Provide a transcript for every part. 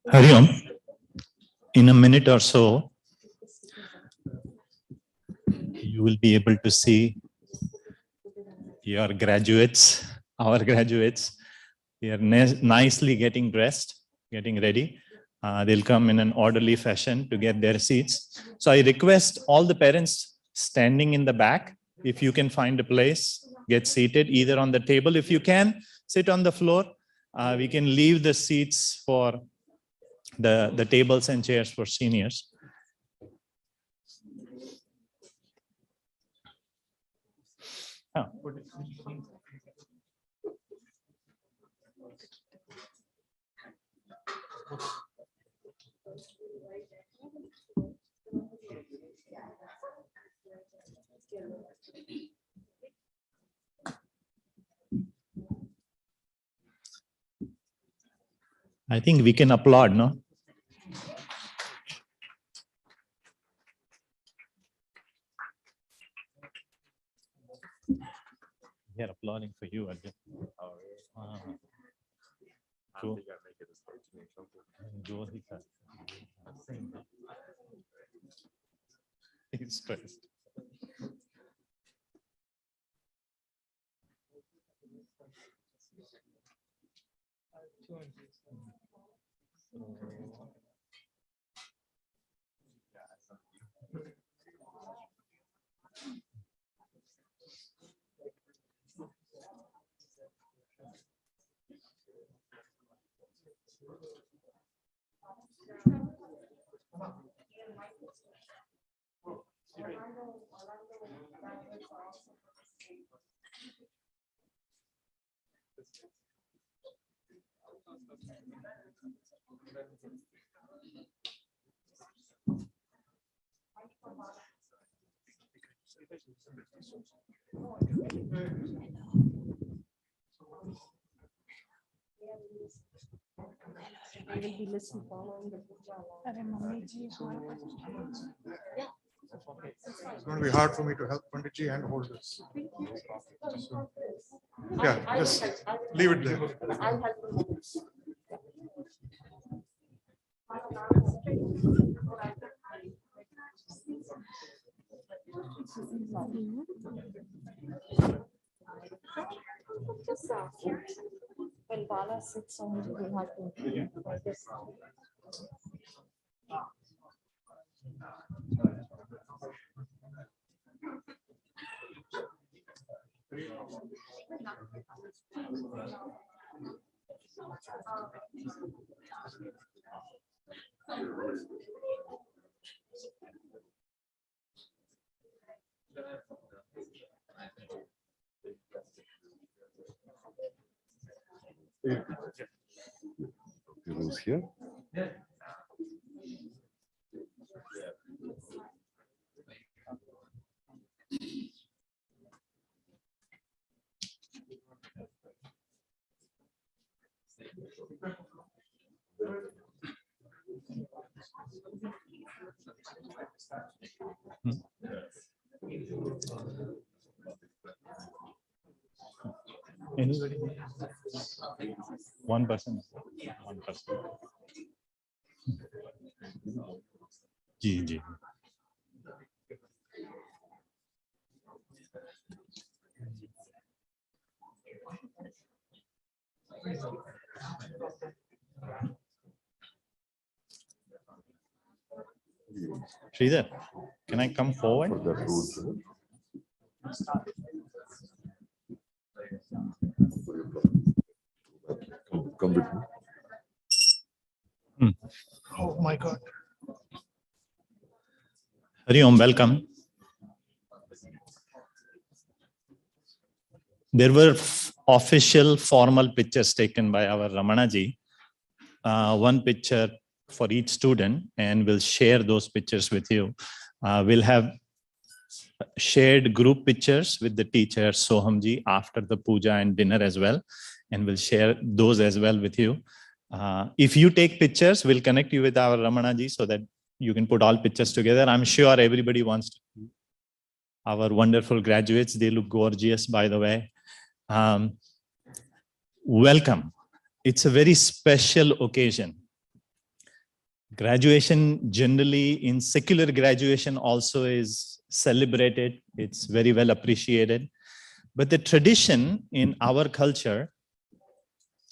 Hari Om, in a minute or so, you will be able to see your graduates, our graduates. They are nicely getting dressed, getting ready. They'll come in an orderly fashion to get their seats. So I request all the parents standing in the back, if you can find a place, get seated either on the table. If you can, sit on the floor. We can leave the seats for the tables and chairs for seniors. I think we can applaud, no? We are applauding for you, Arjun. He's stressed. I will be listening following the Puja. It's going to be hard for me to help Panditji and hold this. So, yeah, just leave it there. I'll help you. When Bala sits on it, we have to. Who's here? Anybody? One person. One person. Ji. Sridhar, can I come forward? For that rules. Come with me. Oh my God. Hari Om, welcome. There were official formal pictures taken by our Ramanaji. One picture for each student, and we'll share those pictures with you. We'll have shared group pictures with the teacher Sohamji after the puja and dinner as well, and we'll share those as well with you. If you take pictures, we'll connect you with our Ramanaji so that you can put all pictures together. I'm sure everybody wants to. Our wonderful graduates, they look gorgeous, by the way. Welcome. It's a very special occasion. Graduation generally in secular graduation also is celebrated. It's very well appreciated. But the tradition in our culture,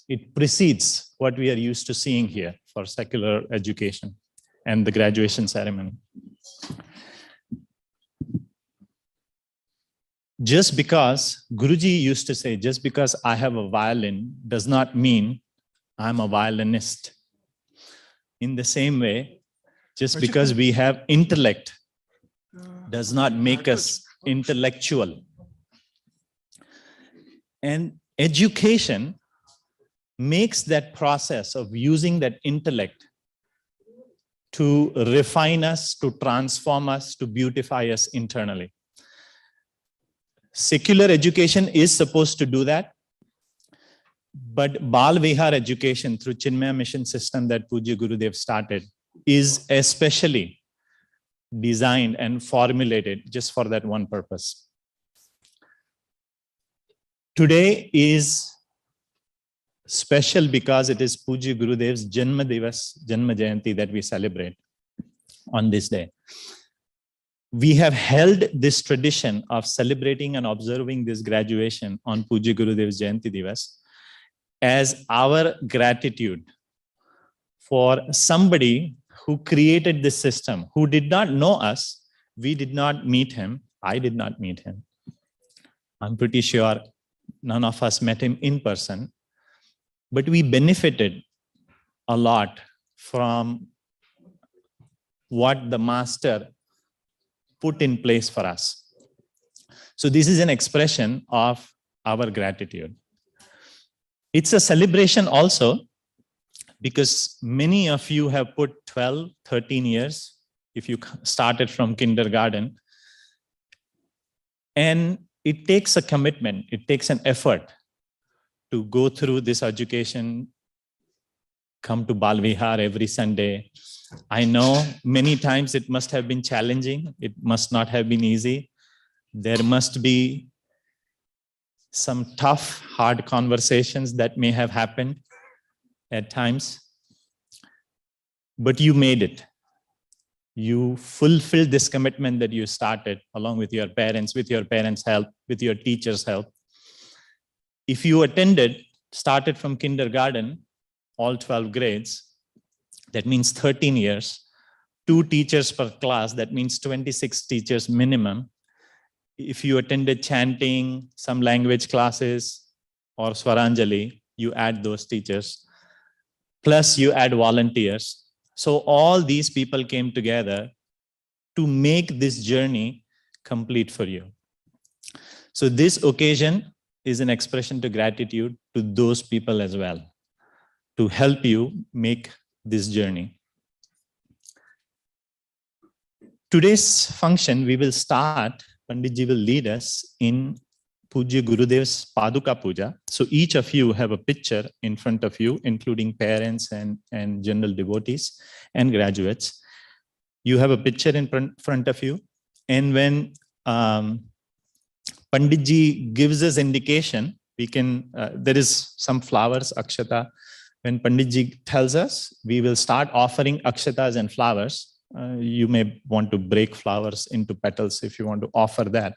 it precedes what we are used to seeing here for secular education and the graduation ceremony. Just because, Guruji used to say, just because I have a violin does not mean I'm a violinist. In the same way, just because we have intellect does not make us intellectual. And education makes that process of using that intellect to refine us, to transform us, to beautify us internally. Secular education is supposed to do that. But Bal Vihar education through Chinmaya mission system that Pujya Gurudev started is especially designed and formulated just for that one purpose. Today is special because it is Pujya Gurudev's Janma Jayanti that we celebrate on this day. We have held this tradition of celebrating and observing this graduation on Pujya Gurudev's Jayanti Divas as our gratitude for somebody who created this system, who did not know us. We did not meet him. I did not meet him. I'm pretty sure none of us met him in person, but we benefited a lot from what the master put in place for us. So this is an expression of our gratitude. It's a celebration also because many of you have put 12, 13 years, if you started from kindergarten. And it takes a commitment, it takes an effort to go through this education, come to Bal Vihar every Sunday. I know many times it must have been challenging. It must not have been easy. There must be some tough, hard conversations that may have happened at times. But you made it. You fulfilled this commitment that you started along with your parents' help, with your teachers' help. If you started from kindergarten, all 12 grades, that means 13 years, 2 teachers per class, that means 26 teachers minimum. If you attended chanting, some language classes, or Swaranjali, you add those teachers. Plus you add volunteers. So all these people came together to make this journey complete for you. So this occasion is an expression to gratitude to those people as well, to help you make this journey. Today's function, we will start, Panditji will lead us in Pujya Gurudev's Paduka Puja. So each of you have a picture in front of you, including parents and general devotees and graduates. You have a picture in front of you. And when Panditji gives us indication, we can, there is some flowers, akshata. When Panditji tells us, we will start offering akshatas and flowers. You may want to break flowers into petals if you want to offer that.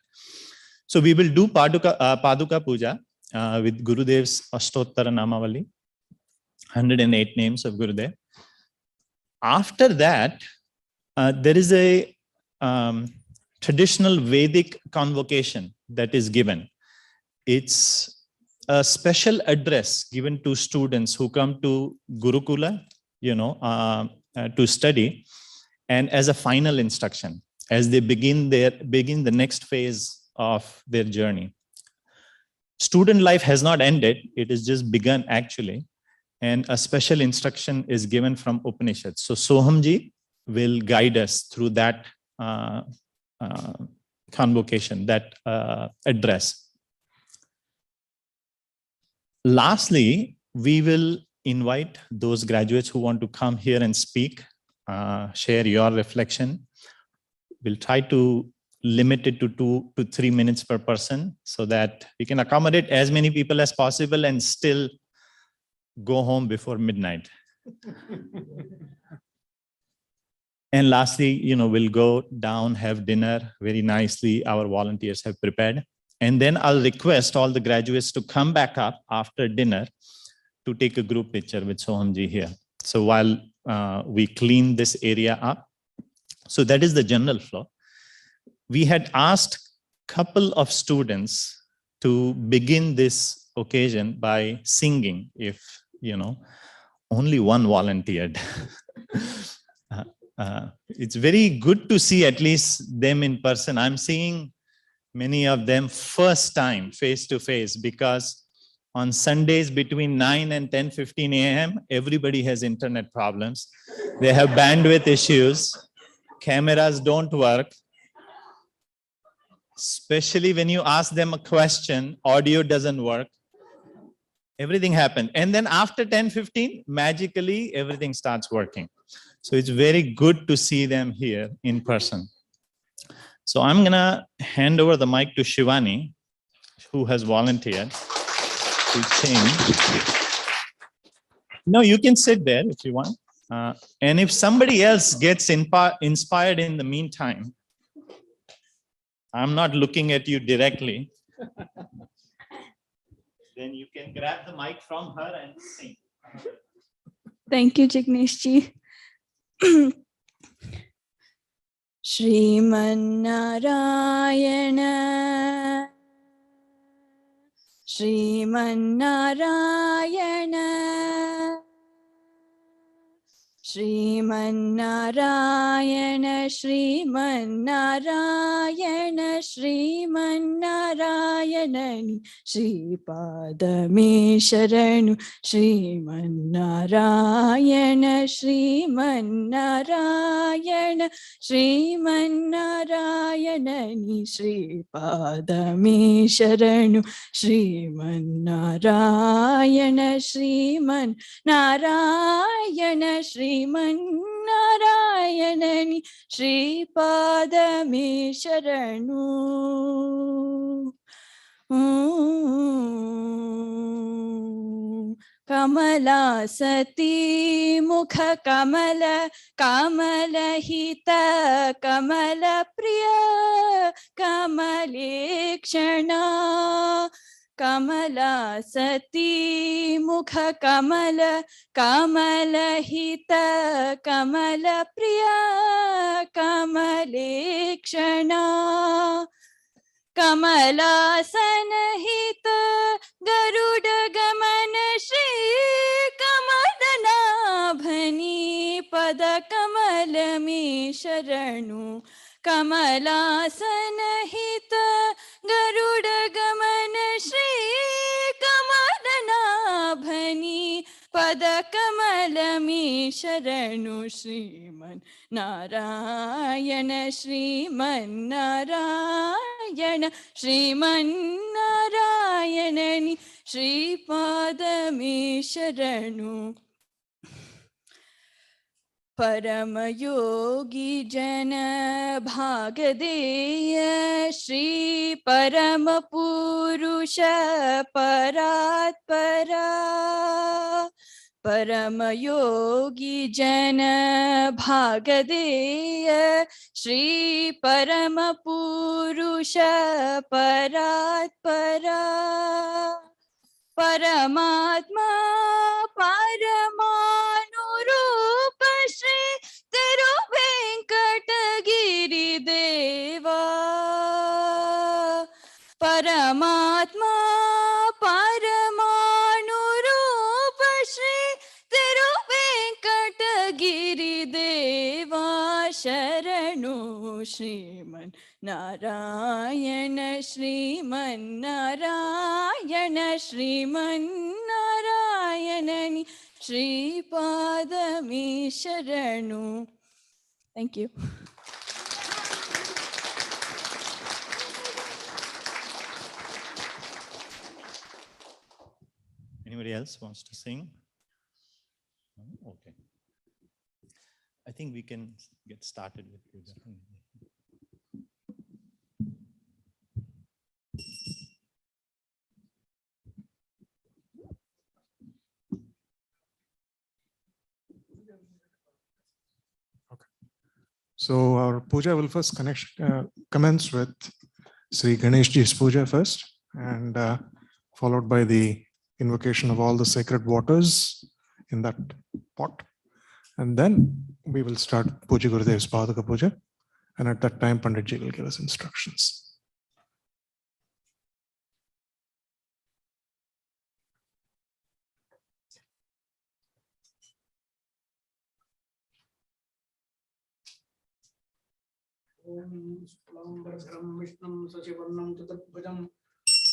So we will do Paduka Puja with Gurudev's Ashtottara Namavali, 108 names of Gurudev. After that, there is a traditional Vedic convocation that is given. It's a special address given to students who come to Gurukula, to study, and as a final instruction, as they begin the next phase of their journey. Student life has not ended, it is just begun actually, and a special instruction is given from Upanishads. So Sohamji will guide us through that convocation, that address. Lastly, we will invite those graduates who want to come here and speak, share your reflection. We'll try to limit it to 2 to 3 minutes per person so that we can accommodate as many people as possible and still go home before midnight. And lastly, we'll go down, have dinner very nicely. Our volunteers have prepared. And then I'll request all the graduates to come back up after dinner to take a group picture with Sohamji here. So while we clean this area up, so that is the general flow. We had asked a couple of students to begin this occasion by singing, if, only one volunteered. It's very good to see at least them in person. I'm seeing many of them first time face to face, because on Sundays between 9 and 10:15 a.m., everybody has internet problems. They have bandwidth issues. Cameras don't work. Especially when you ask them a question, audio doesn't work. Everything happened. And then after 10:15, magically, everything starts working. So it's very good to see them here in person. So I'm going to hand over the mic to Shivani, who has volunteered to sing. No, you can sit there if you want. And if somebody else gets inspired in the meantime, I'm not looking at you directly, then you can grab the mic from her and sing. Thank you, Jigneshji. Sriman Narayana, Shriman Narayana, Shriman Narayana, Shriman Narayana, Shripadame Sharanu, Shriman Narayana, Shriman Narayana, Shriman Narayana, Shripadame Sharanu, Shriman Narayana, Shriman Narayana, Shriman Narayana, Shripadame Sharanu. Kamala Sati Mukha Kamala, Kamala Hita, Kamala Priya, Kamalekshana. Kamala Sati Mukha Kamala, Kamala Hita, Kamala Priya, Kamalekshana. Kamala Sanahita Garuda Gamana Shri Kamadana Bhani Pada Kamalami Sharanu. Kamala Sanahita Garuda Gamana Shri Kamadana Bhani Pada Kamalami Sharanu. Shriman Narayana, Shriman Narayana, Shriman Narayana, Shripadame Sharanu. Parama Yogi Jana Bhagadeya, Shri Parama Purusha Paratpara. Parama Yogi Jana Bhagadeya, Shri Parama Purusha Paratpara. Paramatma Paramanurupa Shri Tiruvenkatagiri Deva. Paramatma Paramanurupa Shri Tiruvenkatagiri Deva. Sharanu Shriman Narayana, Shriman Narayana, Shriman Narayana, Shripadame Sharanu. Thank you. Anybody else wants to sing? No? Okay. I think we can get started with puja. So our puja will first commence with Sri Ganeshji's puja first, and followed by the invocation of all the sacred waters in that pot. And then we will start Pujya Gurudev's Padaka Puja. And at that time, Panditji will give us instructions.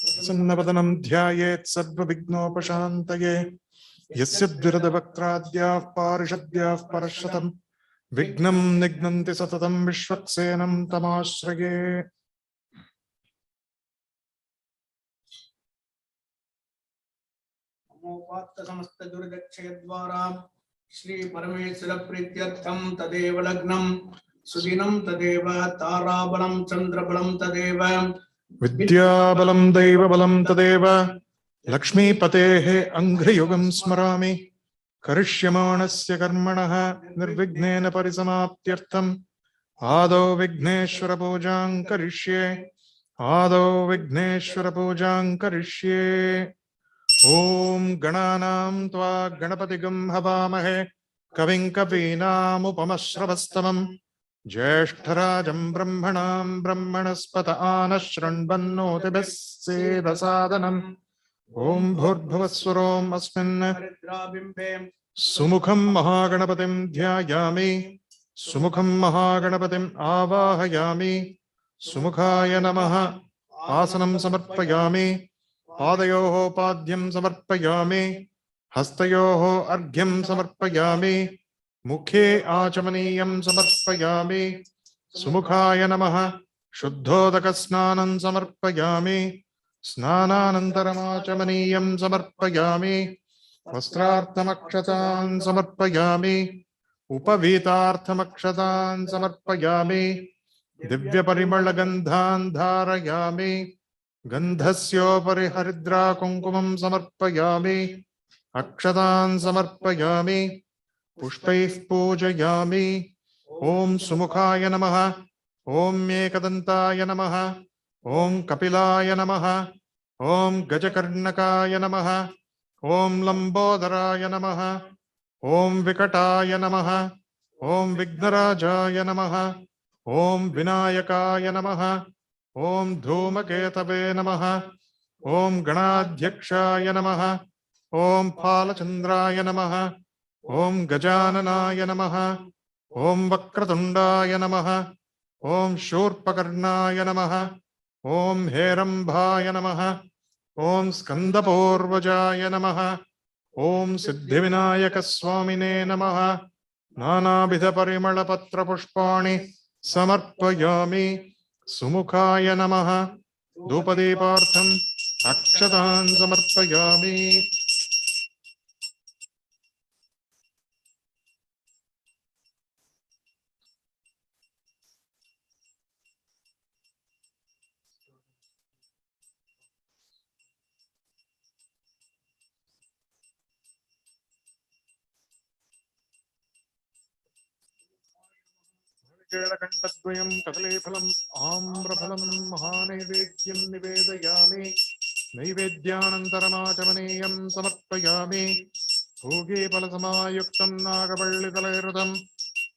Sannapadanam dhyayet sarva vignopasantaye yasya dviradavaktradyah parishadhyah parashatam vignam nignanti satatam vishwaksenam tamashrage. समस्त दुर्दक्षय द्वारा श्री परमेश्वर प्रीत्यर्थम तदेव लग्नम सुदिनं तदेव ताराबलं चंद्रबलं तदेव विद्याबलं दैवबलं तदेव लक्ष्मीपतेः अंघ्रियुगं स्मरामि करिष्यमाणस्य कर्मणः निर्विघ्नेन परिसमाप्त्यर्थम् आदौ विघ्नेश्वर पूजां करिष्ये ओम गणानां त्वा गणपतिगं हवामहे कविं कवीनामुपमश्रवस्तमं ज्येष्ठराजं ब्रह्मणां ब्रह्मणस्पत आनः शृण्वन्नोतिभिः सेदसादनम् ओम भूर्भुवस्वरोम् अस्मिन् सुमुखं महागणपतिं ध्यायामि सुमुखं महागणपतिम् आवाहयामि सुमुखाय नमः आसनं समर्पयामि पादयोः पाद्यं समर्पयामि हस्तयोः अर्घ्यं समर्पयामि मुखे आचमनीयं समर्पयामि सुमुखाय नमः शुद्धोदकस्नानं समर्पयामि स्नानानन्तरमाचमनीयं समर्पयामि वस्त्रार्थमक्षतान् समर्पयामि उपवीतार्थमक्षतान् समर्पयामि दिव्यपरिमलगन्धान् धारयामि गन्धस्योपरि हरिद्रा कुङ्कुमं समर्पयामि अक्षतान् समर्पयामि पुष्पैः पूजयामि ओम सुमुखाय नमः ओम एकदन्ताय नमः ओम कपिलाय नमः ओम गजकर्णकाय नमः ओम लंबोदराय नमः ओम विकटाय नमः ओम विघ्नराजाय नमः ओम विनायकाय नमः ओम धूमकेतवे नमः ओम गणाध्यक्षाय नमः ओम फालचंद्राय नमः ओम गजाननाय नमः ओम वक्रतुंडाय नमः ओम शूर्पकर्णाय नमः ओम हेरंभाय नमः ओम स्कंदपूर्वजाय नमः ओम सिद्धिविनायक स्वामिने नमः नानाविध परिमल पत्र पुष्पाणि समर्पयामि सुमुखाय नमः धूपदीपार्थम् अक्षतान् समर्पयामि केळकण्ठद्वयं कदलीफलम् आम्रफलं महानैवेद्यं निवेदयामि नैवेद्यानन्तरमाचमनीयं समर्पयामि भूगीफलसमायुक्तं नागवल्लितलैर्हृतं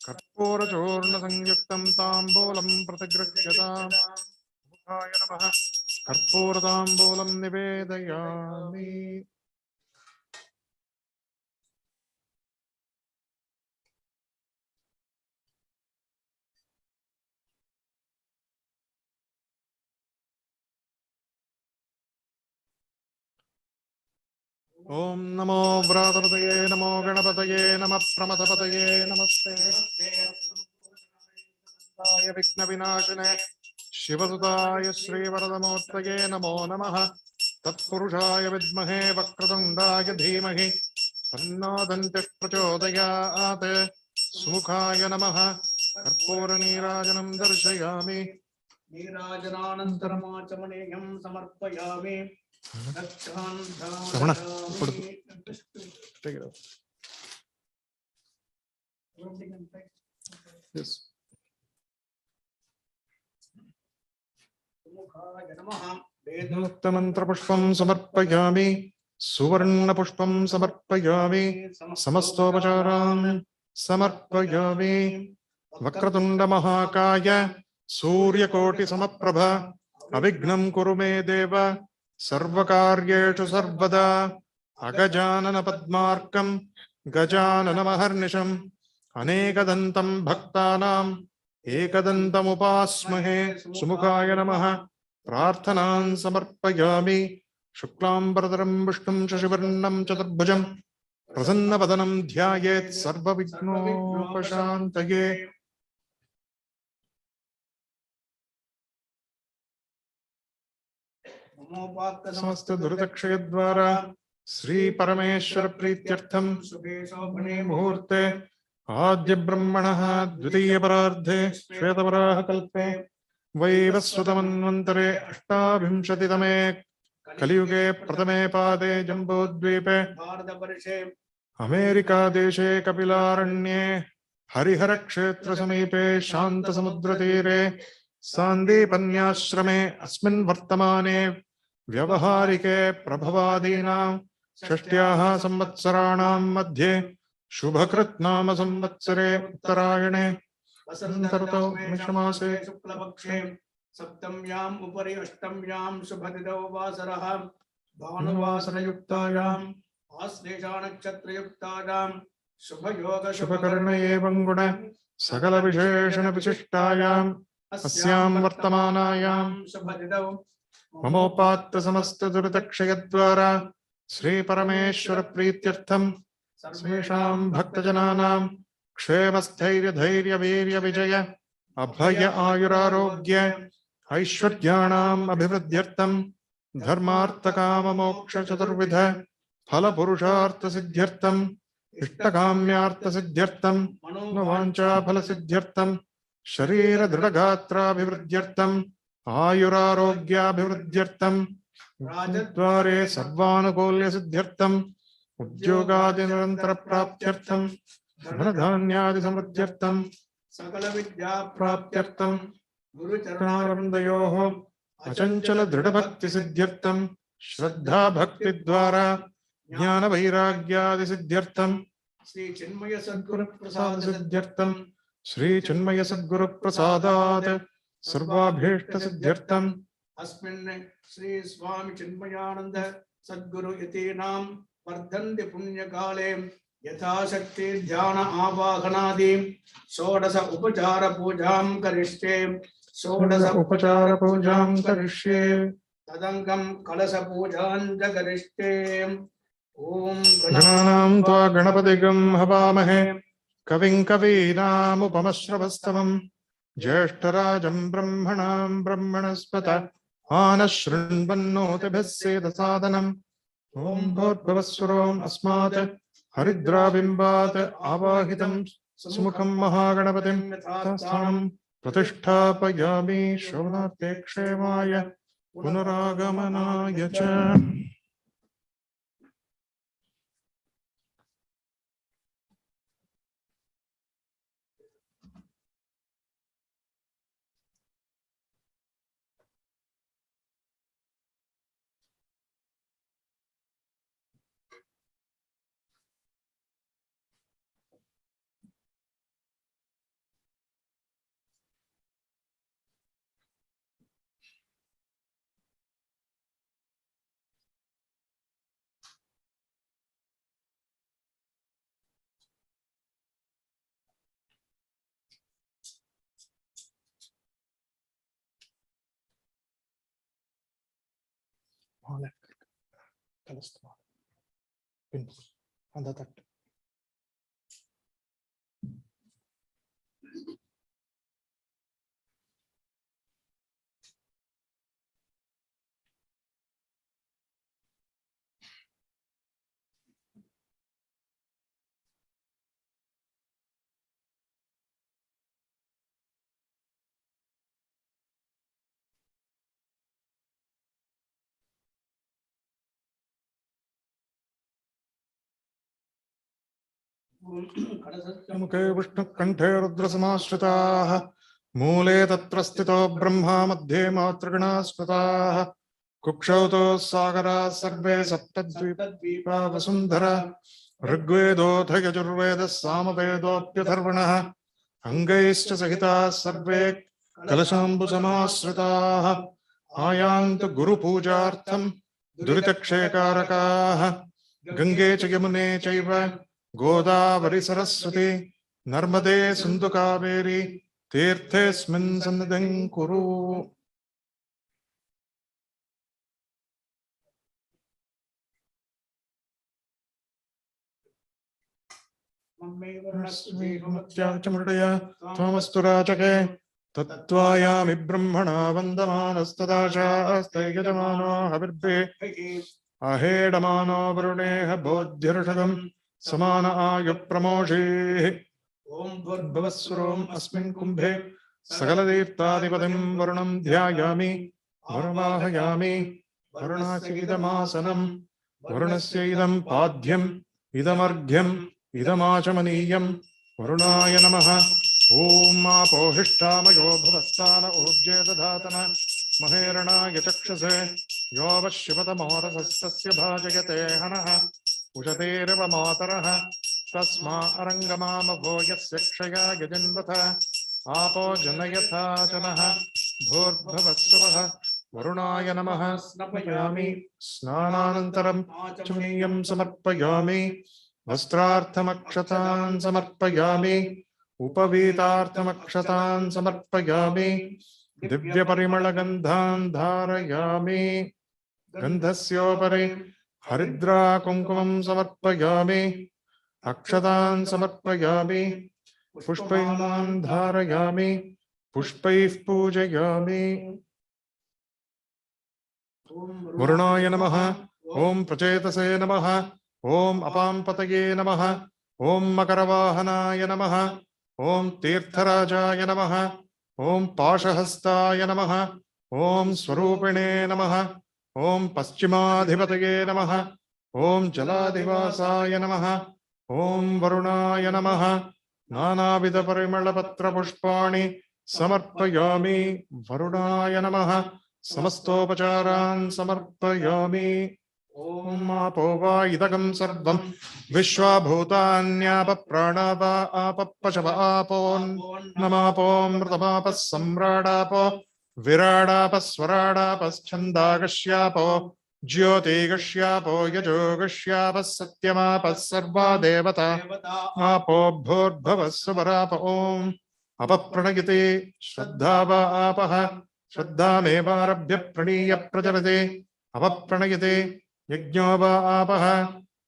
कर्पूरचूर्णसंयुक्तं ताम्बूलं प्रतिगृह्यताम् मुखाय नमः कर्पूरताम्बूलं निवेदयामि ओम नमो व्रातपतये नमो गणपतये नमः प्रमथपतये नमस्ते विघ्नविनाशिने शिवसुताय श्रीवरदमूर्तये नमो नमः तत्पुरुषाय विद्महे वक्रतुण्डाय धीमहि तन्नो दन्तिः प्रचोदयात्। सुमुखाय नमः। कर्पूरनीराजनं दर्शयामि। नीराजनानन्तरमाचमनीयं समर्पयामि। रमण, Yes. वेदोक्तमन्त्रपुष्पं समर्पयामि। सुवर्णपुष्पं समर्पयामि। समस्तोपचारान् समर्पयामि। वक्रतुण्डमहाकाय सूर्यकोटिसमप्रभ अविघ्नं कुरु मे देव सर्वकार्येषु सर्वदा। अगजाननपद्मार्कं गजाननमहर्निशम् अनेकदन्तं भक्तानाम् एकदन्तमुपास्महे। सुमुखाय नमः। प्रार्थनान् समर्पयामि। शुक्लाम्बरधरं विष्णुं शशिवर्णं चतुर्भुजं प्रसन्नवदनं ध्यायेत् सर्वविघ्नोपशान्तये। समस्त दुर्दक्षयद्वारा श्री परमेश्वर प्रीत्यर्थं मुहूर्ते आद्य ब्रह्मणः द्वितीय परार्धे श्वेतवराह कल्पे वैवस्वतमन्वन्तरे अष्टाविंशतितमे कलियुगे प्रथमे पादे जम्बूद्वीपे भारतवर्षे अमेरिका देशे कपिलारण्ये हरिहरक्षेत्रसमीपे शान्तसमुद्रतीरे सान्दीपन्याश्रमे अस्मिन् वर्तमाने व्यवहारिके प्रभवादीनां षष्ट्याः संवत्सराणां मध्ये शुभकृत् नाम संवत्सरे उत्तरायणे वसन्तऋतौ मिश्रमासे शुक्लपक्षे सप्तम्याम् उपरि अष्टम्यां शुभतिथौ वासरः भानुवासरयुक्तायाम् आश्लेषानक्षत्रयुक्तायां शुभयोग शुभकर्ण एवं गुण सकल विशेषण विशिष्टायाम् अस्यां वर्तमानायां शुभतिथौ ममोपात्त समस्त दुरितक्षयद्वारा श्री परमेश्वर प्रीत्यर्थं सर्वेषां भक्तजनानां क्षेमस्थैर्य धैर्य वीर्य विजय अभय आयुरारोग्य ऐश्वर्याणाम् अभिवृद्ध्यर्थं धर्मार्थ काम मोक्ष चतुर्विध फल पुरुषार्थ सिद्ध्यर्थं इष्टकाम्यार्थ सिद्ध्यर्थं मनोवांछा फल सिद्ध्यर्थं शरीर दृढ़गात्राभिवृद्ध्यर्थं आयुरारोग्याभिवृद्ध्यर्थं राजद्वारे सर्वानुकूल्य सिद्ध्यर्थं उद्योगादि निरंतर प्राप्त्यर्थं धनधान्यादि समृद्ध्यर्थं सकल विद्या प्राप्त्यर्थं गुरुचरणारविन्दयोः अचंचल दृढ़ भक्ति सिद्ध्यर्थं श्रद्धा भक्ति द्वारा ज्ञान वैराग्यादि सिद्ध्यर्थं श्री चिन्मय सद्गुरु प्रसाद सिद्ध्यर्थं श्री चिन्मय सद्गुरु प्रसादात् सर्वाभीष्ट सिद्ध्यर्थं अस्मिन् श्री स्वामी चिन्मयानंद सद्गुरु यतीनां वर्धन्ति पुण्यकाले यथाशक्ति ध्यान आवाहनादि षोडश उपचार पूजां करिष्ये। षोडश उपचार पूजां करिष्ये। तदंगम कलश पूजां च करिष्ये। ओम गणानां त्वा गणपतिगं हवामहे कविं कवीनामुपमश्रवस्तमं ज्येष्ठराजं ब्रह्मणां ब्रह्मणस्पत आनः शृण्वन्नोतिभिः सेदसादनम् ॐ भूर्भुवस्सुरोम् अस्मात् हरिद्राबिम्बात् आवाहितं सुमुखं महागणपतिं यथास्थानं प्रतिष्ठापयामि शोभनार्थे क्षेमाय पुनरागमनाय च। मुखे विष्णुकण्ठे रुद्रसमाश्रिताः मूले तत्र स्थितो ब्रह्मा मध्ये मातृगणा स्मृताः कुक्षौ तु सागराः सर्वे सप्तद्वीपा वसुन्धरा ऋग्वेदोऽथ यजुर्वेदः सामवेदोऽप्यथर्वणः अङ्गैश्च सहिताः सर्वे कलशाम्बुसमाश्रिताः आयान्तु गुरुपूजार्थं दुरितक्षयकारकाः गङ्गे च यमुने चैव गोदावरी सरस्वती नर्मदे सिन्धु कावेरी तीर्थेऽस्मिन् सन्निधिं कुरु। मृडया त्वमस्तु राजके तत्त्वायामि ब्रह्मणा वन्दमानस्तदाशास्ते यजमानो हविर्भिः अहेडमानो वरुणेह बोध्यर्षगं समान आयुप्रमोषीः ॐ भूर्भुवस्सुरोम् अस्मिन् कुम्भे सकलदेवताधिपतिं वरुणं ध्यायामि वरुणवाहयामि वरुणाचैदमासनं वरुणस्य इदं पाद्यम् इदमर्घ्यम् इदमाचमनीयं वरुणाय नमः। ॐ आपोहिष्ठामयो भुवस्तान ऊर्जे दधातन महेरणाय चक्षुषे यो वश्यपतमोरसस्तस्य भाजयते हनः उशतेरव मातरः तस्मा अरङ्गमामभो यस्य क्षयाय जन्मथ आपो जनयथा जनः भूर्भुवस्सुवः वरुणाय नमः। स्नापयामि स्नानानन्तरं आचमनीयं समर्पयामि वस्त्रार्थमक्षतान् समर्पयामि उपवीतार्थमक्षतान् समर्पयामि दिव्यपरिमलगन्धान् धारयामि गन्धस्योपरि हरिद्रा कुङ्कुमं समर्पयामि अक्षतान् समर्पयामि पुष्पैर्मान् धारयामि पुष्पैः पूजयामि। वरुणाय नमः। ॐ प्रचेतसे नमः। ॐ अपांपतये नमः। ॐ मकरवाहनाय नमः। ॐ तीर्थराजाय नमः। ॐ पाशहस्ताय नमः। ॐ स्वरूपिणे नमः। ॐ पश्चिमाधिपतये नमः। ॐ जलाधिवासाय नमः। ॐ वरुणाय नमः। नानाविधपरिमलपत्रपुष्पाणि समर्पयामि वरुणाय नमः। समस्तोपचारान् समर्पयामि। ॐ आपो वा इदगं सर्वं विश्वाभूतान्याप प्राणाप आप पशव आपो नमापोऽमृतमापः सम्राडापो विराडाप स्वराडापश्छन्दागस्यापो ज्योतिगस्यापो यजोगस्यापः सत्यमापः सर्वा देवता आपो भूर्भुवः सुवराप ॐ अपप्रणयते श्रद्धावा आपः श्रद्धामेवारभ्य प्रणीय प्रचलते अपप्रणयते यज्ञो वा आपः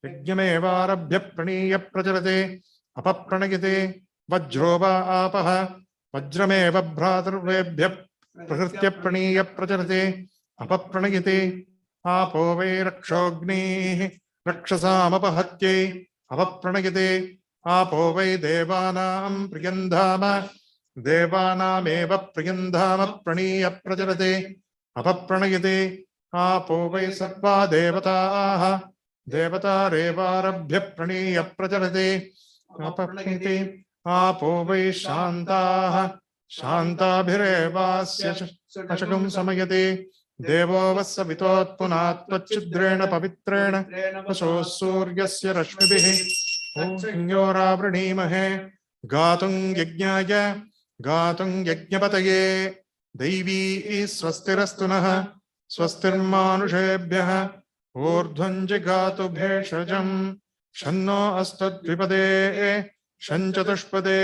यज्ञमेवारभ्य प्रणीय प्रचलते अपप्रणयते वज्रो वा आपः वज्रमेव भ्रातृवेभ्य प्रहृत्य प्रणीय प्रचलते अपप्रणयते आपो वै रक्षोऽग्निः रक्षसामपहत्यै अपप्रणयते आपो वै देवानां प्रियन्धाम देवानामेव प्रियन्धाम प्रणीय प्रचलते अपप्रणयते आपो वै सर्वा देवताः देवतारेवारभ्य प्रणीय प्रचलते अपप्रणयते आपो वै शान्ताः शान्ताभिरेवास्य अशकं समयते देवो वत्सवितोत्पुनात्वच्छिद्रेण पवित्रेण वशोः सूर्यस्य रश्मिभिः ॐ गातुं यज्ञाय गातुं यज्ञपतये दैवी स्वस्तिरस्तु नः स्वस्तिर्मानुषेभ्यः ऊर्ध्वं जिगातु भेषजं शन्नो अस्तद्विपदे शञ्चतुष्पदे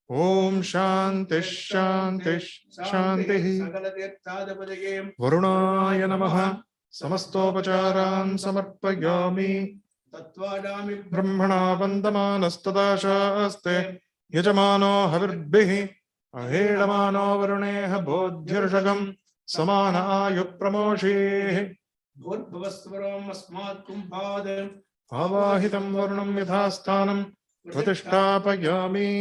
ॐ शान्तिः शान्तिः शान्तिः। वरुणाय नमः। समस्तोपचारान् समर्पयामि ब्रह्मणा वन्दमानस्तदाशास्ते यजमानो हविर्भिः अहेडमानो वरुणेह बोध्यर्षगं समान आयुप्रमोषीः आवाहितं वरुणं यथास्थानं प्रतिष्ठापयामि।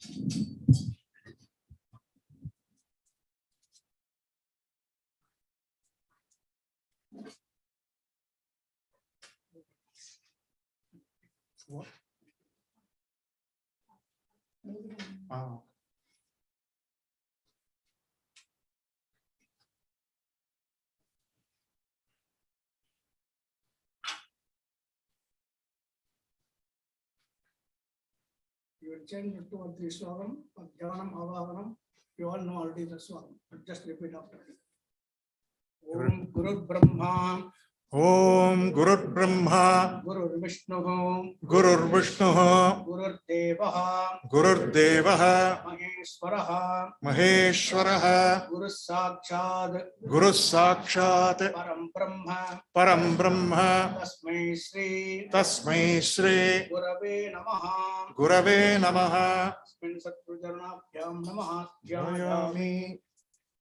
You will change it to the slogam, Jnanam Avahanam. You all know already the slogam, but just repeat after me. Om Guru Brahma, Om Guru Brahma, Guru Vishnu, Guru Vishnu, Guru Devaha, Guru Devaha, Maheshwaraha, Maheshwaraha, Guru Sakshad, Guru Sakshat, Param Brahma, Param Brahma, Tasmai Sri, Tasmai Shri, Gurave Namaha, Gurave Namaha, Asmin Satpujarnabhyam Namaha, Jayami,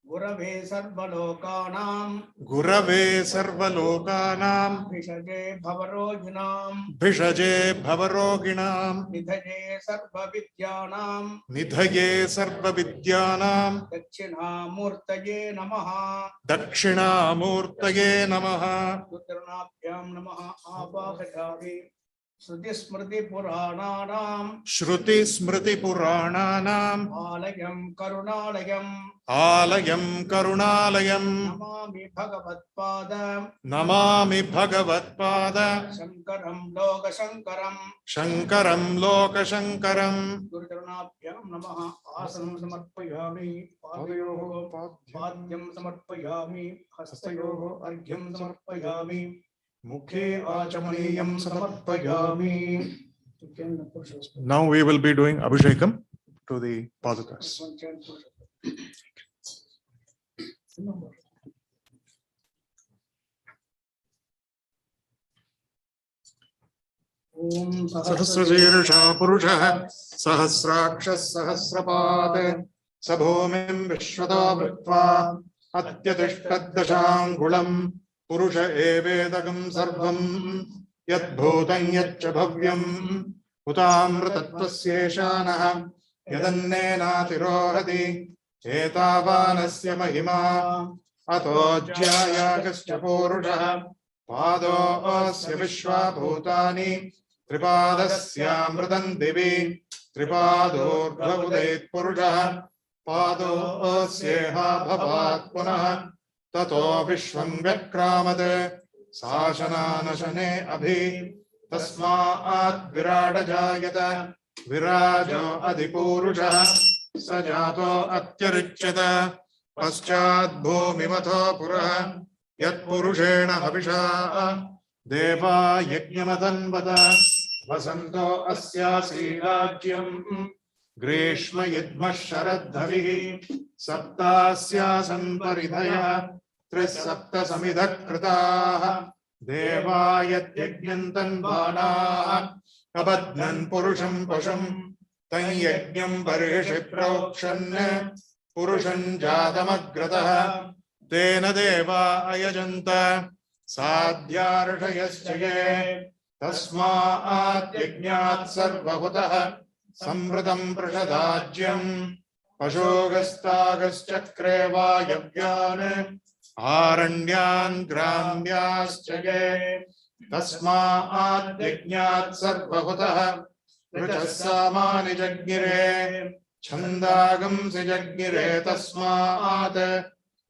Gurave Sarvalokanam, Gurave Sarvalokanam, Vishaje Bhavarojinam, Bhishaje Bhavaroginam, Nidhaje Sarvavidyanam, Nidhaye Sarva Vidyanam, Dakshinamurtaye Namaha, Dakshina Murtaye Namaha, Rudranabhyam Namaha Abhagadavi, Sruti Smriti Purananam, Shruti Smriti Purananam, Alayam Karunalayam, Alayam Karunalayam, Namami Bhagavatpadam, Namami Bhagavatpada, Shankaram Loka Shankaram, Shankaram Loka Shankaram, Gurudranabhyam Namaha Asanam Samarpayami, Padayoho Padyam Samarpayami, Hastayoho Argyam Samarpayami, Mukhe Achamaniyam Samarpayami. Now we will be doing Abhishekam to the Padakas. Om Sahasrajirusha Purusha Sahasrakshas Sahasrapat Sabhomim Vishwado Bhutva Atyatishtaddashangulam Purusha Evedagam Sarvam Yad Bhutan Yadcha Bhavyam Utamritatvasyeşanah Yadannenatirohati Etavanasya Mahima Atojyayagascha Purusha Pado Asya Vishwabhutani Tripadasya Divi Tripadurvavudait Purusha Pado Asyeha Bhavat Punah Tato Vishwam Vyakramate Sashananashane Abhi Tasmaat Viradajayata Virajo Adipurusha Sajato Atyarichyata Paschad Bhumimatho Purah Yat Purushena Havisha Deva Yajnamatanvata Vasanto Asyasi Rajyam Grishma Yidma Sharadhavihi Saptasya Sanparidhaya Trisapta Samidhakritaha Deva Yajnantan Vana Abadnan Purusham Pasham Tan Yajnam Parishi Prokshan Purushan Jadamagrataha Tena Deva Ayajanta Sadhyarshayaschaye Tasmaat Yajnat Sarvahutah Samvritam Prashadajyam Pashogastagaschakreva Yavyan Arandyan Gramyaschaye Tasmaat Yajnat Sarvahutah Ruchasamani Jagnire Chandagam Sijagnire Tasmaat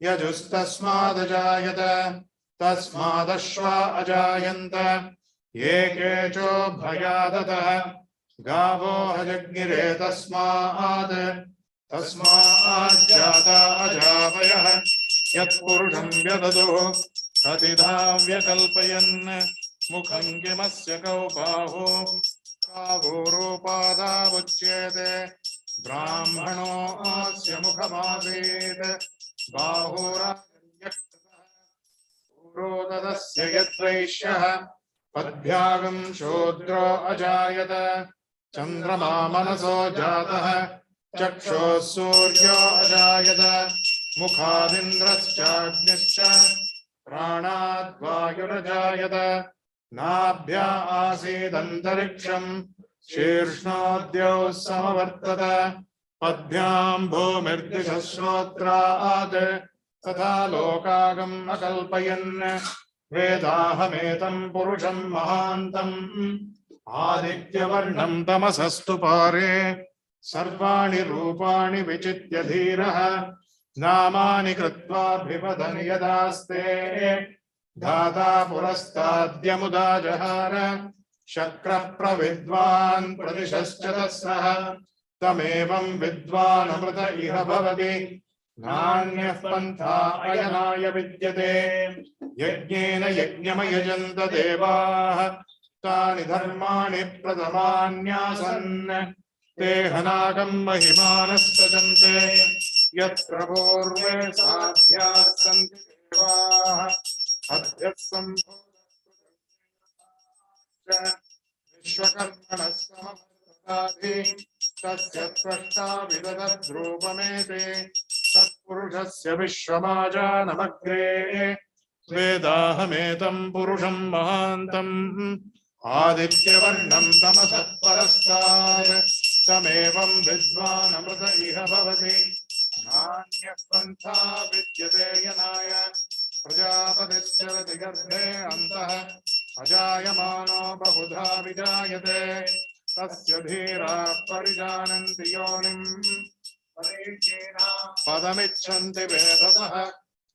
Yajustasmadajayata Tasmadashva Ajayanta Yekecho Bhayadata Gavo Hajagnire Tasmaat Tasmaajjata Ajavayah Yat Purusham Vyadado Katidha Vyakalpayan Mukham Kimasya Kaubaho Kavurupada Vuchyete Brahmano Asya Mukhamasid Bahura Urodadasya Yatvaishya Padbhyagam Shodro Ajayata Chandrama Manaso Jatah Chaksho Suryo Ajayata Mukhadindraschagnischa Pranad Vayurajayata Nabhya Asidantariksam शीर्ष्णोद्यौ समवर्तत पद्भ्यां भूमिर्दिशश्रोत्रात् तथा लोकागम् अकल्पयन् वेदाहमेतं पुरुषं महान्तम् आदित्यवर्णं तमसस्तु पारे सर्वाणि रूपाणि विचित्य धीरः नामानि कृत्वाभिवदन् यदास्ते धाता पुरस्ताद्यमुदा जहार शक्रः प्रविद्वान् प्रदिशश्च तस्सः तमेवं विद्वानमृत इह भवति नान्यः पन्था अयनाय विद्यते यज्ञेन यज्ञमयजन्त देवाः तानि धर्माणि प्रथमान्यासन् ते हनाकं महिमानः सजन्ते यत्र पूर्वे साध्याः सन्ति देवाः अद्यः विश्वकर्मणः समवर्तताधि तस्य त्वष्टा विदधद्रूपमेते तत्पुरुषस्य विश्वमाजानमग्रे वेदाहमेतं पुरुषं महान्तम् आदित्यवर्णं तमसः परस्तात् तमेवं विद्वानमृत इह भवति नान्यः पन्था विद्यते यनाय प्रजापतिश्चरति गर्भे अन्तः अजायमानो बहुधा विजायते तस्य धीराः परिजानन्ति योनिम् पदमिच्छन्ति वेदसः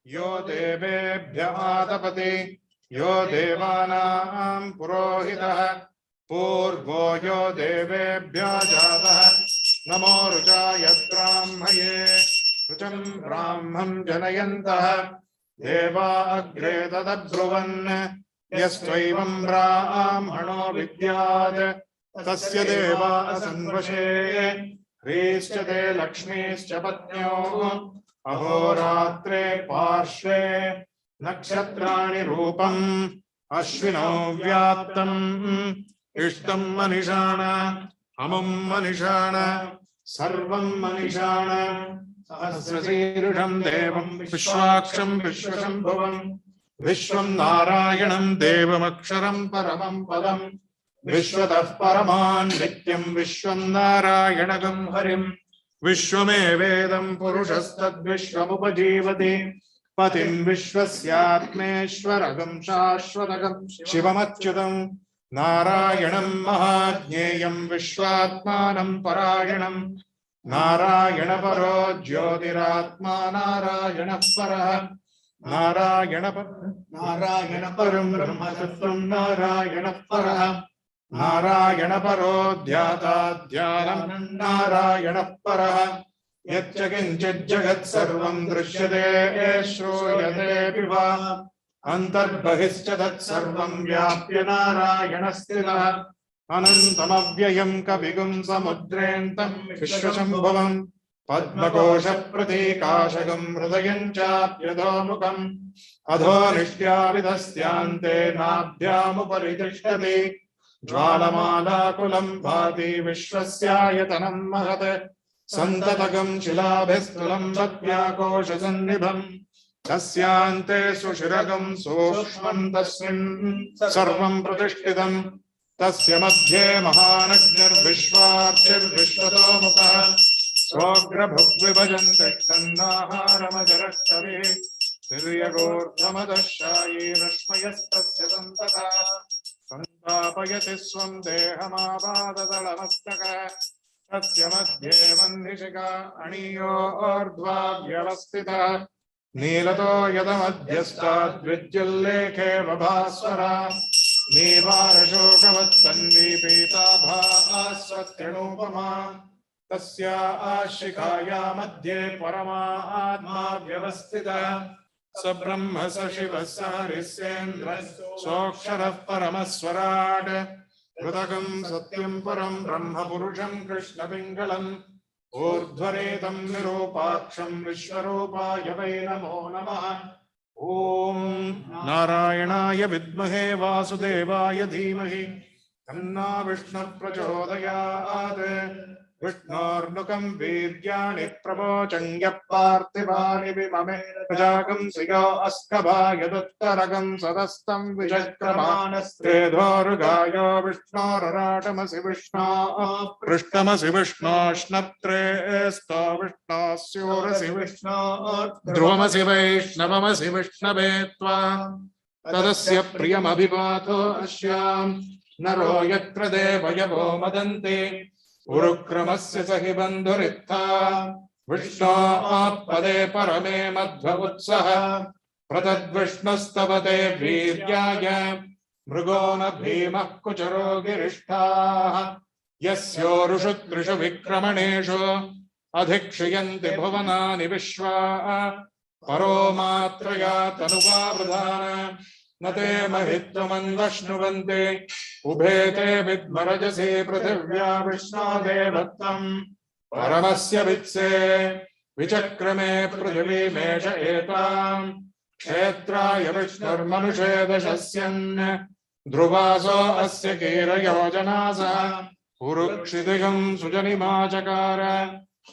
यो देवेभ्य आतपति यो देवानां पुरोहितः पूर्वो यो देवेभ्यो जातः नमो रुचाय ब्राह्मये रुचं ब्राह्मं जनयन्तः देवा अग्रे तदब्रुवन् यस्त्वैवं ब्राह्मणो विद्यात् तस्य देवा असन्वशे ह्रीश्च ते लक्ष्मीश्च पत्न्योः अहोरात्रे पार्श्वे नक्षत्राणि रूपम् अश्विनौ व्याप्तम् इष्टं मनिषाण अमुं मनिषाण सर्वं मनिषाण सहस्रशीर्षं देवं विश्वाक्षं विश्वशम्भुवम् विश्वं नारायणं देवमक्षरं परमं पदम् विश्वतः परमान् नित्यं विश्वं नारायणगं हरिं विश्वमेवेदं पुरुषस्तद्विश्वमुपजीवति पतिं विश्वस्यात्मेश्वरगं शाश्वतगं शिवमच्युतं नारायणं महाज्ञेयं विश्वात्मानं परायणं नारायणपरो ज्योतिरात्मा नारायणः परः नारायणपरं ब्रह्मतत्त्वं नारायणः परः नारायणपरो ध्याता ध्यानं नारायणः परः यच्च किञ्चित् जगत् सर्वं दृश्यते श्रूयतेऽपि वा अन्तर्बहिश्च तत्सर्वं व्याप्य नारायणः स्थितः अनन्तमव्ययं कविगुं समुद्रेऽन्तं विश्वशम्भुवम् पद्मकोशप्रतीकाशकं हृदयं चाप्यधोमुखम् अधोनिष्ट्याविधस्यान्ते नाभ्यामुपरि तिष्ठति ज्वालमालाकुलं भाति विश्वस्यायतनं महत् सन्ततगं शिलाभिस्थूलं भक्त्याकोशसन्निभम् तस्यान्ते सुशिरगं सूक्ष्मं तस्मिन् सर्वं प्रतिष्ठितम् तस्य मध्ये महानग्निर्विश्वार्चिर्विश्वतोमुखः स्वोग्रभुग्विभजन् तिष्ठन्नाहारमजरष्टवे तिर्यगोर्ध्वमदशायी रश्मयस्तस्य सन्ततः सन्तापयति स्वं देहमापादतलमस्तकः तस्य मध्ये वह्निशिखा अणीयोर्ध्वा व्यवस्थितः नीलतो यदमध्यस्ताद्विद्युल्लेखे वभास्वरा नीवारशोकवत्तन्वी पीताभास्वत्यणूपमा तस्या शिखाया मध्ये परमात्मा व्यवस्थितः स ब्रह्म स शिवः स हरिस्येन्द्रः सोऽक्षरः परमस्वराट् कृतकं सत्यं परं ब्रह्म पुरुषं कृष्णपिङ्गलम् ऊर्ध्वरेतं निरूपाक्षं विश्वरूपाय वै नमो नमः। ॐ नारायणाय विद्महे वासुदेवाय धीमहि तन्नो विष्णुः प्रचोदयात् विष्णोर्नुकं वीर्याणि प्रवोचङ्ग्य पार्थिवानि विममे प्रजागं श्रियो अस्कभायदुत्तरगं सदस्तं विचक्रमाणस्त्रेधोरुगायो विष्णोरराटमसि विष्णो पृष्ठमसि विष्णोष्णत्रे स्तो विष्णोस्योरसि विष्णो ध्रुवमसि वैष्णवमसि विष्णवे त्वा तदस्य प्रियमभिवातो अस्याम् नरो यत्र देवयवो मदन्ति उरुक्रमस्य स हि बन्धुरित्था विष्णोपदे परमे मध्व उत्सः प्रतद्विष्णुस्तवते वीर्याय मृगो न भीमः कुचरो गिरिष्ठाः यस्योरुषु त्रिषु विक्रमणेषु अधिक्षयन्ति भुवनानि विश्वा परो मात्रया तनुवा वृधान न ते महित्वमन्वश्नुवन्ते उभे ते विद्मरजसे पृथिव्या विष्णोदेवत्तम् परमस्य वित्से विचक्रमे पृथिवीमेष एताम् क्षेत्राय विष्णुर्मनुषे दशस्यन् ध्रुवासो अस्य कीरयोजनासा पुरुक्षिदिगम् सुजनिमाचकार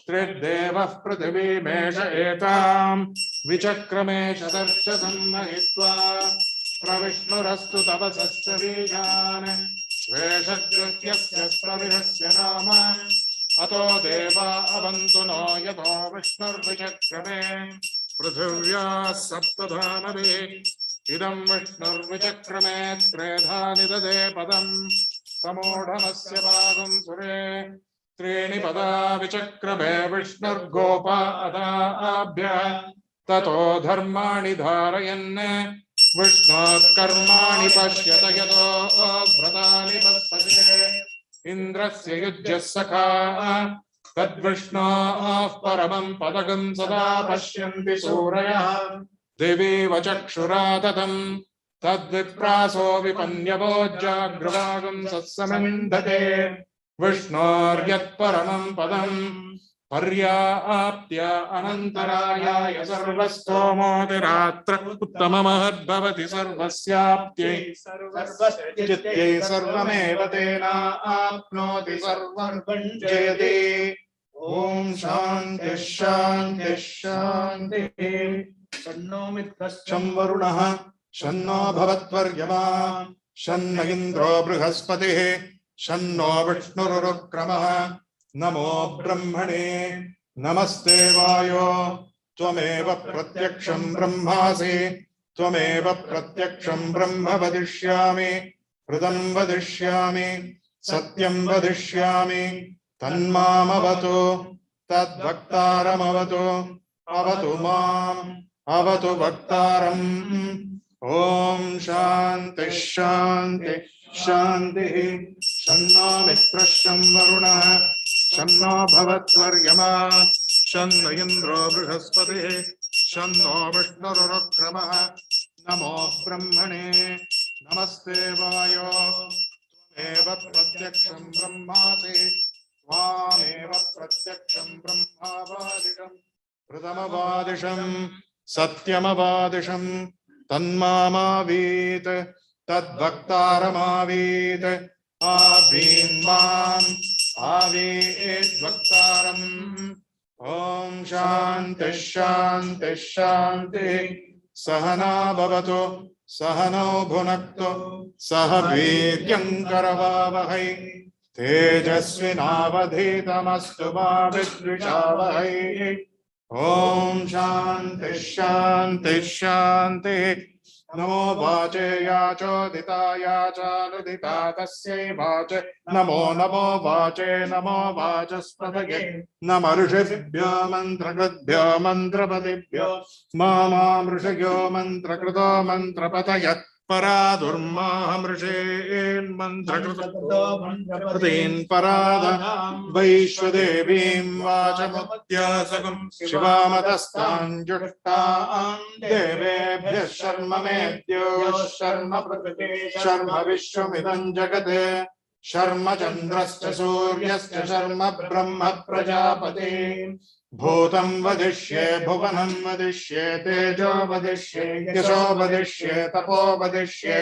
त्रिर्देवः पृथिवीमेष एताम् विचक्रमे शतर्ष सम्महित्वा प्रविष्णुरस्तु तपसश्च बीजान् वेषकृत्यस्य प्रविरस्य नाम अतो देवा अवन्तु नो यतो विष्णुर्विचक्रमे पृथिव्याः सप्तधानभिः इदं विष्णुर्विचक्रमे त्रेधा निददे पदम् समूढमस्य भागं सुरे त्रीणि पदा विचक्रमे विष्णुर्गोपा अदाभ्यः ततो धर्माणि धारयन् विष्णोत्कर्माणि पश्यत यतो व्रतानि तत्पदे इन्द्रस्य युज्यः सखा तद्विष्णोः परमं पदकं सदा पश्यन्ति सूरयः दिवीव चक्षुरा ततं तद्विप्रासो विपन्यवो जागृवागं सत्समिन्धते विष्णोर्यत्परमं पदं पर्याप्त्य अनन्तरायाय सर्वस्तोमोतिरात्र उत्तममहद्भवति सर्वस्याप्त्यै सर्वस्यै सर्वमेव तेनाप्नोति सर्वं जयति ॐ शान्तिः शान्तिः शान्तिः तन्नो मित्रश्चं वरुणः शन्नो भवत्वर्यमा शन्न इन्द्रो बृहस्पतिः शन्नो विष्णुरुक्रमः नमो ब्रह्मणे नमस्ते वायो त्वमेव प्रत्यक्षं ब्रह्मासि त्वमेव प्रत्यक्षं ब्रह्म वदिष्यामि हृदं वदिष्यामि सत्यं वदिष्यामि तन्मामवतु तद्वक्तारमवतु अवतु माम् अवतु वक्तारम् ॐ शान्तिः शान्तिः शान्तिः शन्नो मित्रश्चं वरुणः शन्नो भवत्वर्यमा शन्न इन्द्रो बृहस्पतिः शन्नो विष्णुरुक्रमः नमो ब्रह्मणे नमस्ते वायो त्वमेव प्रत्यक्षं ब्रह्मासि त्वामेव प्रत्यक्षं ब्रह्मावादिशं हृदमवादिशं सत्यमवादिशं तन्मामावीत् तद्वक्तारमावीत् आवीन्माम् आवीद्वक्तारम् ॐ शान्तिः शान्तिः शान्तिः सहना भवतु सहनौ भुनक्तु सह वीर्यं करवावहै तेजस्विनावधीतमस्तु मा विद्विषावहै ॐ शान्तिः शान्तिः शान्तिः नमो वाचे याचोदिताया चानुदिता तस्यै वाचे नमो नमो वाचे नमो वाचस्पतये नमो ऋषिभ्यो मन्त्रकृद्भ्यो मन्त्रपतिभ्यो मामृषयो मन्त्रकृतो मन्त्रपतय परादुर्माहमृषेन् मन्त्रकृतीन् पराद वैश्वदेवीं वाचमुद्यासगं शिवामतस्तान् जुष्टान् देवेभ्यः शर्म मेद्यो शर्म प्रकृते शर्म विश्वमिदं जगत् शर्म चन्द्रश्च सूर्यश्च शर्म ब्रह्म प्रजापति भूतं वदिष्ये भुवनं वदिष्ये तेजो वदिष्ये यशो वदिष्ये तपो वदिष्ये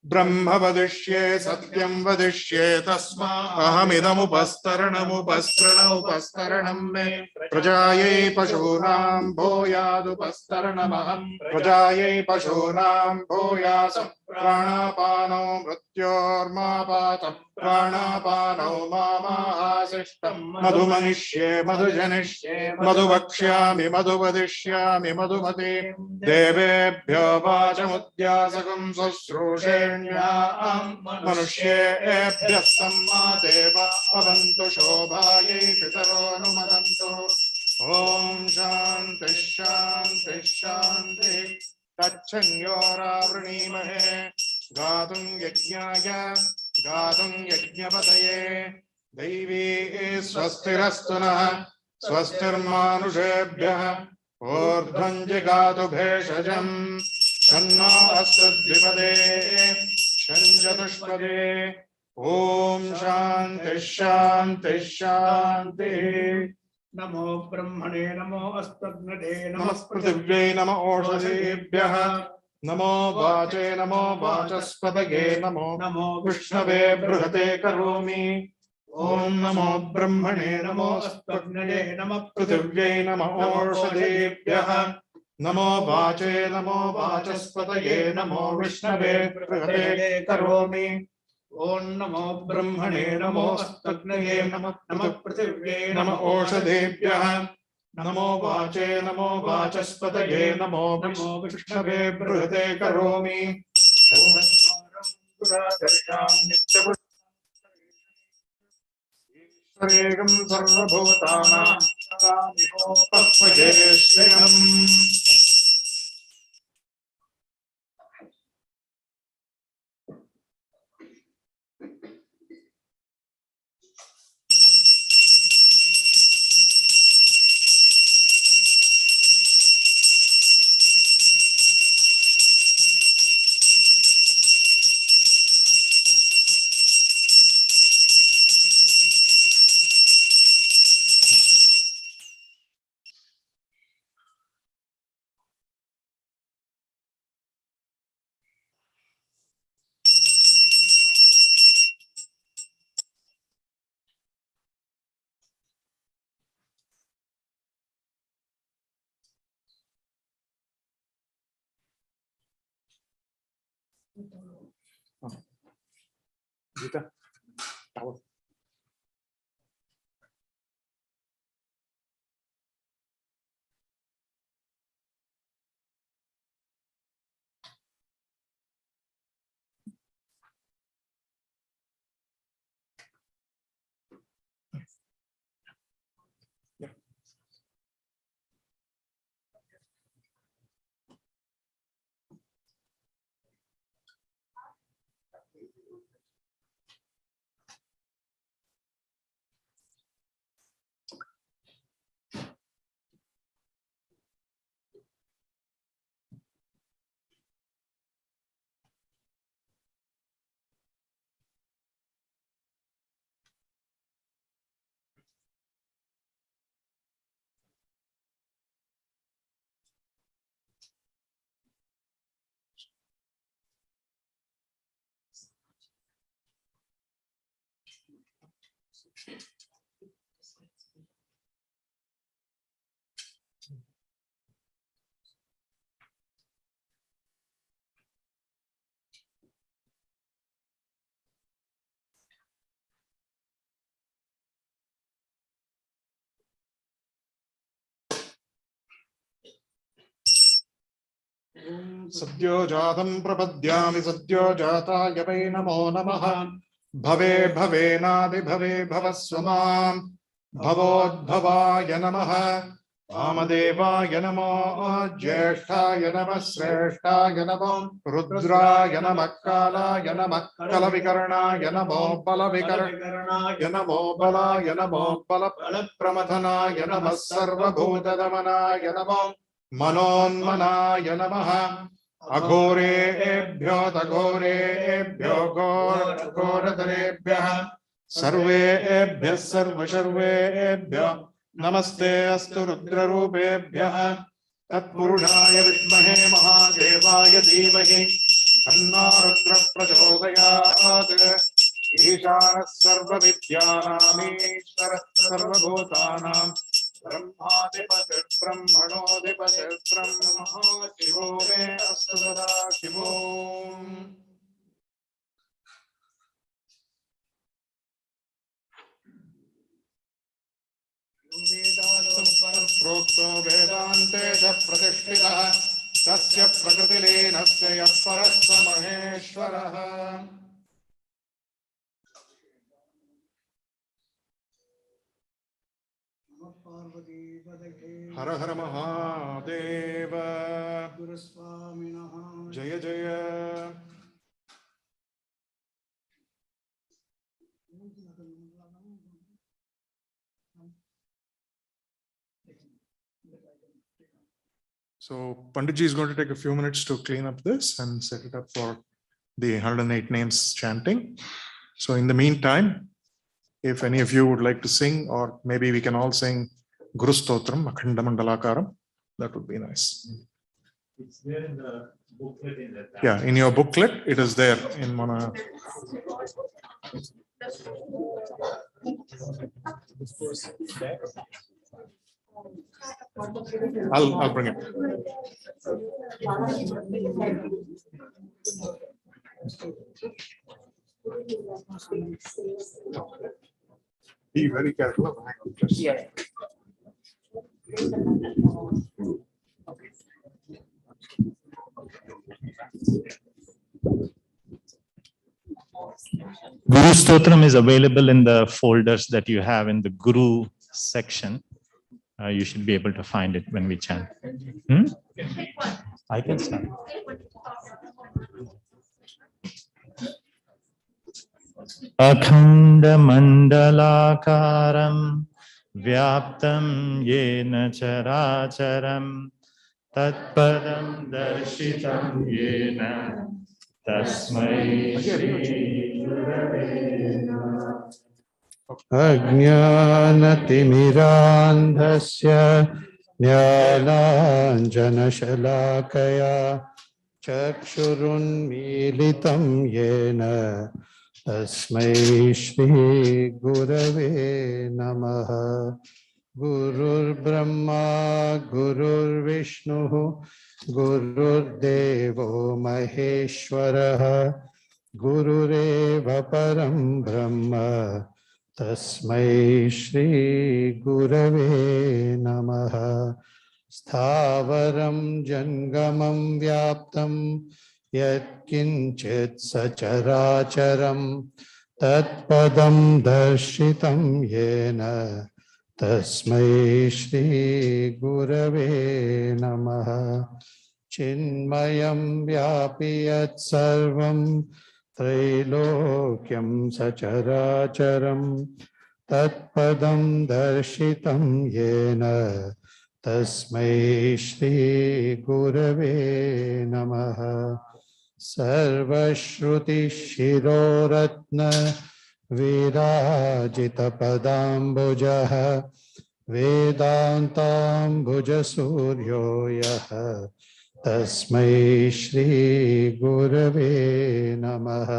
ब्रह्म वदिष्ये सत्यं वदिष्ये तस्मा अहमिदमुपस्तरणमुपस्तरणमुपस्तरणं मे प्रजायै पशूनां भूयादुपस्तरणमहं प्रजायै पशूनां भूयासं प्राणापानो मृत्योर्मापातं प्राणापानो मामाहासिष्टं मधुमनिष्ये मधुजनिष्ये मधुवक्ष्यामि मधुवदिष्यामि मधुमते देवेभ्यो वाचमुद्यासकं शुश्रूषेण्यां मनुष्येभ्यः सम्मा देव भवन्तु शोभायै पितरोऽनुमदन्तु ॐ शान्तिः शान्तिः शान्तिः तच्छन्योरावृणीमहे गातुं यज्ञपतये दैवी स्वस्तिरस्तु नः स्वस्तिर्मानुषेभ्यः ऊर्ध्वं जिगातु भेषजम् शन्नो अस्तु द्विपदे शञ्चतुष्पदे ॐ शान्तिः शान्तिः शान्तिः नमो ब्रह्मणे नमो अस्तग्नदे नमः पृथिव्यै नमः ओषधीभ्यः नमो वाचे नमो वाचस्पतये नमो नमो विष्णवे बृहते करोमि ॐ नमो ब्रह्मणे नमो अस्तग्नदे नमः पृथिव्यै नमः ओषधीभ्यः नमो वाचे नमो वाचस्पतये नमो विष्णवे बृहते करोमि ॐ नमो ब्रह्मणे नमो अस्तग्नये नमः पृथिव्ये नमः ओषधेभ्यः नमो वाचे नमो वाचस्पतये नमो विष्णवे बृहते करोमि ईश्वरेकं सर्वभूतानां तस्मै श्रियम् Gita, towel. सद्यो जातं प्रपद्यामि सद्यो जाताय वै नमो नमः भवे भवेनादिभवे भवस्व मां भवोद्भवाय नमः वामदेवाय नमो ज्येष्ठाय नमः श्रेष्ठाय नमो रुद्राय नमः कालाय नमः कलविकर्णाय नमो बलविकर्णाय नमो बलाय नमो बलप्रमथनाय नमः सर्वभूतदमनाय नमो मनोन्मनाय नमः अघोरेभ्यो तघोरेभ्यो घोरतरेभ्यः सर्वेभ्यः सर्वशर्वेभ्यो नमस्ते अस्तु रुद्ररूपेभ्यः तत्पुरुषाय विद्महे महादेवाय धीमहि तन्नो रुद्र प्रचोदयात् ईशानः सर्वविद्यानामीश्वरः सर्वभूतानां ब्रह्माधिपतिर्ब्रह्मणोऽधिपतिर्ब्रह्म शिवो मे अस्तु सदा शिवो प्रोक्तो वेदान्ते च प्रतिष्ठितः तस्य प्रकृतिलीनस्य यः परः स महेश्वरः। हर हर महादेव गुरुस्वामिनः जय जय So Panditji is going to take a few minutes to clean up this and set it up for the 108 names chanting. So in the meantime, if any of you would like to sing, or maybe we can all sing Guru Stotram Akhanda Mandalakaram, that would be nice. It's there in the booklet in the back. Yeah, in your booklet, it is there in one. I'll bring it. Be very careful. Hang on, just. Yeah. Guru Stotram is available in the folders that you have in the Guru section. You should be able to find it when we chant. I can start. Akhanda mandalakaram vyaptam yena characharam tatpadam darshitam yena tasmai shri gurave namah. अज्ञानतिमिरान्धस्य ज्ञानाञ्जनशलाकया चक्षुरुन्मीलितं येन तस्मै श्रीगुरवे नमः। गुरुर्ब्रह्मा गुरुर्विष्णुः गुरुर्देवो महेश्वरः गुरुरेव परं ब्रह्म तस्मै श्री गुरवे नमः। स्थावरं जंगमं व्याप्तं यत्किंचित् सचराचरं तत्पदं दर्शितं येन तस्मै श्री गुरवे नमः। चिन्मयं व्यापि यत्सर्वं त्रैलोक्यं सचराचरं तत्पदं दर्शितं येन तस्मै श्री गुरवे नमः। सर्वश्रुतिशिरोरत्न विराजितपदाम्बुजः वेदान्ताम्बुजसूर्यो यः तस्मै श्री गुरवे नमः।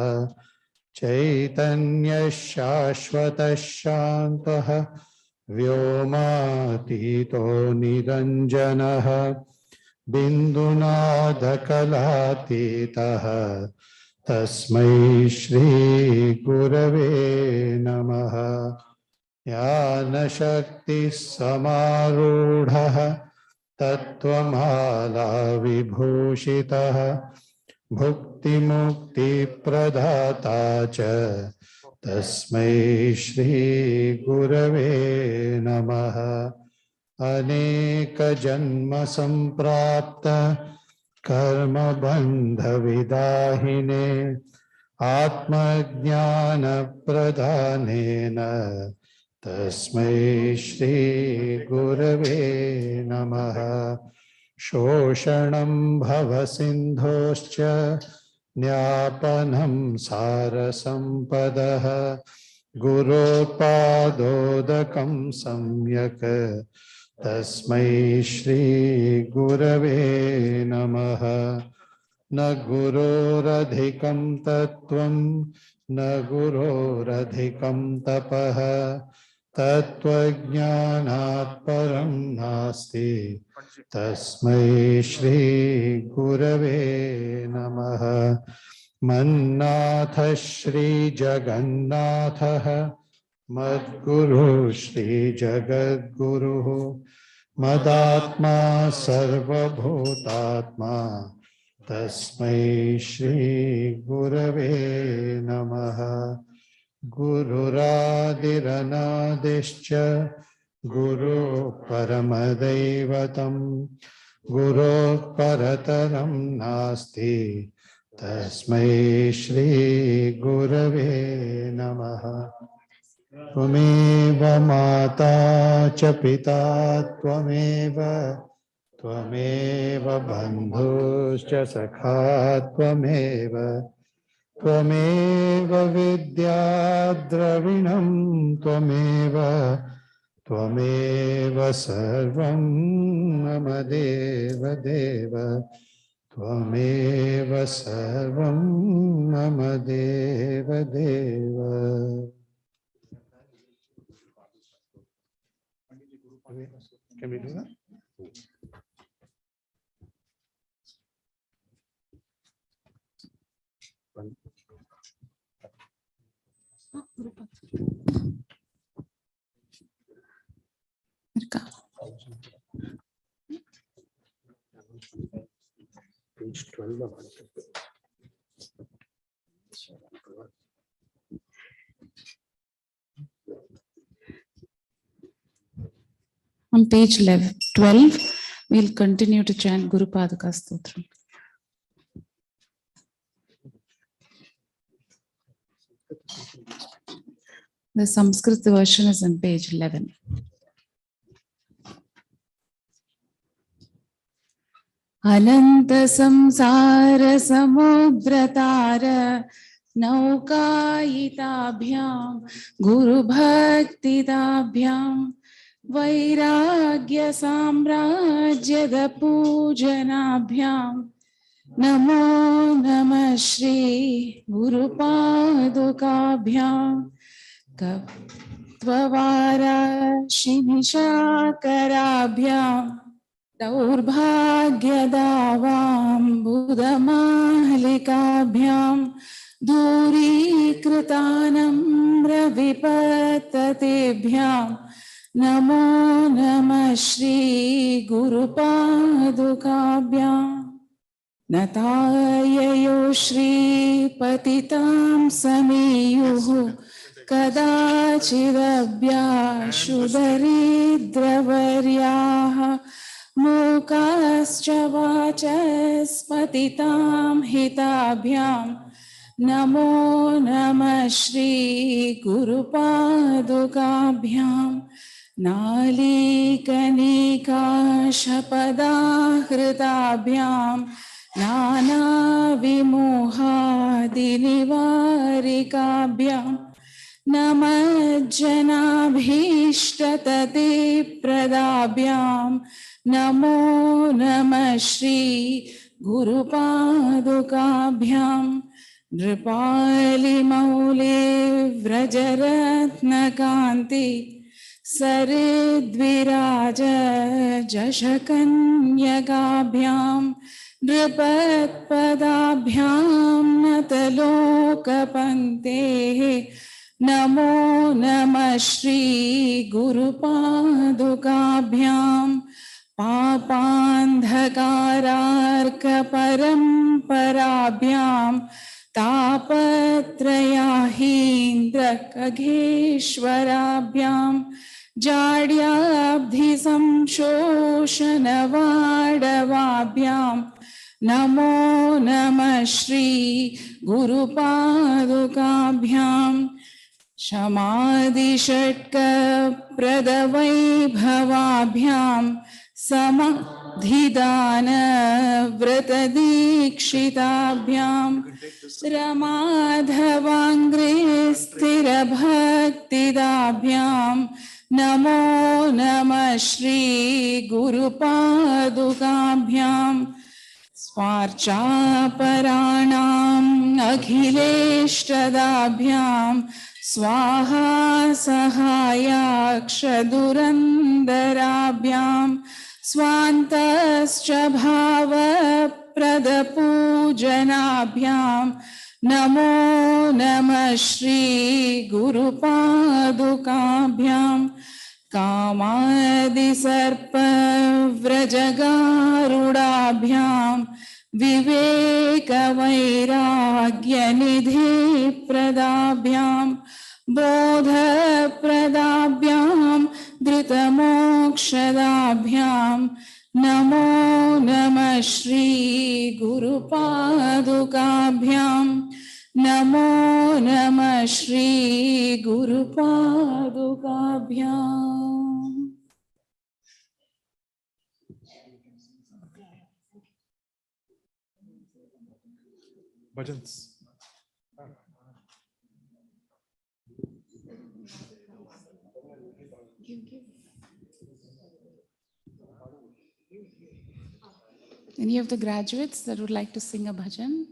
चैतन्य शाश्वत शान्तः व्योमातीतो निरञ्जनः बिन्दुनादकलातीतः तस्मै श्री गुरवे नमः। ज्ञानशक्तिः समारूढः तत्त्वमाला विभूषितः भुक्तिमुक्तिप्रदाता च तस्मै श्री गुरवे नमः। अनेकजन्म सम्प्राप्त कर्मबन्धविदाहिने आत्मज्ञानप्रदानेन तस्मै श्री गुरवे नमः। शोषणं भवसिन्धोश्च ज्ञापनं सारसम्पदः गुरोत्पादोदकं सम्यक् तस्मै श्री गुरवे नमः। न गुरोरधिकं तत्त्वं न गुरोरधिकं तपः तत्त्वज्ञानात् परं नास्ति तस्मै श्री गुरवे नमः। मन्नाथ श्री जगन्नाथः मद्गुरु श्री जगद्गुरुः मदात्मा सर्वभूतात्मा तस्मै श्री गुरवे नमः। गुरुरादिरनादिश्च गुरु परमदैवतं गुरोः परतरं नास्ति तस्मै श्री गुरवे नमः। त्वमेव माता च पिता त्वमेव त्वमेव बन्धुश्च सखा त्वमेव त्वमेव विद्या द्रविणं त्वमेव त्वमेव सर्वं मम देव देव त्वमेव सर्वं मम देव देव। Can we do that? Page 12 of On page 12, we'll continue to chant Guru Padaka Stotram. The Sanskrit version is on page 11. Ananta samsara samudratara naukayitabhyam guru bhaktitabhyam vairagya samrajyada pujanabhyam namo namah shri guru padukabhyam Tvavara Shinishakarabhyam Daurbhagyadavam Budamahalikabhyam Durikritanam Ravipatatebhyam Namo Namah Shri Guru Padukabhyam Natayayo Shri Patitam Samiyuhu Kadachidabhyashudaridravariyaha Mukascha vachaspatitam hitabhyam Namo Namah Shri Guru Padukabhyam Nalikanika shapadahritabhyam Nana vimuhadinivarikabhyam Namajjanabhishtatati pradabhyam Namo Namah Shri Guru Padukabhyam Nripali Mauli Vrajaratna Kanti Saridviraja Jashakanyagabhyam Nripatpadabhyam Natalokapantehe Namo Namah Shri Guru Padukabhyam Papandhakararka Paramparabhyam Tapatrayahindra Kageshwarabhyam Jadyabdhi Samshoshanavadavabhyam Namo Namah Shri Guru Padukabhyam Shamadhi Shatka Pradavaibhavabhyam Samadhidana Vratadikshitabhyam Ramadhavangri Sthira Bhaktidabhyam Namo Namah Shri Guru Padukabhyam स्वार्चापराणाम् अखिलेष्टदाभ्यां स्वाहा सहायाक्षदुरन्दराभ्यां स्वान्तश्च भावप्रदपूजनाभ्यां नमो नमः श्रीगुरुपादुकाभ्यां कामादिसर्पव्रजगारुडाभ्यां विवेकवैराग्यनिधिप्रदाभ्यां बोधप्रदाभ्यां धृतमोक्षदाभ्यां नमो नमः श्रीगुरुपादुकाभ्यां नमो नमः श्रीगुरुपादुकाभ्याम्। Bhajans. Any of the graduates that would like to sing a bhajan?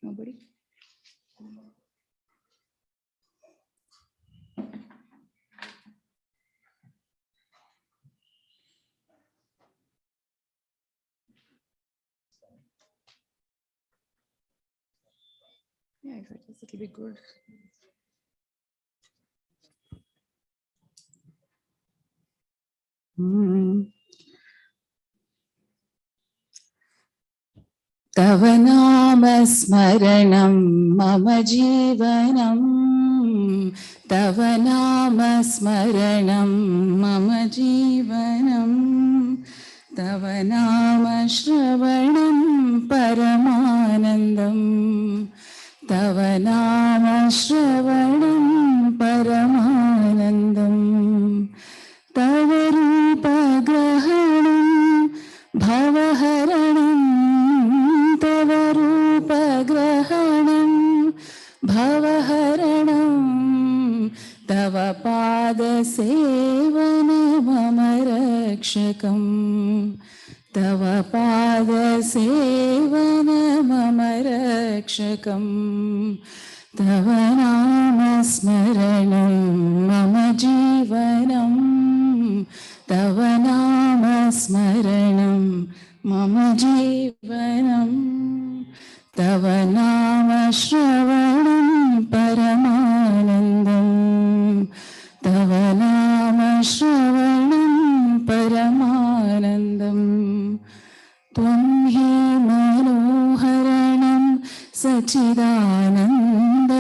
Nobody? Yeah, if it is, it'll be good. तव नाम स्मरणं मम जीवनं तव नाम स्मरणं मम जीवनं तव नाम श्रवणं परमानन्दं तव नाम श्रवणं परमानन्दं तव रूपग्रहणं भवहरणं तव रूपग्रहणं भवहरणं तव पादसेवन मम रक्षकं तव पादसेवन मम रक्षकं तव नाम स्मरणं मम जीवनं तव नाम स्मरणं मम जीवनं तव नाम श्रवणं परमानन्दं तव नाम श्रवणं परमानन्दं त्वं हि मनोहरणं सच्चिदानन्द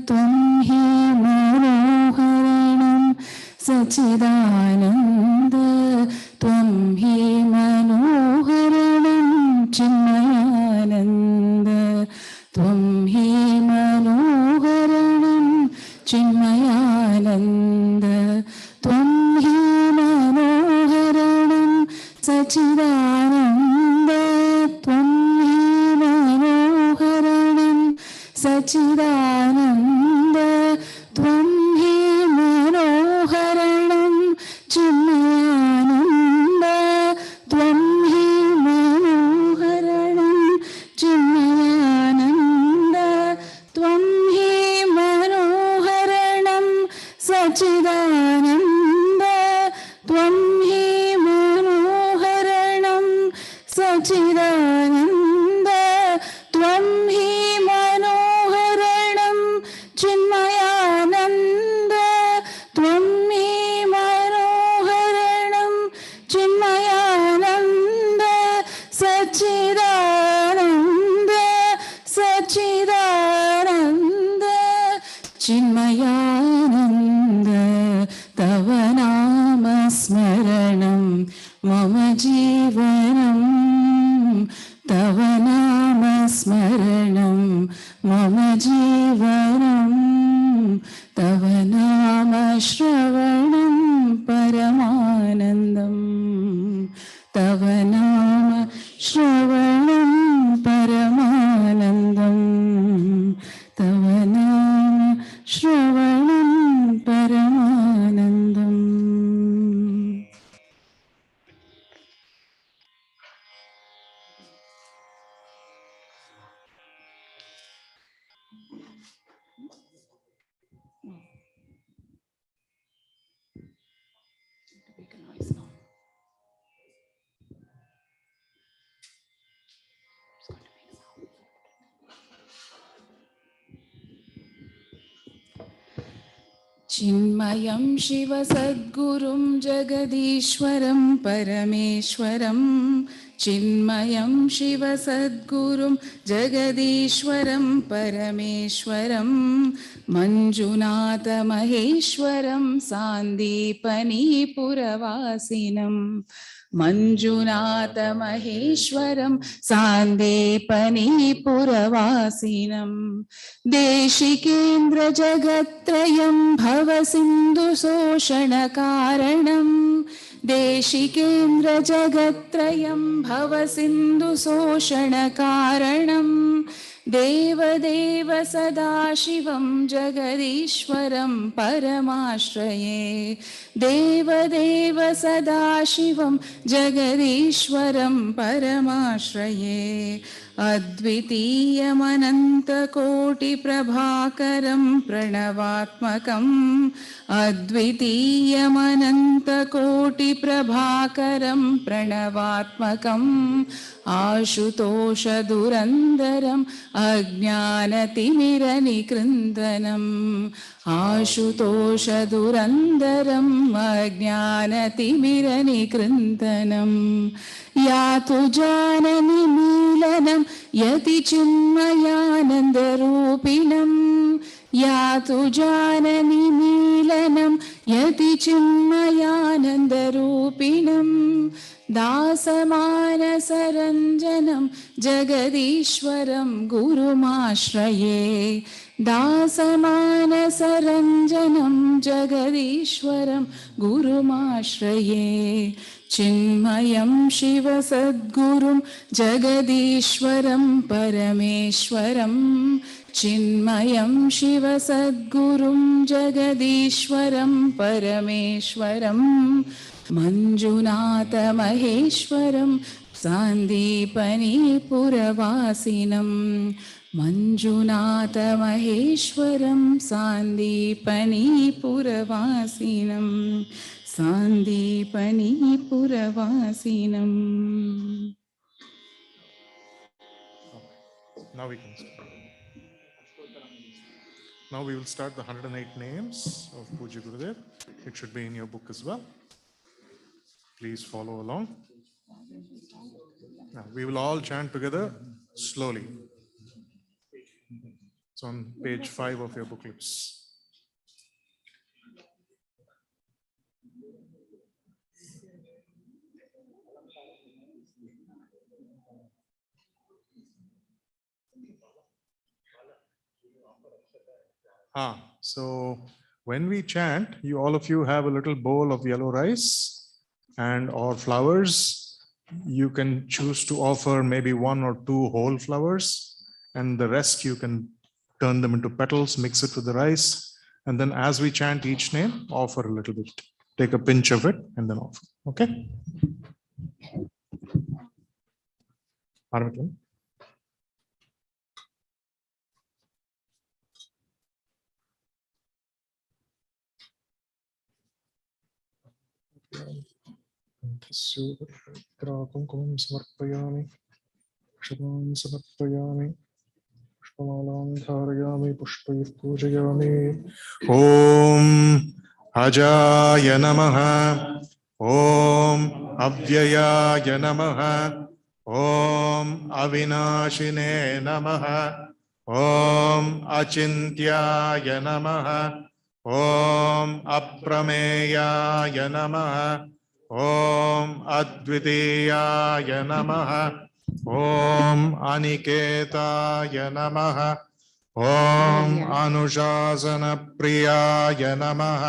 त्वं हि मनोहरणं सच्चिदानन्द त्वं हि मनोहरणं चिन्मयानन्द त्वं हि मनोहरणं चिन्मयानन्द त्वं हि मनोहरणं सच्चिदानन्द त्वं हि मनोहरणं सच्चिदानन्द त्वं हि मनोहरणं चिन्मयानन्द त्वं हि मनोहरणं चिन्मयानन्द त्वं हि मनोहरणं सच्चिदानन्द त्वं हि मनोहरणं सच्चिदानन्द त्वं हि मनोहरणं चिन्मयानन्द त्वं हि मनोहरणं चिन्मयानन्द सच्चिदानन्द सच्चिदानन्द चिन्मयानन्द तव नाम स्मरणं मम जीवनं तव नाम स्मरणं मम जीवनं तव नाम श्रवणं परमानन्दं तव नाम श्रवणं परमानन्दं तव नाम श्रवणं परमानन्दम् चिन्मयं शिवसद्गुरुं जगदीश्वरं परमेश्वरं चिन्मयं शिवसद्गुरुं जगदीश्वरं परमेश्वरं मञ्जुनाथमहेश्वरं सान्दीपनीपुरवासिनं मञ्जुनाथमहेश्वरं सान्दीपनीपुरवासिनं देशिकेन्द्रजगत्त्रयं भवसिन्धुशोषणकारणं देशिकेन्द्रजगत्त्रयं भवसिन्धुशोषणकारणं देवदेव सदाशिवं जगदीश्वरं परमाश्रये देवदेव सदाशिवं जगदीश्वरं परमाश्रये अद्वितीयमनन्तकोटिप्रभाकरं प्रणवात्मकम् अद्वितीयमनन्तकोटिप्रभाकरं प्रणवात्मकम् आशुतोषदुरन्दरम् अज्ञानतिमिरनिकृन्दनम् आशुतोषदुरन्दरम् अज्ञानतिमिरनिकृन्दनम् यातु जाननि मीलनं यति चिन्मयानन्दरूपिणं यातु जाननि मीलनं यति चिन्मयानन्दरूपिणं दासमानसरञ्जनं जगदीश्वरं गुरुमाश्रये दासमानसरञ्जनं जगदीश्वरं गुरुमाश्रये चिन्मयं शिवसद्गुरुं जगदीश्वरं परमेश्वरं चिन्मयं शिवसद्गुरुं जगदीश्वरं परमेश्वरं मञ्जुनाथमहेश्वरं सान्दीपनीपुरवासिनं मञ्जुनाथमहेश्वरं सान्दीपनीपुरवासिनं सान्दीपनीपुरवासिनम्. Now we can start. Now we will start the 108 names of Pujya Gurudev. It should be in your book as well. Please follow along. Now we will all chant together slowly. It's on page 5 of your booklets. So when we chant, all of you have a little bowl of yellow rice and or flowers. You can choose to offer maybe 1 or 2 whole flowers, and the rest you can turn them into petals, mix it with the rice, and then as we chant each name, offer a little bit. Take a pinch of it and then offer. Okay? Arvind? कुङ्कुमं समर्पयामि क्षमां समर्पयामि पुष्पमालां धारयामि पुष्पैः पूजयामि ॐ अजाय नमः ॐ अव्ययाय नमः ॐ अविनाशिने नमः ॐ अचिन्त्याय नमः ॐ अप्रमेयाय नमः ॐ अद्वितीयाय नमः ॐ अनिकेताय नमः ॐ अनुशासनप्रियाय नमः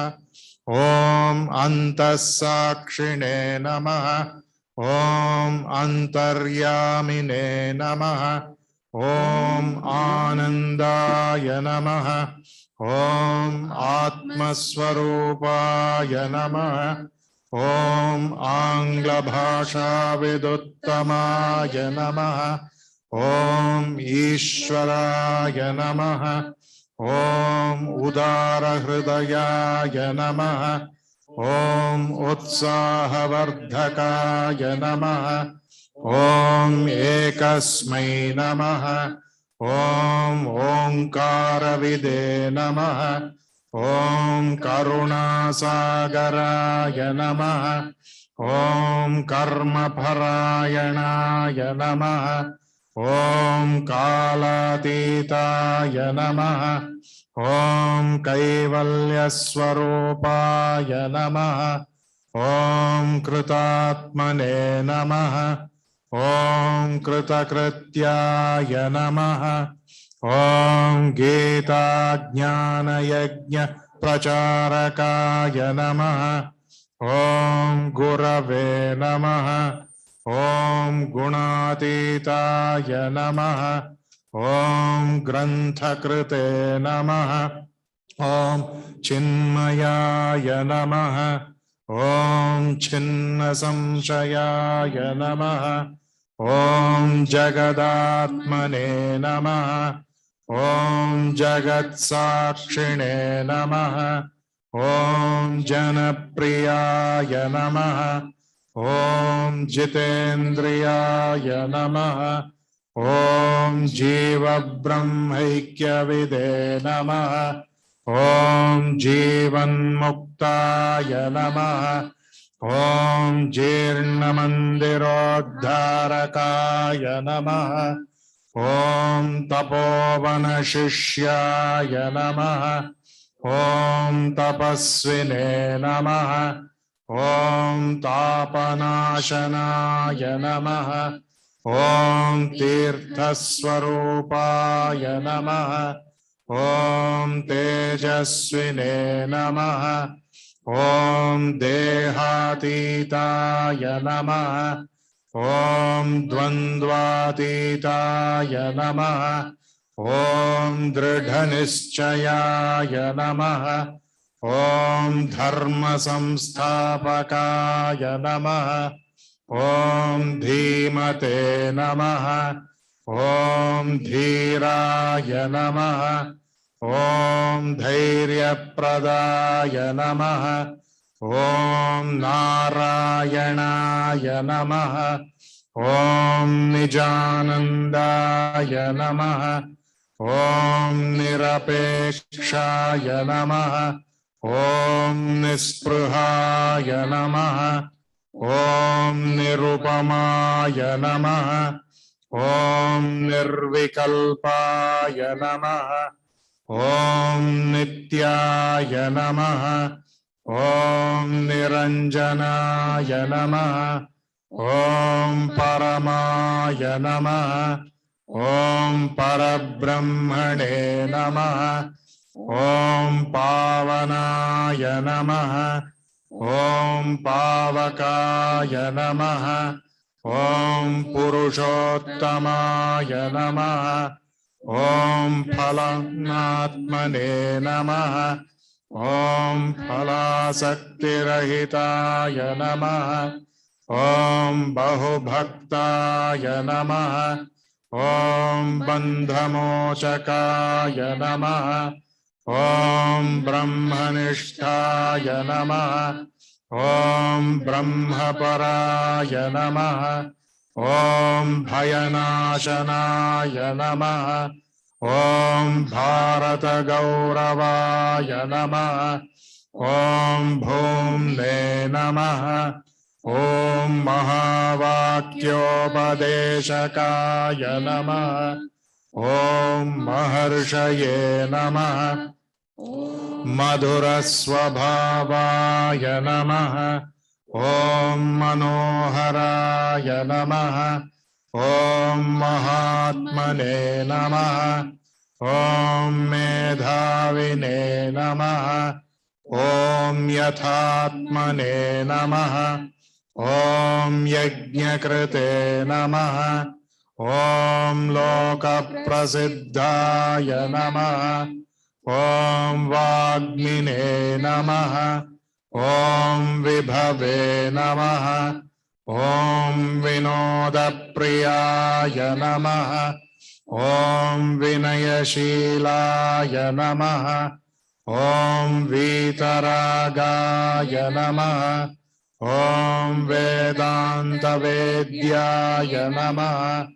ॐ अन्तःसाक्षिणे नमः ॐ अन्तर्यामिने नमः ॐ आनन्दाय नमः ॐ आत्मस्वरूपाय नमः ॐ आङ्ग्लभाषाविदुत्तमाय नमः ॐ ईश्वराय नमः ॐ उदारहृदयाय नमः ॐ उत्साहवर्धकाय नमः ॐ एकस्मै नमः ॐ ओङ्कारविदे नमः Om Karunasagaraya Namaha. Om Karma Parayana Namaha. Om Kalatitaya Namaha. Om Kaivalya Swarupaya Namaha. Om Kritatmane Namaha. Om Kritakrityaya Namaha. Om Gita Jnana Yajna Pracharakaya Namaha. Om Gurave Namaha. Om Gunatitaya Namaha. Om Granthakrite Namaha. Om Chinmayaya Namaha. Om Chinna Samshayaya Namaha. Om Jagadatmane Namaha. Om Jagat Sakshine Namaha. Om Janapriyaya Namaha. Om Jitendriyaya Namaha. Om Jiva Brahmaikya Vide Namaha. Om Jivan Muktaya Namaha. Om Jirna Mandirodharakaya Namaha. Om Tapovana Shishyaya Namaha. Om Tapasvine Namaha. Om Tapanashanaya Namaha. Om Tirthaswarupaya Namaha. Om Tejasvine Namaha. Om Dehatitaya Namaha. Om Dvandvatitaya Namaha. Om Dridhanischayaya Namaha. Om Dharma Samsthapakaya Namaha. Om Dhimate Namaha. Om Dhiraya Namaha. Om Dhairya Pradaya Namaha. Om Narayanaya Namaha. Om Nijanandaya Namaha. Om Nirapekshaya Namaha. Om Nisprihaya Namaha. Om Nirupamaya Namaha. Om Nirvikalpaya Namaha. Om Nityaya Namaha. Om Niranjanaya Namaha. Om Paramaya Namaha. Om Parabrahmane Namaha. Om Pavanaya Namaha. Om Pavakaya Namaha. Om Purushottamaya Namaha. Om Phalanatmane Namaha. Om Phalasaktirahitaya Namaha. Om Bahubhaktaya Namaha. Om Bandhamochakaya Namaha. Om Brahmanishtaya Namaha. Om Brahmaparaya Namaha. Om Bhayanashanaya Namaha. Om Bharata Gauravaya Namaha. Om Bhumne Namaha. Om Mahavakyopadeshakaya Namaha. Om Maharshaye Namaha. Madhurasvabhavaya Namaha. Om Manoharaya Namaha. Om Mahatmane Namaha. Om Medhavine Namaha. Om Yathatmane Namaha. Om Yajnakrite Namaha. Om Lokaprasiddhaya Namaha. Om Vagmine Namaha. Om Vibhave Namaha. Om Vinodapriyaya Namaha. Om Vinayashilaya Namaha. Om Vitaragaya Namaha. Om Vedanta Vedyaya Namaha.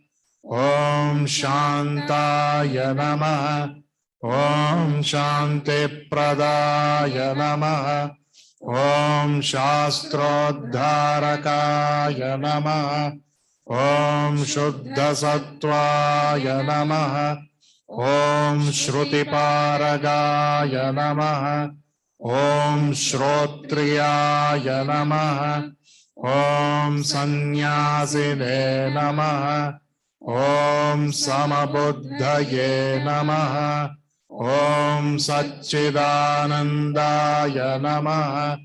Om Shantaya Namaha. Om Shanti Pradaya Namaha. Om Shastrodharakaya Namaha. Om Shuddha Sattvaya Namaha. Om Shruti Paragaya Namaha. Om Shrotriyaya Namaha. Om Sannyasine Namaha. Om Samabuddhaye Namaha. Om Satchidanandaya Namaha.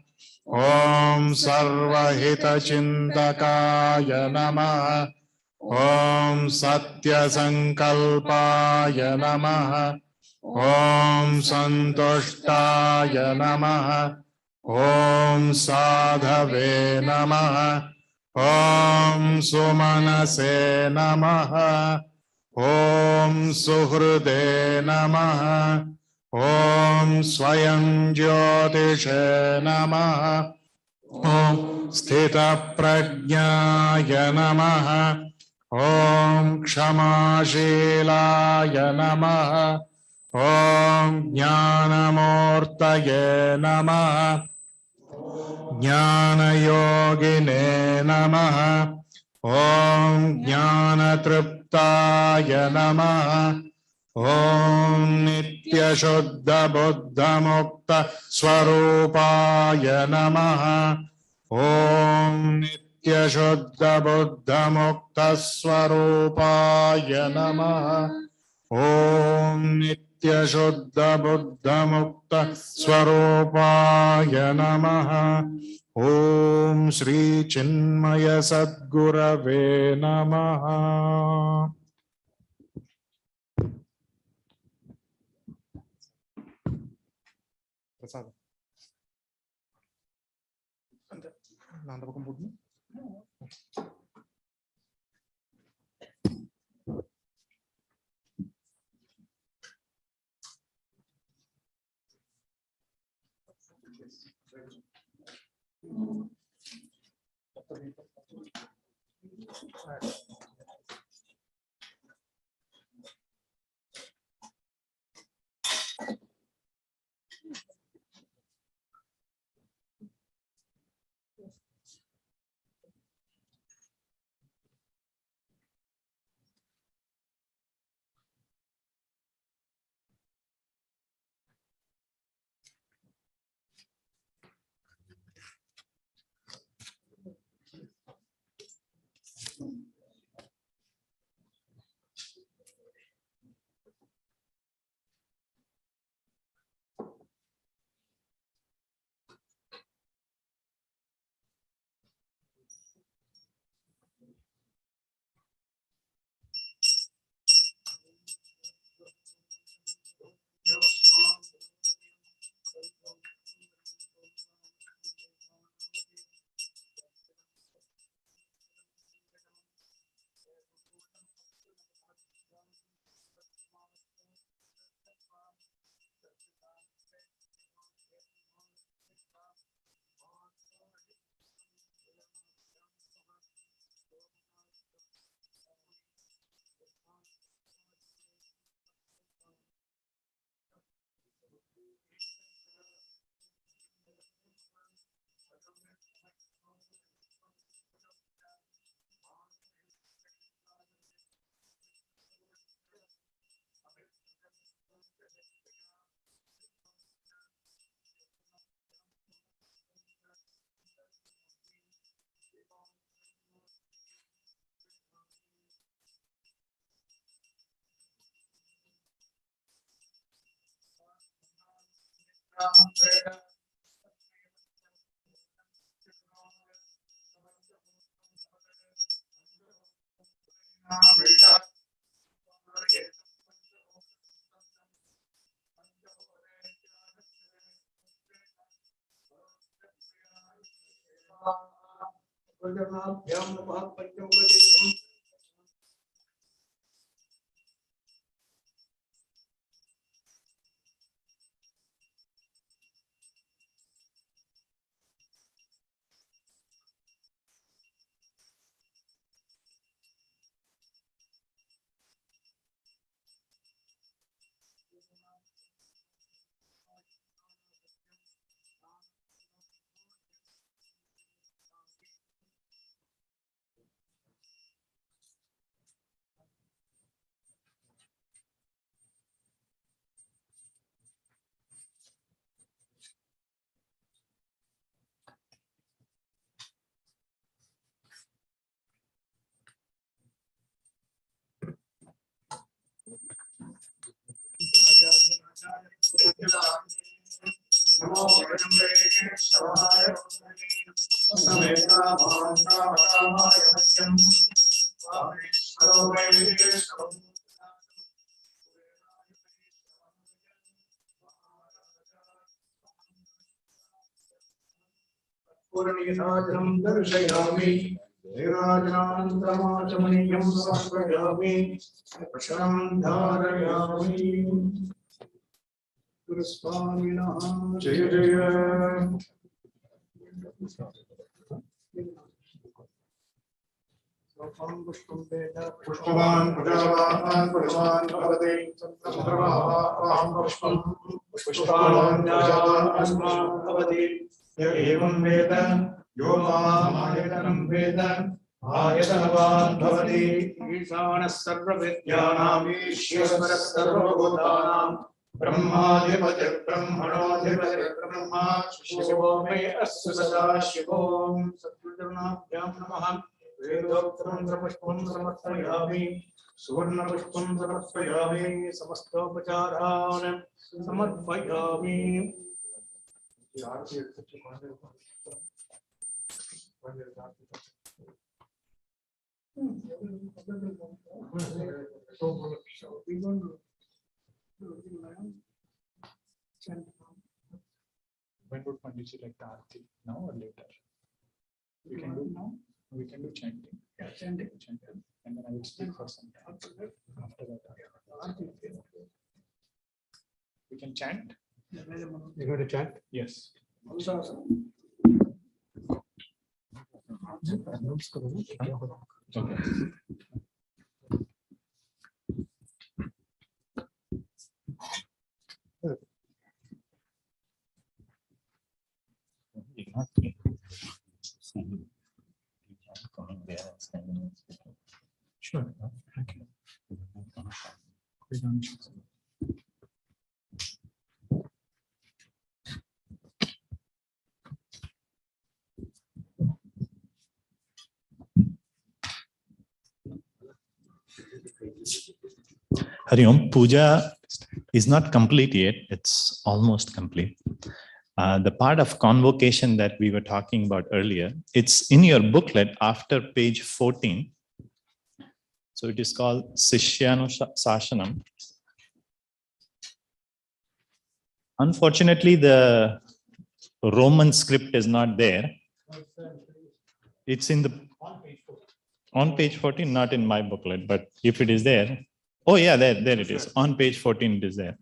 Om Sarvahita Chintakaya Namaha. Om Satya Sankalpaya Namaha. Om Santushtaya Namaha. Om Sadhave Namaha. Om Sumanase Namaha. Om Suhrude Namaha. Om Swayam Jyotishe Namaha. Om Sthita Prajnaya Namaha. Om Kshamashilaya Namaha. Om Jnanamurtaye Namaha. Jnanayogine Namaha. Om Jnanatriptaya Namaha. Om Nitya Shuddha Buddha Mukta Swarupaya Namaha. Om Nitya Shuddha Buddha Mukta Swarupaya Namaha. Om Nitya Shuddha Buddha Mukta Swarupaya Namaha. Om Shri Chinmaya Sadgurave Namaha. Prasad. நான் அந்த பக்கம் போட்டு पूर्णिराजनं दर्शयामि नीराजनान्तरमाचमनीयं समर्पयामि प्रशनं धारयामि गुरुस्वामिनः जय जय पुष्पवान् प्रजावान् पुष्पवान् भवति चन्द्रमावान् पुष्पं पुष्पवान् प्रजावान् भवति य एवं वेद यो मामायतनं वेद आयतनवान् भवति ईशानः सर्वविद्यानाम् ईश्वरः सर्वभूतानां ब्रह्माधिपतिर्ब्रह्मणोऽधिपतिर्ब्रह्मा शिवो मे अस्तु सदा शिवो सद्गुरुचरणाभ्यां नमः वेदोक्तमन्त्रपुष्पं समर्पयामि सुवर्णपुष्पं समर्पयामि समस्तोपचारान् समर्पयामि When would Panditji like the Aarti? Now or later? We can do now. We can do chanting. Yeah, chanting. Chanting. And then I will speak for some time. After that. We can chant. You going to chant? Yes. Okay. Sure. Okay. Hari Om, Puja is not complete yet. It's almost complete. The part of convocation that we were talking about earlier, it's in your booklet after page 14. So it is called Sishyanushasanam. Unfortunately, the Roman script is not there. It's in the on page 14, not in my booklet, but if it is there, oh yeah, there it is. On page 14, it is there.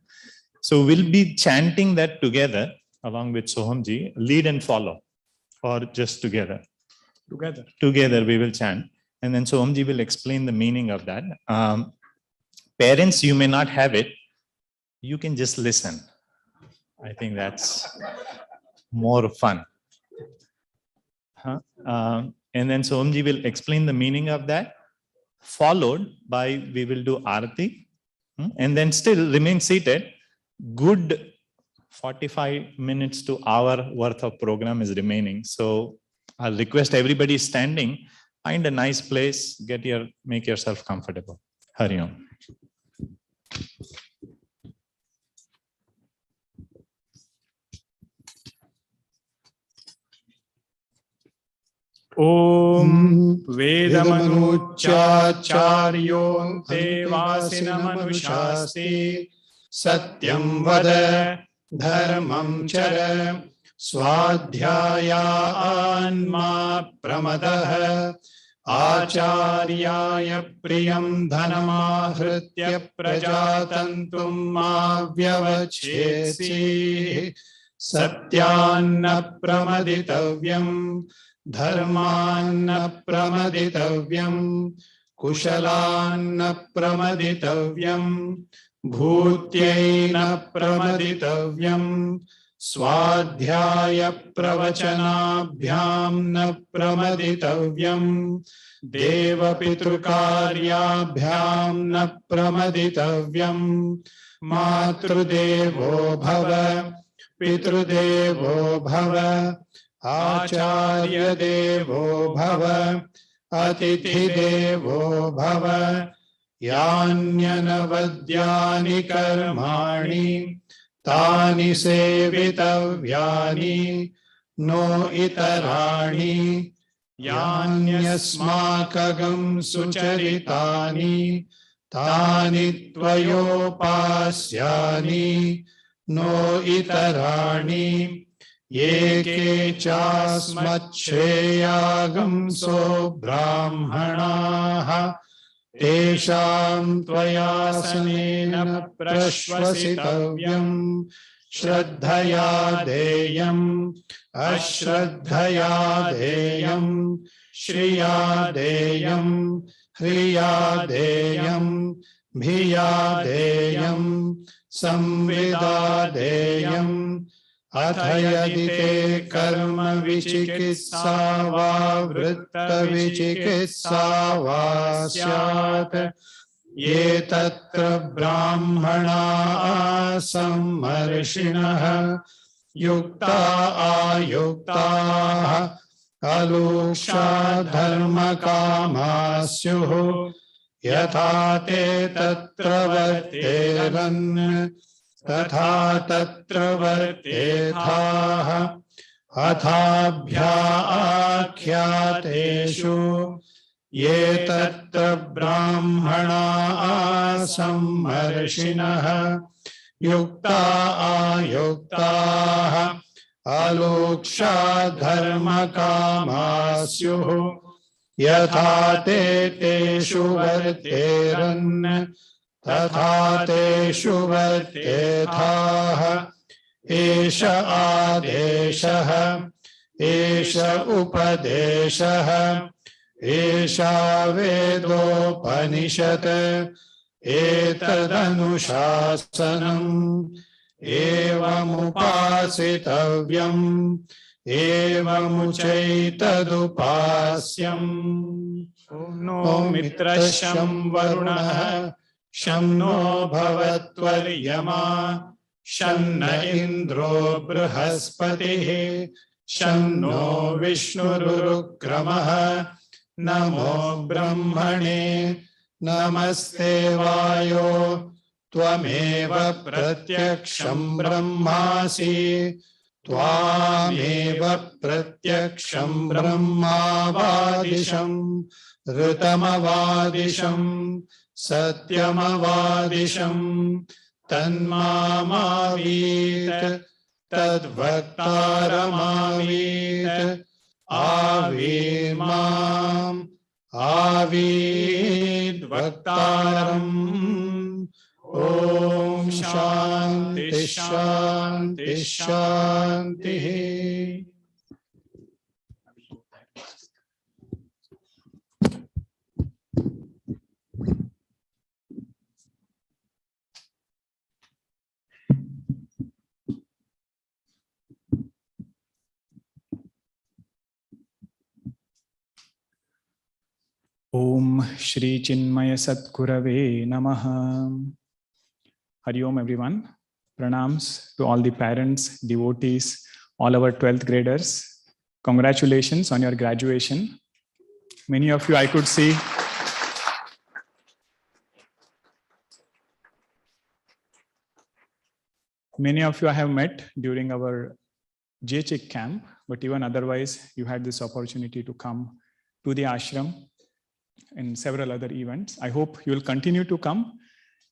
So we'll be chanting that together along with Sohamji, lead and follow, or just together. Together we will chant. And then Sohamji will explain the meaning of that. Parents, you may not have it. You can just listen. I think that's more fun. And then Sohamji will explain the meaning of that, followed by we will do Aarti, and then still remain seated. Good 45 minutes to hour worth of program is remaining. So I'll request everybody standing, find a nice place, make yourself comfortable. Hari Om. Om Vedamanucharyo te vasinamanushasti satyam vada dharmam chara swadhyayaan ma pramadah acharyaya priyam dhanamahritya prajatantum ma vyavachesi satyanna pramaditavyam Dharmanna pramaditavyam kushalanna pramaditavyam bhutyaina pramaditavyam swadhyaya pravachanabhyam na pramaditavyam devapitrukaryabhyam na pramaditavyam matrudevo bhava pitrudevo bhava Acharya Devo Bhava Atithi Devo Bhava Yanyana Vadyani Karmani तानि सेवितव्यानि no इतराणि यान्यस्माकं सुचरितानि तानि त्वयोपास्यानि no इतराणि ये के चास्मच्छ्रेयागंसो ब्राह्मणाः तेषां त्वयासनेन प्रश्वसितव्यम् श्रद्धया देयम् अश्रद्धया देयम् श्रिया देयम् ह्रिया देयम् भिया देयम् संविदा देयम् अथ यदि ते कर्म विचिकित्सा वा वृत्त विचिकित्सा वा स्यात् ये तत्र ब्राह्मणाः सम्मर्षिणः युक्ता आयुक्ताः अलूक्षा धर्मकामाः स्युः यथा ते तत्र वर्तेरन् तथा तत्र वर्तेथाः अथाभ्याख्यातेषु ये तत्र ब्राह्मणाः सम्मर्षिणः युक्ता आयुक्ताः अलूक्षा धर्मकामाः स्युः यथा ते तेषु वर्तेरन् तथा तेषु वर्तेथाः एष आदेशः एष उपदेशः एषा वेदोपनिषत् एतदनुशासनम् एवमुपासितव्यम् एवमुचैतदुपास्यम् नो मित्रः शं वरुणः शं नो भवत्वर्यमा शन्न इन्द्रो बृहस्पतिः शं नो विष्णुरुक्रमः नमो ब्रह्मणे नमस्ते वायो त्वमेव प्रत्यक्षं ब्रह्मासि त्वामेव प्रत्यक्षं ब्रह्मावादिशं ऋतमवादिशं सत्यमवादिशं तन्मामावीत तद्वक्तारमावीत आवीर्माम् आवीद्वक्तारम् ॐ शान्ति शान्ति शान्तिः। Om Shri Chinmaya Satgurave Namaha. Hari Om everyone. Pranams to all the parents, devotees, all our 12th graders. Congratulations on your graduation. Many of you I could see. Many of you I have met during our JCHIC camp, but even otherwise you had this opportunity to come to the ashram and several other events. I hope you will continue to come.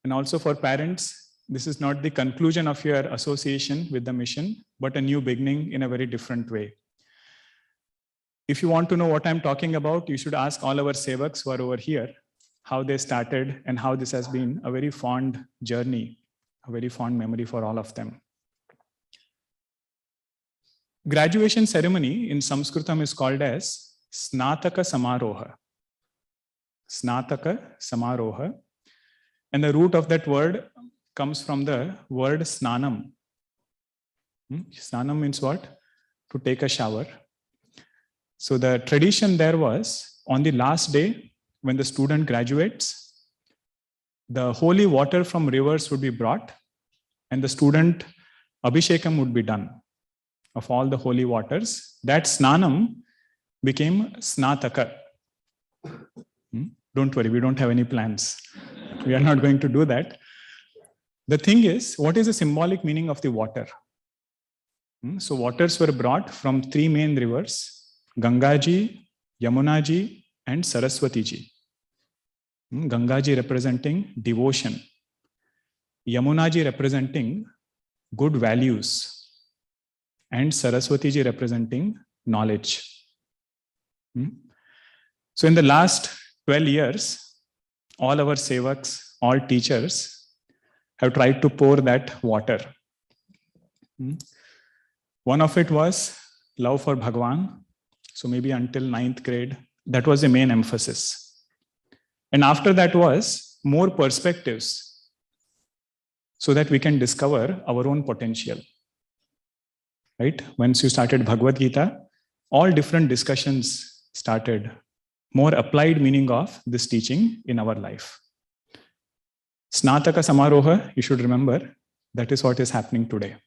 And also for parents, this is not the conclusion of your association with the mission, but a new beginning in a very different way. If you want to know what I'm talking about, you should ask all our sevaks who are over here, how they started and how this has been a very fond journey, a very fond memory for all of them. Graduation ceremony in Sanskritam is called as Snataka Samaroha. Snataka Samaroha. And the root of that word comes from the word snanam. Snanam means what? To take a shower. So the tradition there was, on the last day, when the student graduates, the holy water from rivers would be brought and the student abhishekam would be done of all the holy waters. That snanam became snataka. Don't worry, we don't have any plans. We are not going to do that. The thing is, what is the symbolic meaning of the water? So waters were brought from three main rivers, Gangaji, Yamunaji, and Saraswatiji. Gangaji representing devotion, Yamunaji representing good values, and Saraswatiji representing knowledge. So in the last 12 years, all our sevaks, all teachers have tried to pour that water. One of it was love for Bhagwan. So maybe until 9th grade, that was the main emphasis. And after that was more perspectives so that we can discover our own potential. Right? Once you started Bhagavad Gita, all different discussions started, more applied meaning of this teaching in our life. Snataka Samaroha, you should remember, that is what is happening today.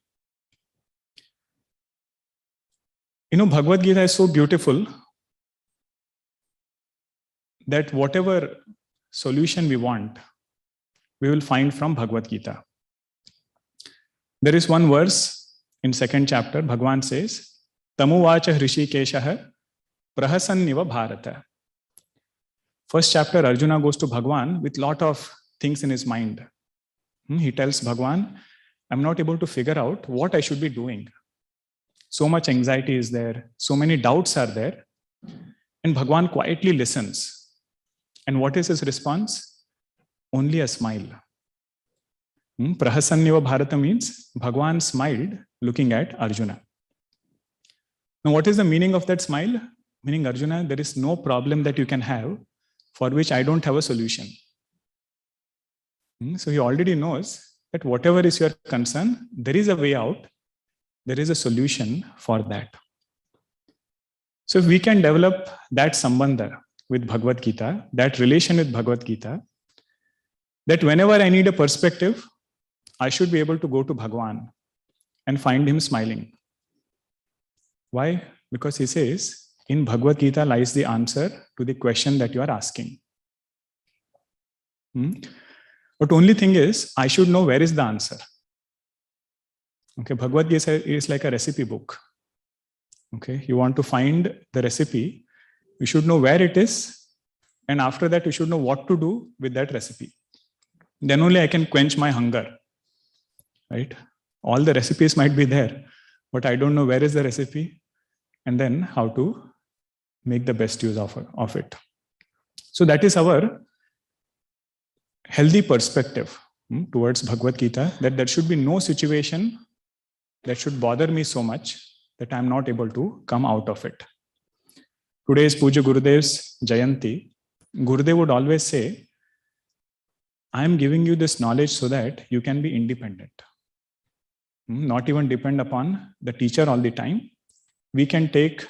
You know, Bhagavad Gita is so beautiful that whatever solution we want, we will find from Bhagavad Gita. There is one verse in 2nd chapter, Bhagwan says, Tamuvacha Hrishikeshaha Prahasanniva Bharata. First chapter, Arjuna goes to Bhagwan with lot of things in his mind. He tells Bhagwan, I'm not able to figure out what I should be doing. So much anxiety is there, so many doubts are there. And Bhagwan quietly listens. And what is his response? Only a smile. Prahasanniva Bharata means Bhagwan smiled looking at Arjuna. Now, what is the meaning of that smile? Meaning, Arjuna, there is no problem that you can have for which I don't have a solution. So he already knows that whatever is your concern, there is a way out. There is a solution for that. So if we can develop that sambandha with Bhagavad Gita, that relation with Bhagavad Gita, that whenever I need a perspective, I should be able to go to Bhagwan and find him smiling. Why? Because he says, in Bhagavad Gita lies the answer to the question that you are asking. But only thing is, I should know where is the answer. Okay, Bhagavad Gita is like a recipe book. Okay, you want to find the recipe, you should know where it is, and after that you should know what to do with that recipe. Then only I can quench my hunger. Right? All the recipes might be there, but I don't know where is the recipe, and then how to make the best use of it. So that is our healthy perspective towards Bhagavad Gita, that there should be no situation that should bother me so much that I am not able to come out of it. Today is Pujya Gurudev's Jayanti. Gurudev would always say, I am giving you this knowledge so that you can be independent. Not even depend upon the teacher all the time. We can take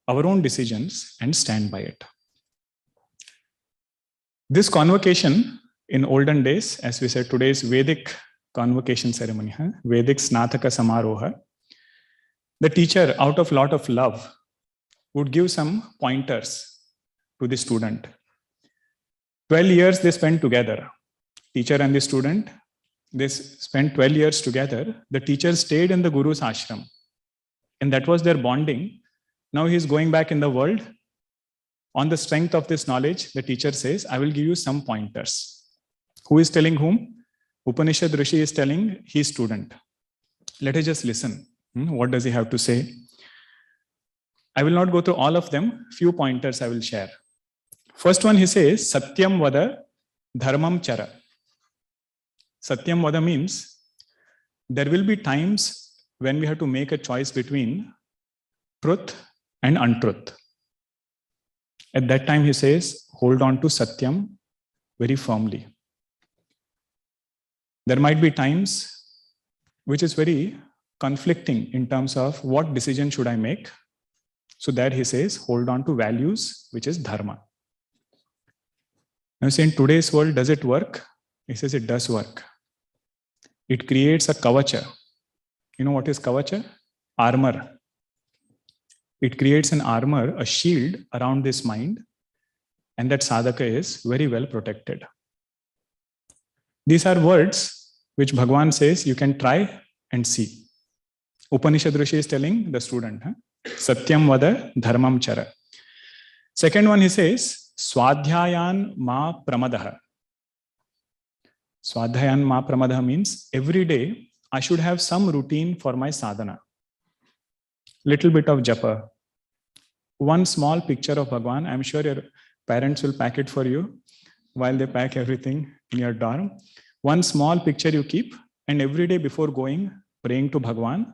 our own decisions and stand by it. This convocation in olden days, as we said, today is Vedic convocation ceremony, Vedic Snataka Samaroha. The teacher, out of lot of love, would give some pointers to the student. 12 years they spent together, teacher and the student. They spent 12 years together. The teacher stayed in the Guru's ashram, and that was their bonding. Now he is going back in the world. On the strength of this knowledge, the teacher says, I will give you some pointers. Who is telling whom? Upanishad Rishi is telling his student. Let us just listen. What does he have to say? I will not go through all of them. Few pointers I will share. First one, he says, Satyam Vada Dharmam Chara. Satyam Vada means there will be times when we have to make a choice between truth and untruth. At that time, he says, hold on to Satyam very firmly. There might be times which is very conflicting in terms of what decision should I make. So that he says, hold on to values, which is dharma. Now, say in today's world, does it work? He says it does work. It creates a kavacha. You know what is kavacha? Armor. It creates an armor, a shield around this mind, and that sadhaka is very well protected. These are words which Bhagwan says you can try and see. Upanishad Rishi is telling the student, Satyam vada dharmam chara. Second one, he says, Swadhyayan ma pramadaha. Swadhyayan ma pramadaha means every day I should have some routine for my sadhana. Little bit of japa. One small picture of Bhagwan. I'm sure your parents will pack it for you while they pack everything in your dorm. One small picture you keep, and every day before going, praying to Bhagwan,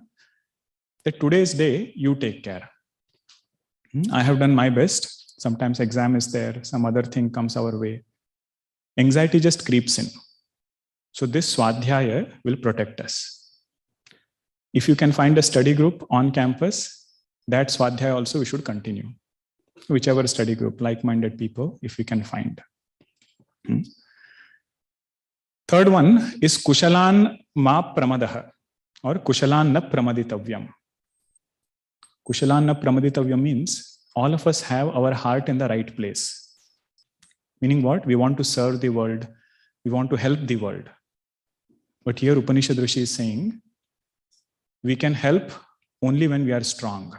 that today's day you take care. I have done my best. Sometimes exam is there, some other thing comes our way. Anxiety just creeps in. So this Swadhyaya will protect us. If you can find a study group on campus, that Swadhyaya also we should continue. Whichever study group, like-minded people, if we can find. Third one is Kushalan ma pramadaha or Kushalan na pramaditavyam. Kushalan na pramaditavyam means all of us have our heart in the right place. Meaning what? We want to serve the world. We want to help the world. But here Upanishad Rishi is saying, we can help only when we are strong.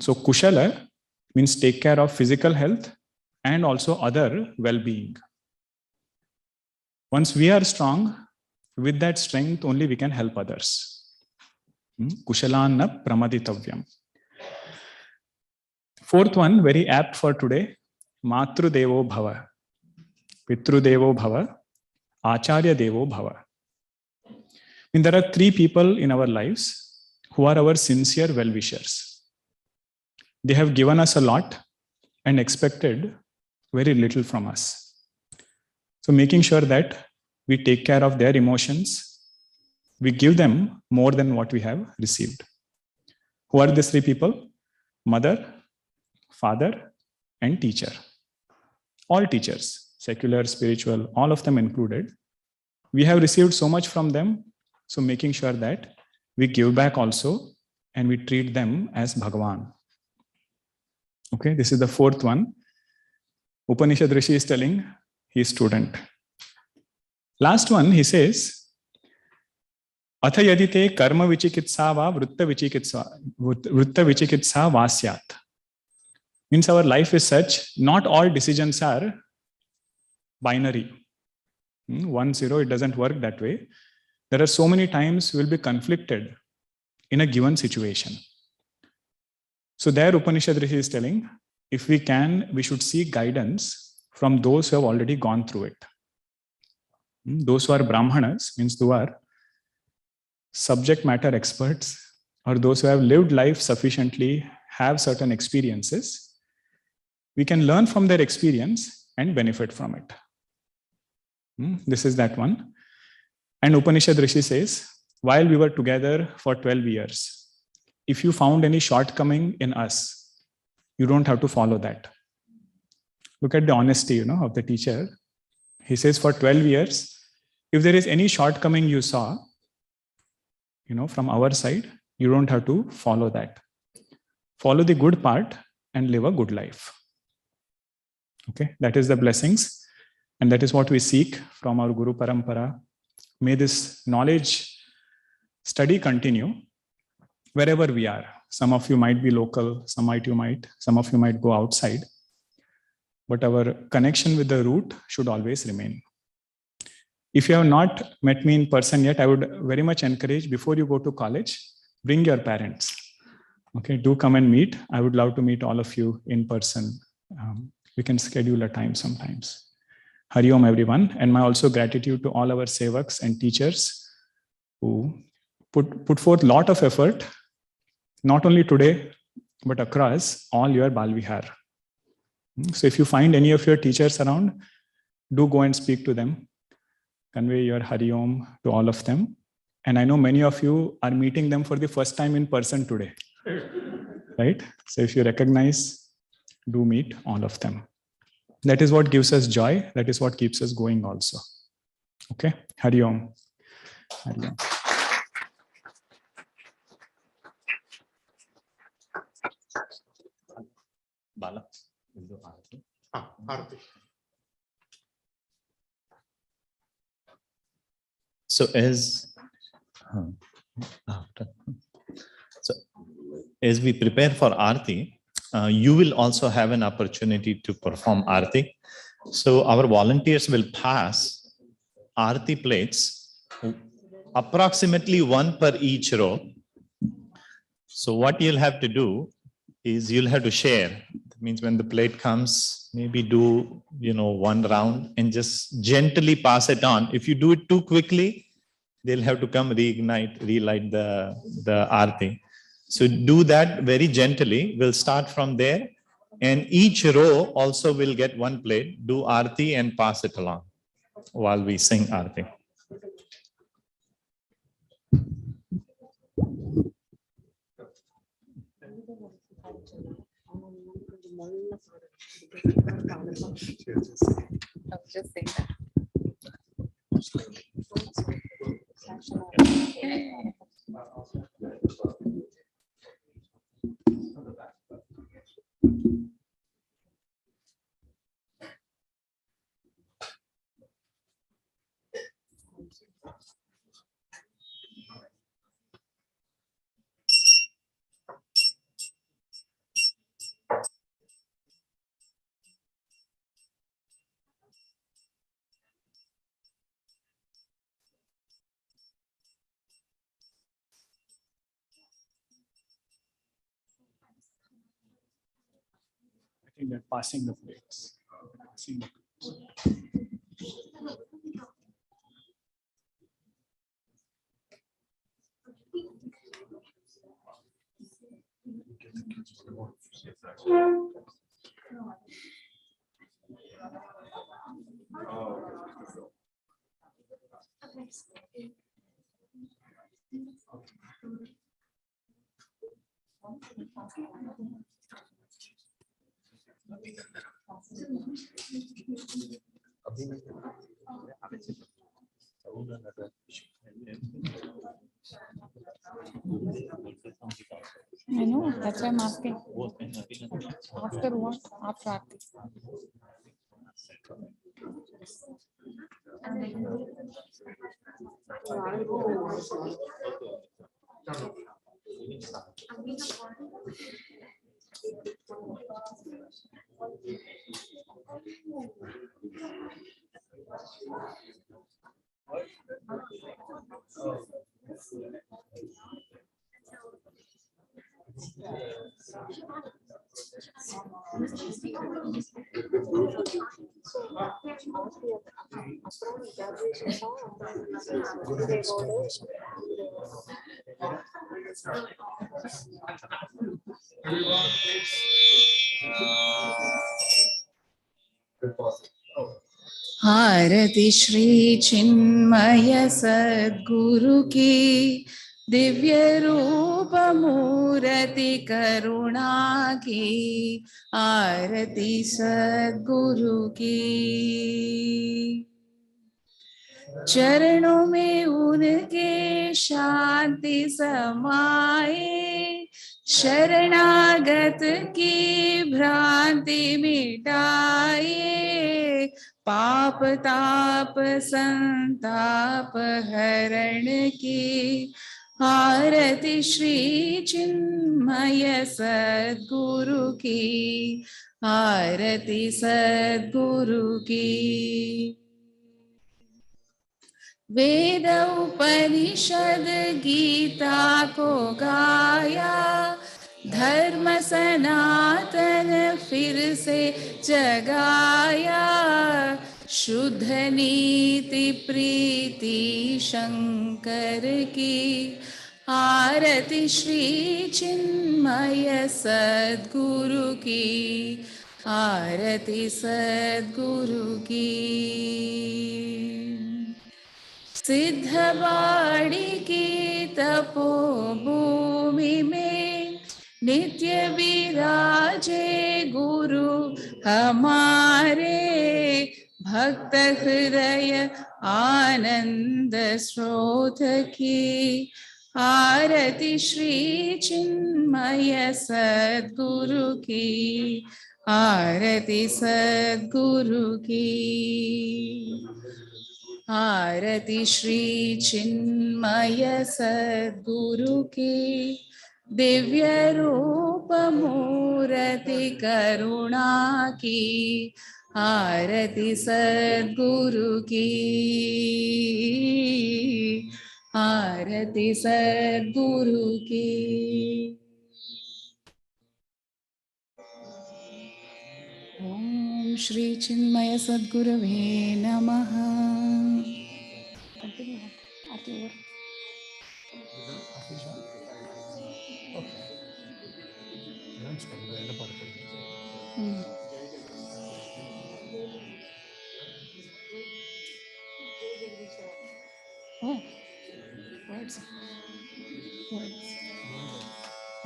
So Kushala means take care of physical health and also other well-being. Once we are strong, with that strength only we can help others. Kushalan na pramaditavyam. Fourth one, very apt for today, Matru Devo Bhava, Pitru Devo Bhava, Acharya Devo Bhava. And there are three people in our lives who are our sincere well-wishers. They have given us a lot and expected very little from us. So making sure that we take care of their emotions, we give them more than what we have received. Who are these three people? Mother, father, and teacher. All teachers, secular, spiritual, all of them included. We have received so much from them, so making sure that we give back also and we treat them as Bhagavan. Okay, this is the fourth one. Upanishad Rishi is telling his student. Last one, he says, Atha yadite karma vichikitsa va vritta vichikitsa vasyat. Means our life is such, not all decisions are binary. 1-0, it doesn't work that way. There are so many times we'll be conflicted in a given situation. So there Upanishad Rishi is telling, if we can, we should seek guidance from those who have already gone through it. Those who are Brahmanas, means who are subject matter experts, or those who have lived life sufficiently, have certain experiences, we can learn from their experience and benefit from it. This is that one. And Upanishad Rishi says, while we were together for 12 years, if you found any shortcoming in us, you don't have to follow that. Look at the honesty, of the teacher. He says for 12 years, if there is any shortcoming you saw, from our side, you don't have to follow that. Follow the good part and live a good life. Okay, that is the blessings. And that is what we seek from our Guru Parampara. May this knowledge study continue wherever we are. Some of you might be local, some of you might go outside. But our connection with the root should always remain. If you have not met me in person yet, I would very much encourage, before you go to college, bring your parents. Okay, do come and meet. I would love to meet all of you in person. We can schedule a time sometimes. Hari Om, everyone. And my also gratitude to all our sevaks and teachers who put forth a lot of effort, not only today, but across all your Balvihar. So if you find any of your teachers around, do go and speak to them. Convey your Hari Om to all of them. And I know many of you are meeting them for the first time in person today. Right? So if you recognize, do meet all of them. That is what gives us joy. That is what keeps us going also. Okay? Hari Om. Hari Om. Bala. Arati. So as we prepare for Aarti, you will also have an opportunity to perform Aarti. So our volunteers will pass Aarti plates, approximately one per each row. So what you'll have to do is you'll have to share. That means when the plate comes, maybe do, one round and just gently pass it on. If you do it too quickly, they'll have to come relight the Aarti. So do that very gently. We'll start from there. And each row also will get one plate. Do Aarti and pass it along while we sing Aarti. Just saying that. I think they're passing the plates. I know, that's why I'm asking. After what? After Aarti. आरति श्री चिन्मय सद्गुरु की दिव्य रूप मूर्ति करुणा की आरती सद्गुरु की चरणों में उनके शांति समाए शरणागत की भ्रांति मिटाए पाप ताप संताप हरण की आरती श्री चिन्मय सद्गुरु की आरती सद्गुरु की वेद उपनिषद गीता को गाया धर्म सनातन फिर से जगाया शुद्ध नीति प्रीति शंकर की आरती श्री चिन्मय सद्गुरु की आरती सद्गुरु की सिद्धवाड़ी की तपोभूमि में नित्य विराजे गुरु हमारे भक्त हृदय आनंद स्रोत की आरती श्री चिन्मय सद्गुरु की आरती सद्गुरु की आरती श्री चिन्मय सद्गुरु की, दिव्य रूप मूर्ति करुणा की। आरती सद्गुरु की, आरती सद्गुरु की। ओम श्री चिन्मय सद्गुरवे नमः।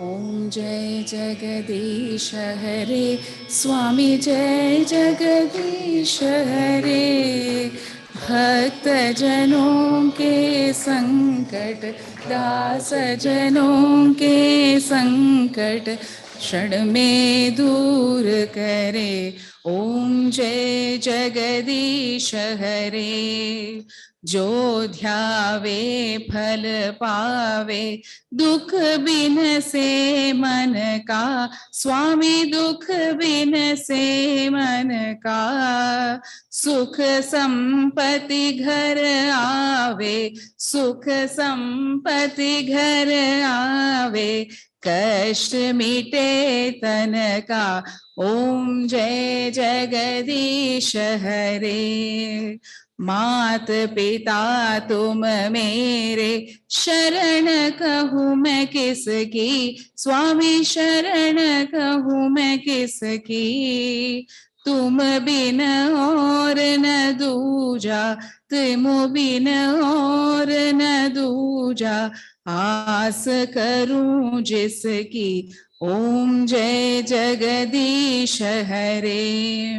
ओम जय जगदीश हरे, स्वामी जय जगदीश हरे। भक्त जनों के संकट, दास जनों के संकट क्षण में दूर करे। ओम जय जगदीश हरे। जो ध्यावे फल पावे, दुख बिन से मन का। स्वामी दुख बिन से मन का, सुख संपत्ति घर आवे। सुख संपत्ति घर आवे, कष्ट मिटे तन का। ओम जय जगदीश हरे। मात पिता तुम मेरे, शरण कहूँ मैं किसकी। स्वामी शरण कहूँ मैं किसकी। तुम बिन और न दूजा, तुम बिन और न दूजा। आस करूं जिसकी। ओम जय जगदीश हरे।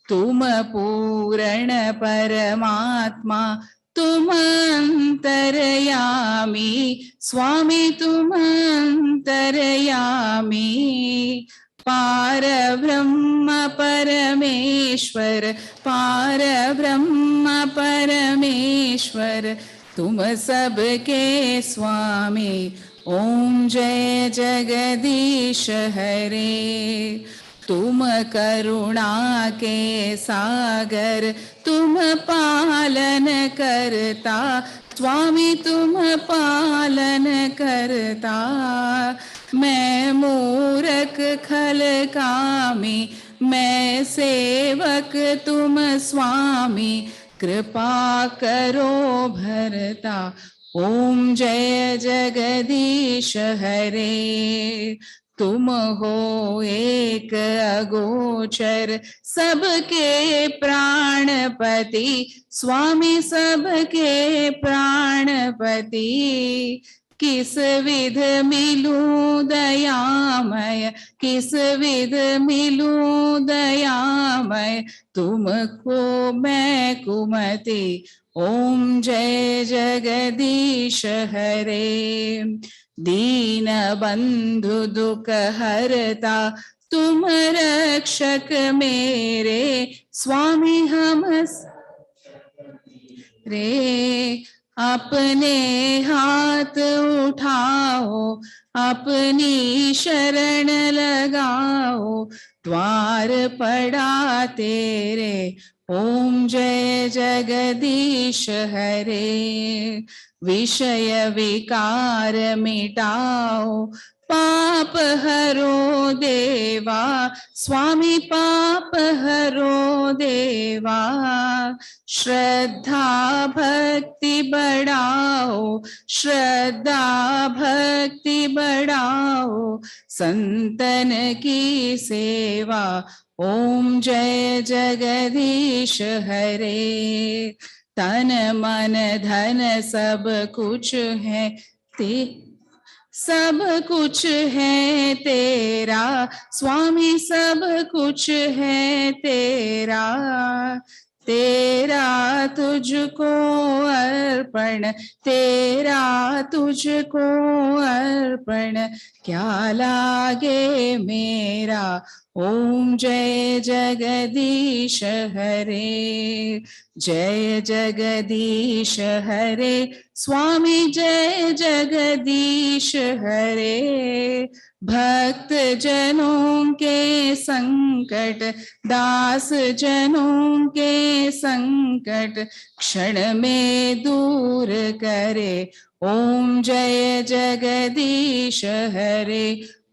तुम पूर्ण परमात्मा, तुम अंतर्यामी। स्वामी तुम अंतर्यामी। पार ब्रह्म परमेश्वर, पार ब्रह्म परमेश्वर। तुम सबके स्वामी। ओम जय जगदीश हरे। तुम करुणा के सागर, तुम पालन करता। स्वामी तुम पालन करता। मैं मूरख खल कामी, मैं सेवक तुम स्वामी। कृपा करो भरता। ओम जय जगदीश हरे। तुम हो एक अगोचर, सबके प्राणपति। स्वामी सबके प्राणपति। किस विध मिलूं दयामय, किस विध मिलूं दयामय। तुमको मैं कुमति। ओम जय जगदीश हरे। दीन बंधु दुख हरता, तुम रक्षक मेरे। स्वामी हम रे। अपने हाथ उठाओ, अपनी शरण लगाओ। द्वार पड़ा तेरे। ओम जय जगदीश हरे। विषय विकार मिटाओ, पाप हरो देवा। स्वामी पाप हरो देवा। श्रद्धा भक्ति बढ़ाओ, श्रद्धा भक्ति बढ़ाओ। संतन की सेवा। ओम जय जगदीश हरे। तन मन धन सब कुछ है सब कुछ है तेरा। स्वामी सब कुछ है तेरा। तेरा तुझको अर्पण, तेरा तुझको अर्पण। क्या लागे मेरा। ओम जय जगदीश हरे। जय जगदीश हरे स्वामी जय जगदीश हरे। भक्त जनों के संकट दास जनों के संकट क्षण में दूर करे। ओम जय जगदीश हरे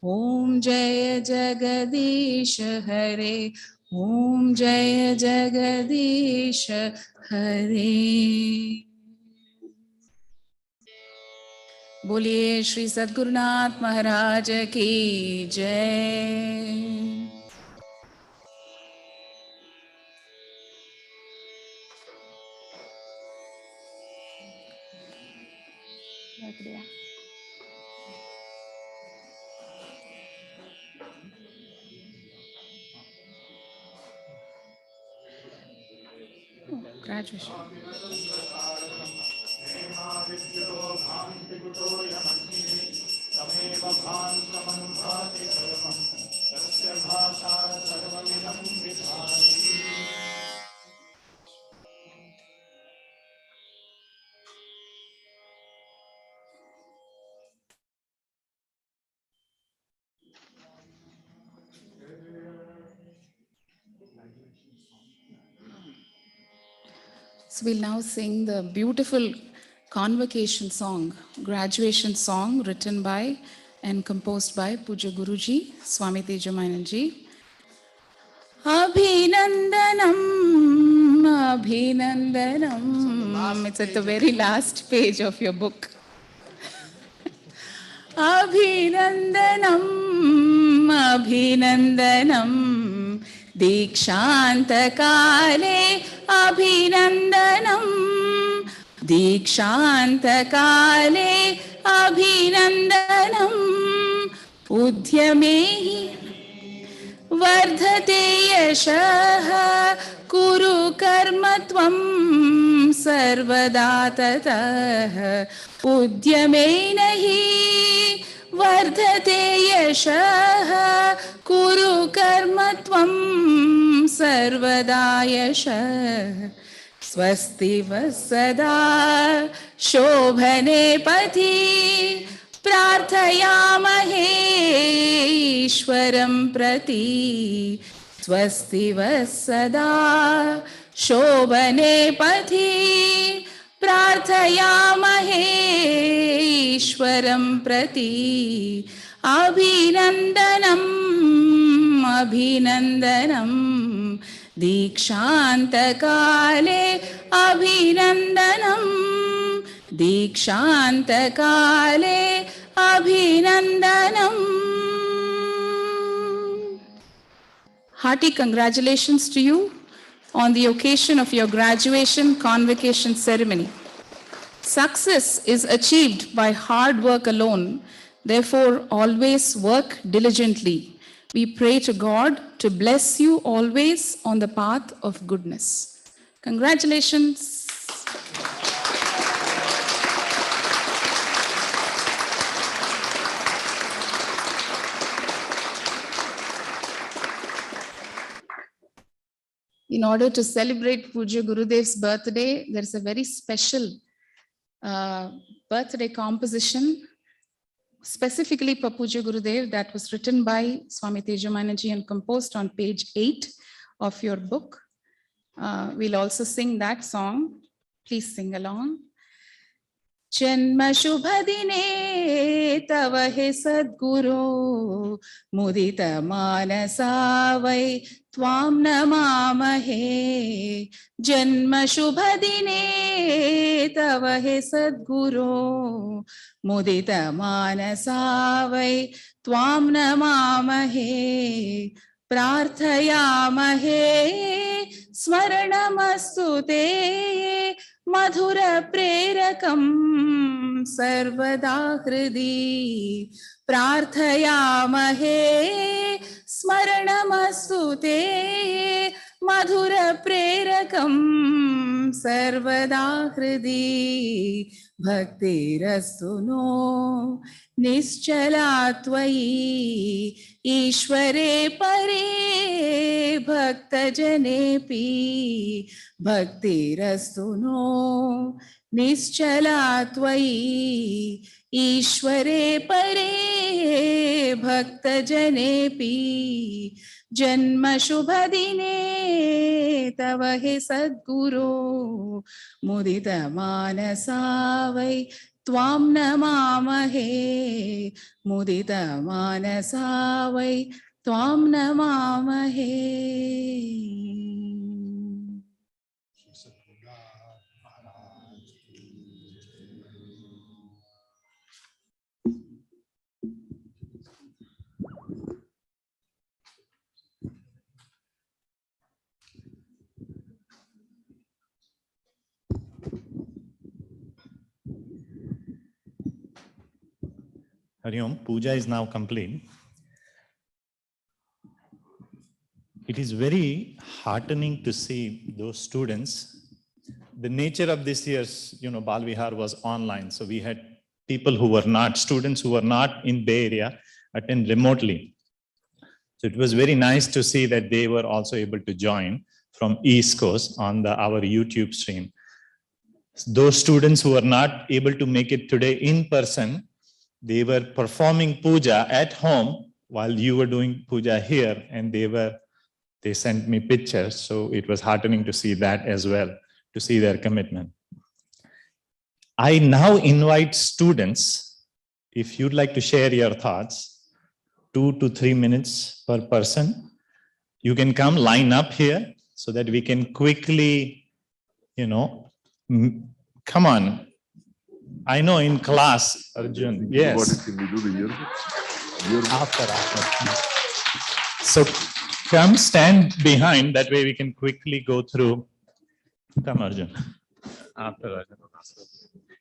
ओम जय जगदीश हरे ओम जय जगदीश हरे। बोलिए श्री सद्गुरुनाथ महाराज की जय। Graduation. So we'll now sing the beautiful Convocation song, graduation song written by and composed by Pujya Guruji, Swami Tejamananji. Abhinandanam, Abhinandanam. It's at the very last page of your book. Abhinandanam, Abhinandanam. Dikshantakale Abhinandanam. Dikshantakale Abhinandanam. Udhyamehi वर्धते यशः कुरु कर्म त्वं सर्वदा ततः। उद्यमेन हि वर्धते यशः कुरु कर्म त्वं सर्वदा यशः। स्वस्ति वसदा शोभने पथि प्रार्थयामहे ईश्वरं प्रति। स्वस्ति वसदा शोभने पथि प्रार्थयामहे ईश्वरं प्रति। अभिनन्दनम् अभिनन्दनम् दीक्षान्तकाले अभिनन्दनम् दीक्षान्तकाले अभिनन्दनम्। Hearty congratulations to you on the occasion of your graduation convocation ceremony. Success is achieved by hard work alone. Therefore, always work diligently. We pray to God to bless you always on the path of goodness. Congratulations. In order to celebrate Pujya Gurudev's birthday, there is a very special birthday composition specifically for Pujya Gurudev that was written by Swami Tejamananji and composed on page 8 of your book. We'll also sing that song. Please sing along. जन्म शुभ दिने तव हे सद्गुरो मुदित मानसा वै त्वां नमामहे। जन्म शुभ दिने तव हे सद्गुरो मुदित मानसा वै त्वां नमामहे। प्रार्थयामहे स्मरणमस्तु ते मधुर प्रेरकं सर्वदा हृदि। प्रार्थयामहे स्मरणमस्तु ते मधुर प्रेरकं सर्वदा हृदि। भक्तिरस्तु नो निश्चला त्वयि ईश्वरे परे भक्तजनेऽपि भक्तिरस्तु नो निश्चला त्वयि ईश्वरे परे भक्तजनेऽपि जन्म शुभदिने तव हे सद्गुरो मुदित मानसा वै त्वां नमामहे मुदित मानसा वै त्वां नमामहे। Hari Om, puja is now complete. It is very heartening to see those students. The nature of this year's, Bal Vihar was online. So we had people who were not, students who were not in Bay Area attend remotely. So it was very nice to see that they were also able to join from East Coast on our YouTube stream. Those students who were not able to make it today in person, they were performing puja at home while you were doing puja here, and they sent me pictures. So it was heartening to see that as well, to see their commitment. I now invite students, if you'd like to share your thoughts, 2 to 3 minutes per person. You can come line up here so that we can quickly, come on. I know in class, Arjun, yes. What can we do the yearbook? After. So come stand behind, that way we can quickly go through. Come Arjun. After Arjun.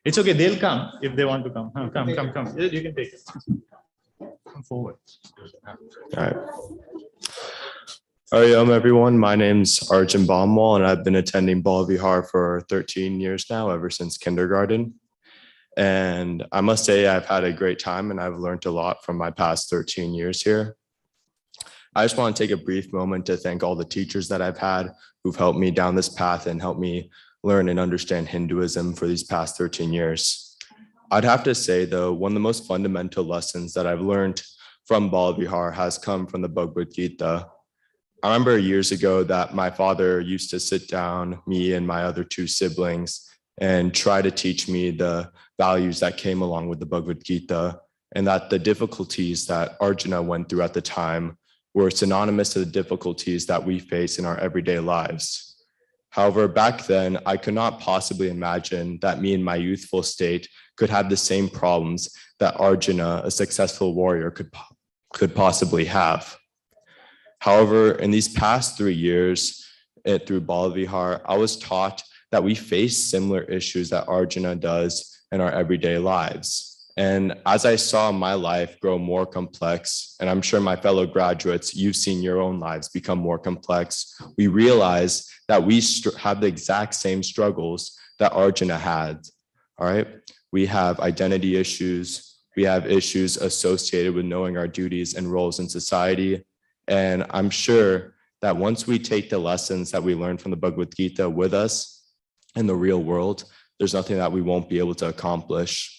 It's okay, they'll come if they want to come. Come. You can take it. Come forward. All right. Everyone. My name's Arjun Baumwall, and I've been attending Bal Vihar for 13 years now, ever since kindergarten. And I must say I've had a great time, and I've learned a lot from my past 13 years here. I just want to take a brief moment to thank all the teachers that I've had who've helped me down this path and helped me learn and understand Hinduism for these past 13 years. I'd have to say, though, one of the most fundamental lessons that I've learned from Bal Vihar has come from the Bhagavad Gita. I remember years ago that my father used to sit down, me and my other 2 siblings, and try to teach me the values that came along with the Bhagavad Gita, and that the difficulties that Arjuna went through at the time were synonymous to the difficulties that we face in our everyday lives. However, back then, I could not possibly imagine that me in my youthful state could have the same problems that Arjuna, a successful warrior, could possibly have. However, in these past 3 years, through Bal Vihar, I was taught that we face similar issues that Arjuna does in our everyday lives. And as I saw my life grow more complex, and I'm sure my fellow graduates, you've seen your own lives become more complex, we realize that we have the exact same struggles that Arjuna had, all right? We have identity issues, we have issues associated with knowing our duties and roles in society. And I'm sure that once we take the lessons that we learned from the Bhagavad Gita with us in the real world, there's nothing that we won't be able to accomplish.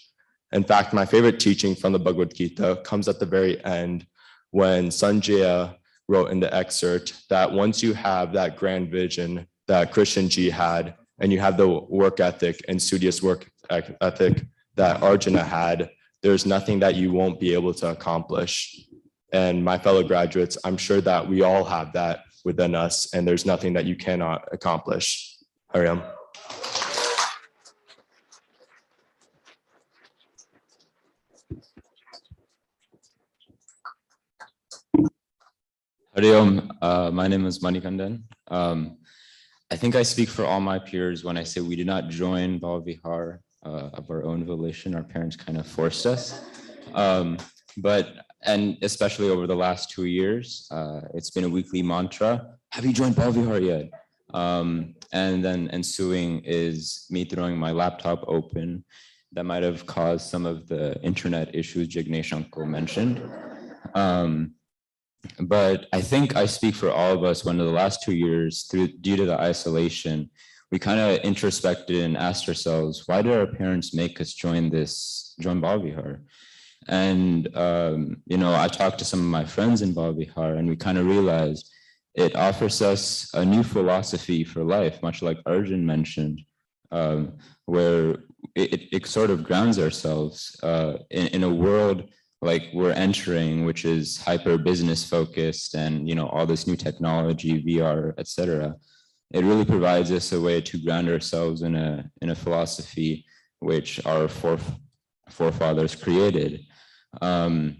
In fact, my favorite teaching from the Bhagavad Gita comes at the very end when Sanjaya wrote in the excerpt that once you have that grand vision that Krishan Ji had, and you have the work ethic and studious work ethic that Arjuna had, there's nothing that you won't be able to accomplish. And my fellow graduates, I'm sure that we all have that within us, and there's nothing that you cannot accomplish. Hari Om. Hari Om. My name is Manikandan. I think I speak for all my peers when I say we did not join Bal Vihar of our own volition. Our parents kind of forced us. And especially over the last 2 years, it's been a weekly mantra. Have you joined Bal Vihar yet? And then ensuing is me throwing my laptop open. That might have caused some of the internet issues Jignesh Uncle mentioned. But I think I speak for all of us when in the last 2 years, due to the isolation, we kind of introspected and asked ourselves, why did our parents make us join Bal Vihar? And, I talked to some of my friends in Bal Vihar, and we kind of realized it offers us a new philosophy for life, much like Arjun mentioned, where it sort of grounds ourselves in a world like we're entering, which is hyper business focused and, all this new technology, VR, etc. It really provides us a way to ground ourselves in a philosophy which our forefathers created. And,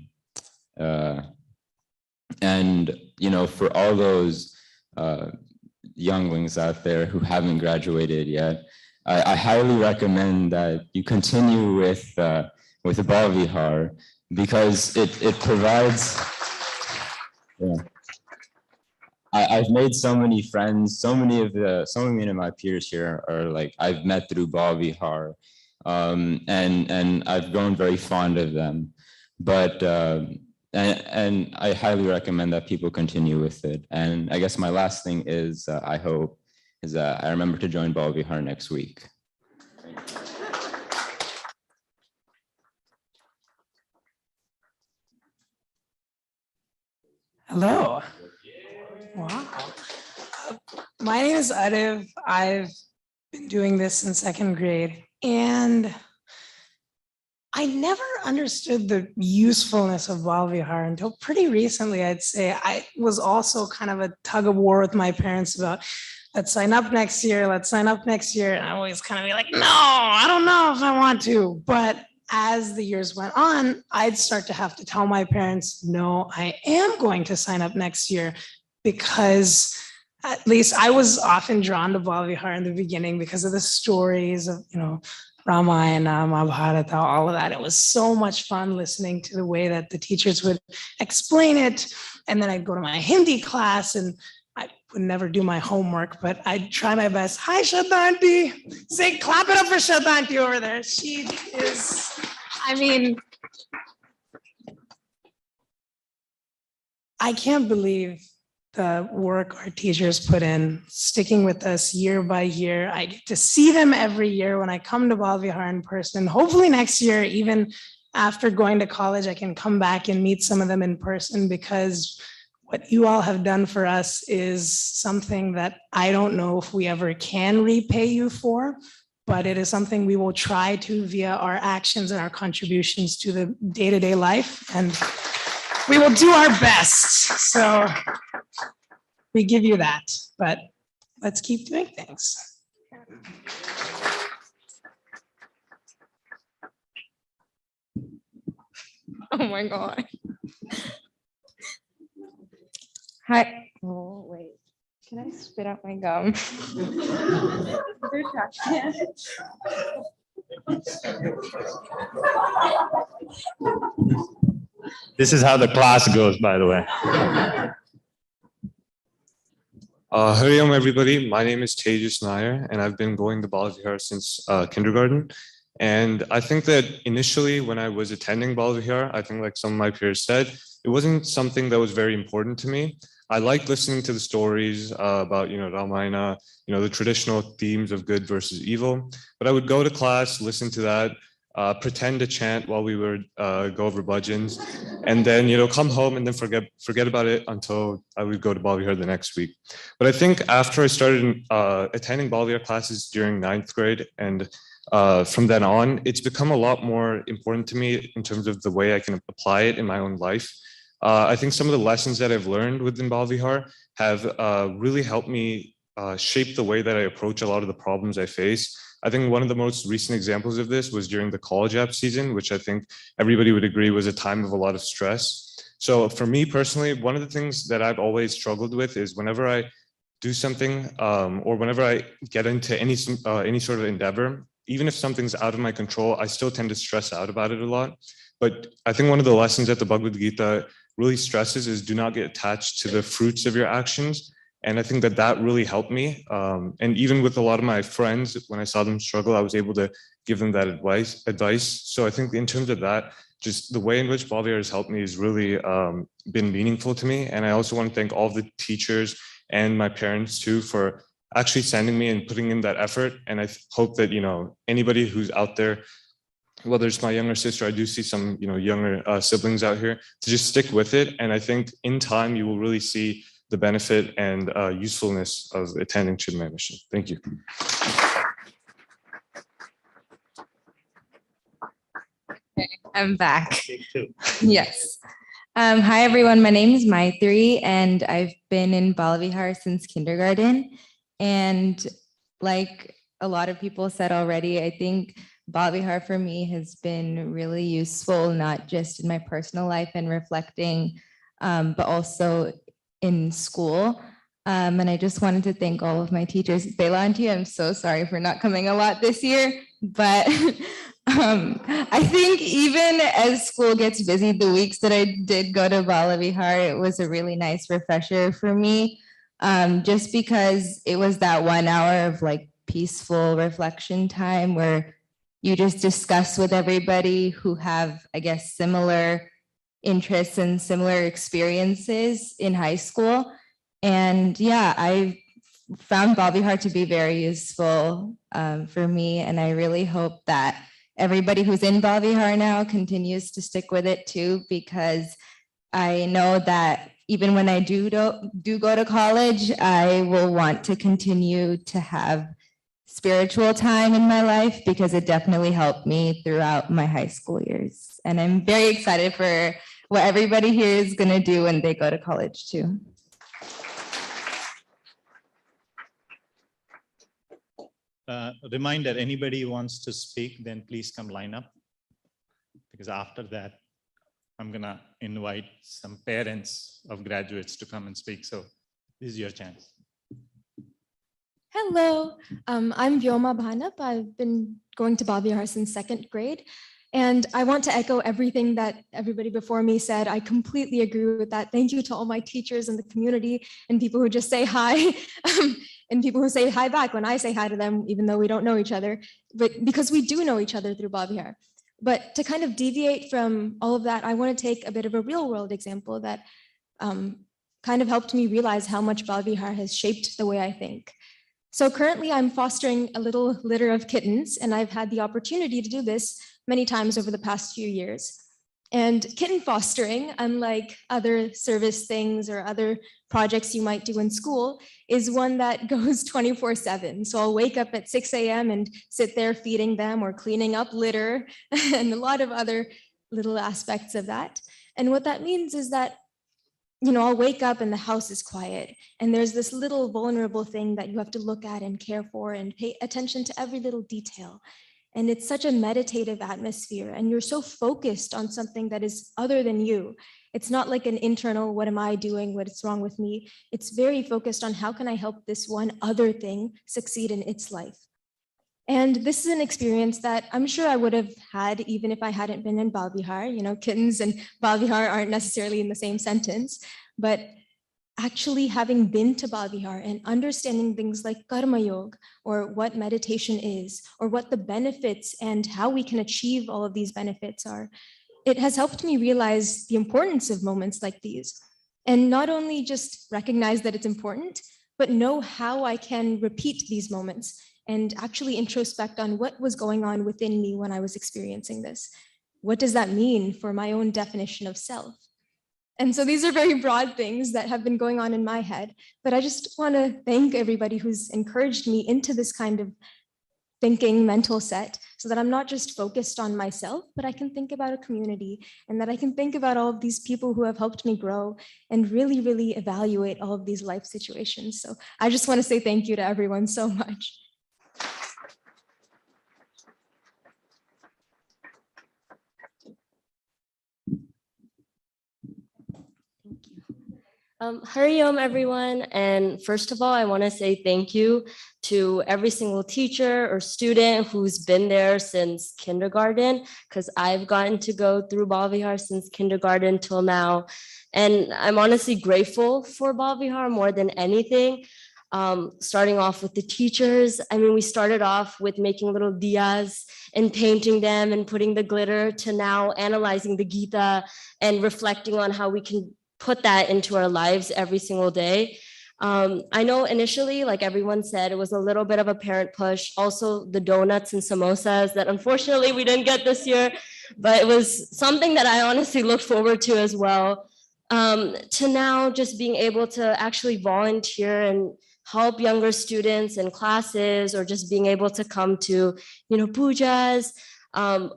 for all those younglings out there who haven't graduated yet, I highly recommend that you continue with Bal Vihar, because it provides, I've made so many friends, so many of my peers here are like, I've met through Bal Vihar, and I've grown very fond of them. But, and I highly recommend that people continue with it. And I guess my last thing is, I hope, is that I remember to join Bal Vihar next week. Hello. Wow. My name is Adiv. I've been doing this in second grade, and I never understood the usefulness of Bal Vihar until pretty recently, I'd say. I was also kind of a tug of war with my parents about, let's sign up next year, let's sign up next year. And I always kind of be like, no, I don't know if I want to. But as the years went on, I'd start to have to tell my parents, no, I am going to sign up next year, because at least I was often drawn to Bal Vihar in the beginning because of the stories of, Ramayana, Mahabharata, all of that. It was so much fun listening to the way that the teachers would explain it. And then I'd go to my Hindi class, and I would never do my homework, but I'd try my best. Hi, Shraddha Aunty. Say, clap it up for Shraddha Aunty over there. She is, I can't believe the work our teachers put in, sticking with us year by year. I get to see them every year when I come to Bal Vihar in person. Hopefully next year, even after going to college, I can come back and meet some of them in person, because what you all have done for us is something that I don't know if we ever can repay you for, but it is something we will try to via our actions and our contributions to the day-to-day life. And we will do our best. So we give you that, but let's keep doing things. Oh my God. Hi. Oh, wait. Can I spit out my gum? This is how the class goes, by the way. Hari Om, everybody. My name is Tejas Nair, and I've been going to Bal Vihar since kindergarten. And I think that initially when I was attending Bal Vihar, I think like some of my peers said, it wasn't something that was very important to me. I liked listening to the stories about, Ramayana, the traditional themes of good versus evil. But I would go to class, listen to that, pretend to chant while we would go over bhajans, and then come home and then forget about it until I would go to Bal Vihar the next week. But I think after I started attending Bal Vihar classes during 9th grade, and from then on, it's become a lot more important to me in terms of the way I can apply it in my own life. I think some of the lessons that I've learned within Bal Vihar have really helped me shape the way that I approach a lot of the problems I face. I think one of the most recent examples of this was during the college app season, which I think everybody would agree was a time of a lot of stress. So for me personally, one of the things that I've always struggled with is whenever I do something or whenever I get into any sort of endeavor, even if something's out of my control, I still tend to stress out about it a lot. But I think one of the lessons that the Bhagavad Gita really stresses is do not get attached to the fruits of your actions. And I think that really helped me. And even with a lot of my friends, when I saw them struggle, I was able to give them that advice. So I think in terms of that, just the way in which Bal Vihar has helped me has really been meaningful to me. And I also want to thank all the teachers and my parents too for actually sending me and putting in that effort. And I hope that, anybody who's out there, whether it's my younger sister, I do see some, younger siblings out here, to just stick with it. And I think in time, you will really see the benefit and usefulness of attending Chinmaya Mission. Thank you. I'm back. Yes. Hi, everyone. My name is Maitri, and I've been in Bal Vihar since kindergarten. And like a lot of people said already, I think Bal Vihar for me has been really useful, not just in my personal life and reflecting, but also in school. And I just wanted to thank all of my teachers. Bailanti, I'm so sorry for not coming a lot this year, but I think even as school gets busy, the weeks that I did go to Bal Vihar, it was a really nice refresher for me, just because it was that 1 hour of like peaceful reflection time where you just discuss with everybody who have, I guess, similar interests and similar experiences in high school. And yeah, I found Bal Vihar to be very useful for me. And I really hope that everybody who's in Bal Vihar now continues to stick with it too, because I know that even when I do go to college, I will want to continue to have spiritual time in my life, because it definitely helped me throughout my high school years. And I'm very excited for what everybody here is going to do when they go to college too. Reminder, anybody who wants to speak, then please come line up, because after that, I'm gonna invite some parents of graduates to come and speak. So this is your chance. Hello, I'm Vyoma Bhanap. I've been going to Bal Vihar since 2nd grade. And I want to echo everything that everybody before me said. I completely agree with that. Thank you to all my teachers in the community and people who just say hi and people who say hi back when I say hi to them, even though we don't know each other, but because we do know each other through Bal Vihar. But to kind of deviate from all of that, I want to take a bit of a real world example that kind of helped me realize how much Bal Vihar has shaped the way I think. So currently I'm fostering a little litter of kittens, and I've had the opportunity to do this many times over the past few years. And kitten fostering, unlike other service things or other projects you might do in school, is one that goes 24/7. So I'll wake up at 6 a.m. and sit there feeding them or cleaning up litter and a lot of other little aspects of that. And what that means is that I'll wake up and the house is quiet and there's this little vulnerable thing that you have to look at and care for and pay attention to every little detail. And it's such a meditative atmosphere and you're so focused on something that is other than you. It's not like an internal, what am I doing? What's wrong with me? It's very focused on how can I help this one other thing succeed in its life? And this is an experience that I'm sure I would have had even if I hadn't been in Bal Vihar. Kittens and Bal Vihar aren't necessarily in the same sentence, but actually having been to Bal Vihar and understanding things like karma yoga or what meditation is or what the benefits and how we can achieve all of these benefits are, it has helped me realize the importance of moments like these. And not only just recognize that it's important, but know how I can repeat these moments and actually introspect on what was going on within me when I was experiencing this. What does that mean for my own definition of self? And so these are very broad things that have been going on in my head, but I just want to thank everybody who's encouraged me into this kind of thinking mental set so that I'm not just focused on myself, but I can think about a community and that I can think about all of these people who have helped me grow and really, really evaluate all of these life situations. So I just want to say thank you to everyone so much. Hari Om, everyone. And first of all, I want to say thank you to every single teacher or student who's been there since kindergarten, because I've gotten to go through Bal Vihar since kindergarten till now. And I'm honestly grateful for Bal Vihar more than anything. starting off with the teachers. I mean, we started off with making little diyas and painting them and putting the glitter, to now analyzing the Gita and reflecting on how we can put that into our lives every single day. I know initially, like everyone said, it was a little bit of a parent push. Also the donuts and samosas that unfortunately we didn't get this year, but it was something that I honestly looked forward to as well. To now just being able to actually volunteer and help younger students in classes, or just being able to come to, pujas.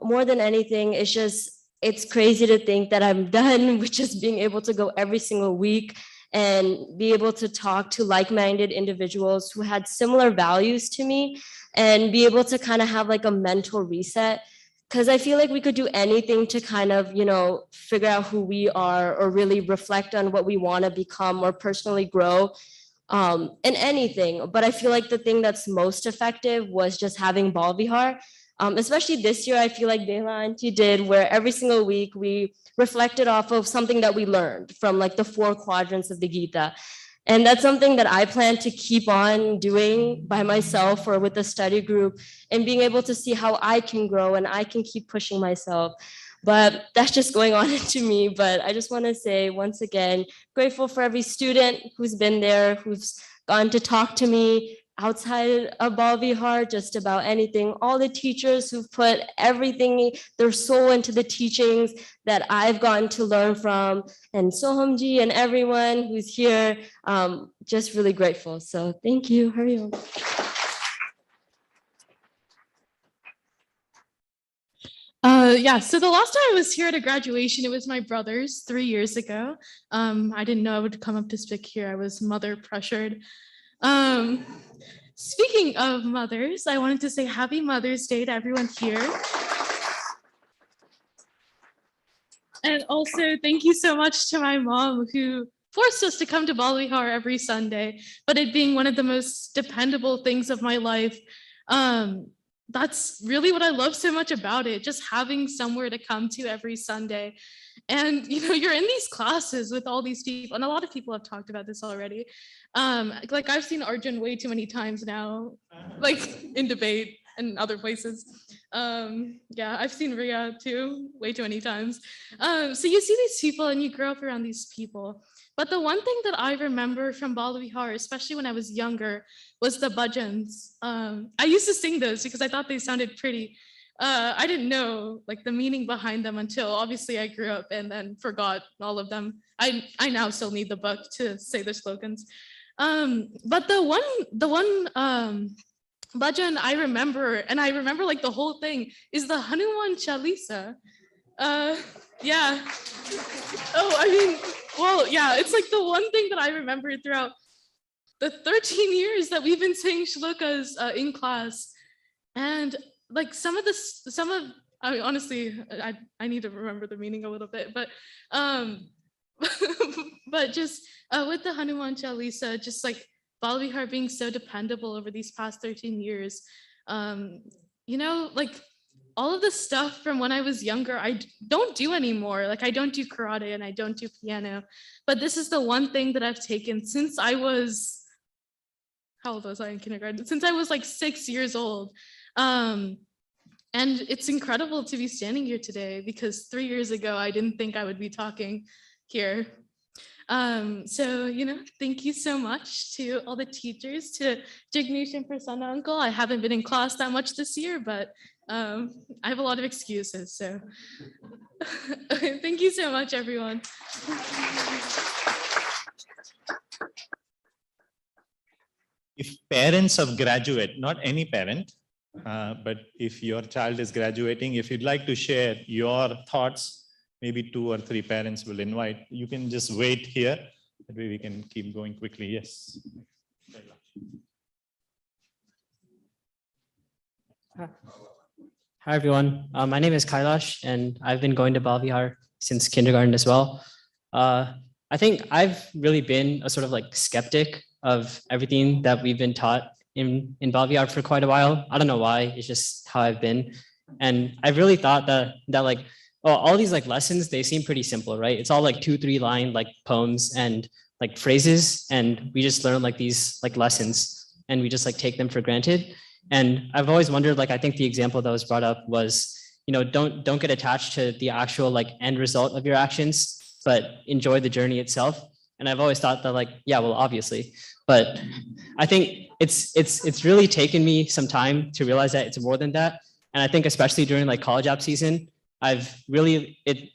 More than anything, it's crazy to think that I'm done with just being able to go every single week and be able to talk to like-minded individuals who had similar values to me, and be able to kind of have like a mental reset. Because I feel like we could do anything to kind of, figure out who we are, or really reflect on what we want to become or personally grow in anything. But I feel like the thing that's most effective was just having Bal Vihar. Especially this year, I feel like Dela Auntie did, where every single week we reflected off of something that we learned from like the 4 quadrants of the Gita. And that's something that I plan to keep on doing by myself or with the study group, and being able to see how I can grow and I can keep pushing myself. But that's just going on into me. But I just want to say once again, grateful for every student who's been there, who's gone to talk to me outside of Bal Vihar, just about anything. All the teachers who've put everything, their soul into the teachings that I've gotten to learn from, and Sohamji and everyone who's here, just really grateful. So thank you. Hari Om. So the last time I was here at a graduation, it was my brother's 3 years ago. I didn't know I would come up to speak here. I was mother pressured. Speaking of mothers, I wanted to say Happy Mother's Day to everyone here. And also thank you so much to my mom, who forced us to come to Bal Vihar every Sunday, but it being one of the most dependable things of my life. That's really what I love so much about it, just having somewhere to come to every Sunday. And you're in these classes with all these people, and a lot of people have talked about this already. Like I've seen Arjun way too many times now, like in debate and other places. I've seen Ria too, way too many times. So you see these people and you grow up around these people. But the one thing that I remember from Bal Vihar, especially when I was younger, was the bhajans. I used to sing those because I thought they sounded pretty. I didn't know like the meaning behind them until obviously I grew up and then forgot all of them. I now still need the book to say the slogans. But the one bhajan I remember, and I remember like the whole thing, is the Hanuman Chalisa. It's like the one thing that I remember throughout the 13 years that we've been saying shlokas in class. And like honestly, I need to remember the meaning a little bit, but but just with the Hanuman Chalisa, just like Bal Vihar being so dependable over these past 13 years, like all of the stuff from when I was younger, I don't do anymore. Like I don't do karate and I don't do piano, but this is the one thing that I've taken since I was, how old was I in kindergarten? Since I was like 6 years old. And it's incredible to be standing here today, because 3 years ago, I didn't think I would be talking here. Thank you so much to all the teachers, to Jignesh and Prasanna uncle. I haven't been in class that much this year, but I have a lot of excuses, so thank you so much, everyone. If parents of graduate, not any parent, but if your child is graduating, if you'd like to share your thoughts, maybe 2 or 3 parents will invite. You can just wait here. That way we can keep going quickly. Yes. Hi, everyone. My name is Kailash, and I've been going to Bal Vihar since kindergarten as well. I think I've really been a sort of like skeptic of everything that we've been taught in Bal Vihar for quite a while. I don't know why, it's just how I've been. And I really thought that all these like lessons, they seem pretty simple, right? It's all like 2-3 line like poems and like phrases, and we just learn like these like lessons, and we just like take them for granted. And I've always wondered, like, I think the example that was brought up was, you know, don't get attached to the actual like end result of your actions, but enjoy the journey itself. And I've always thought that, like, yeah, well, obviously, but I think it's really taken me some time to realize that it's more than that. And I think especially during like college app season, I've really, it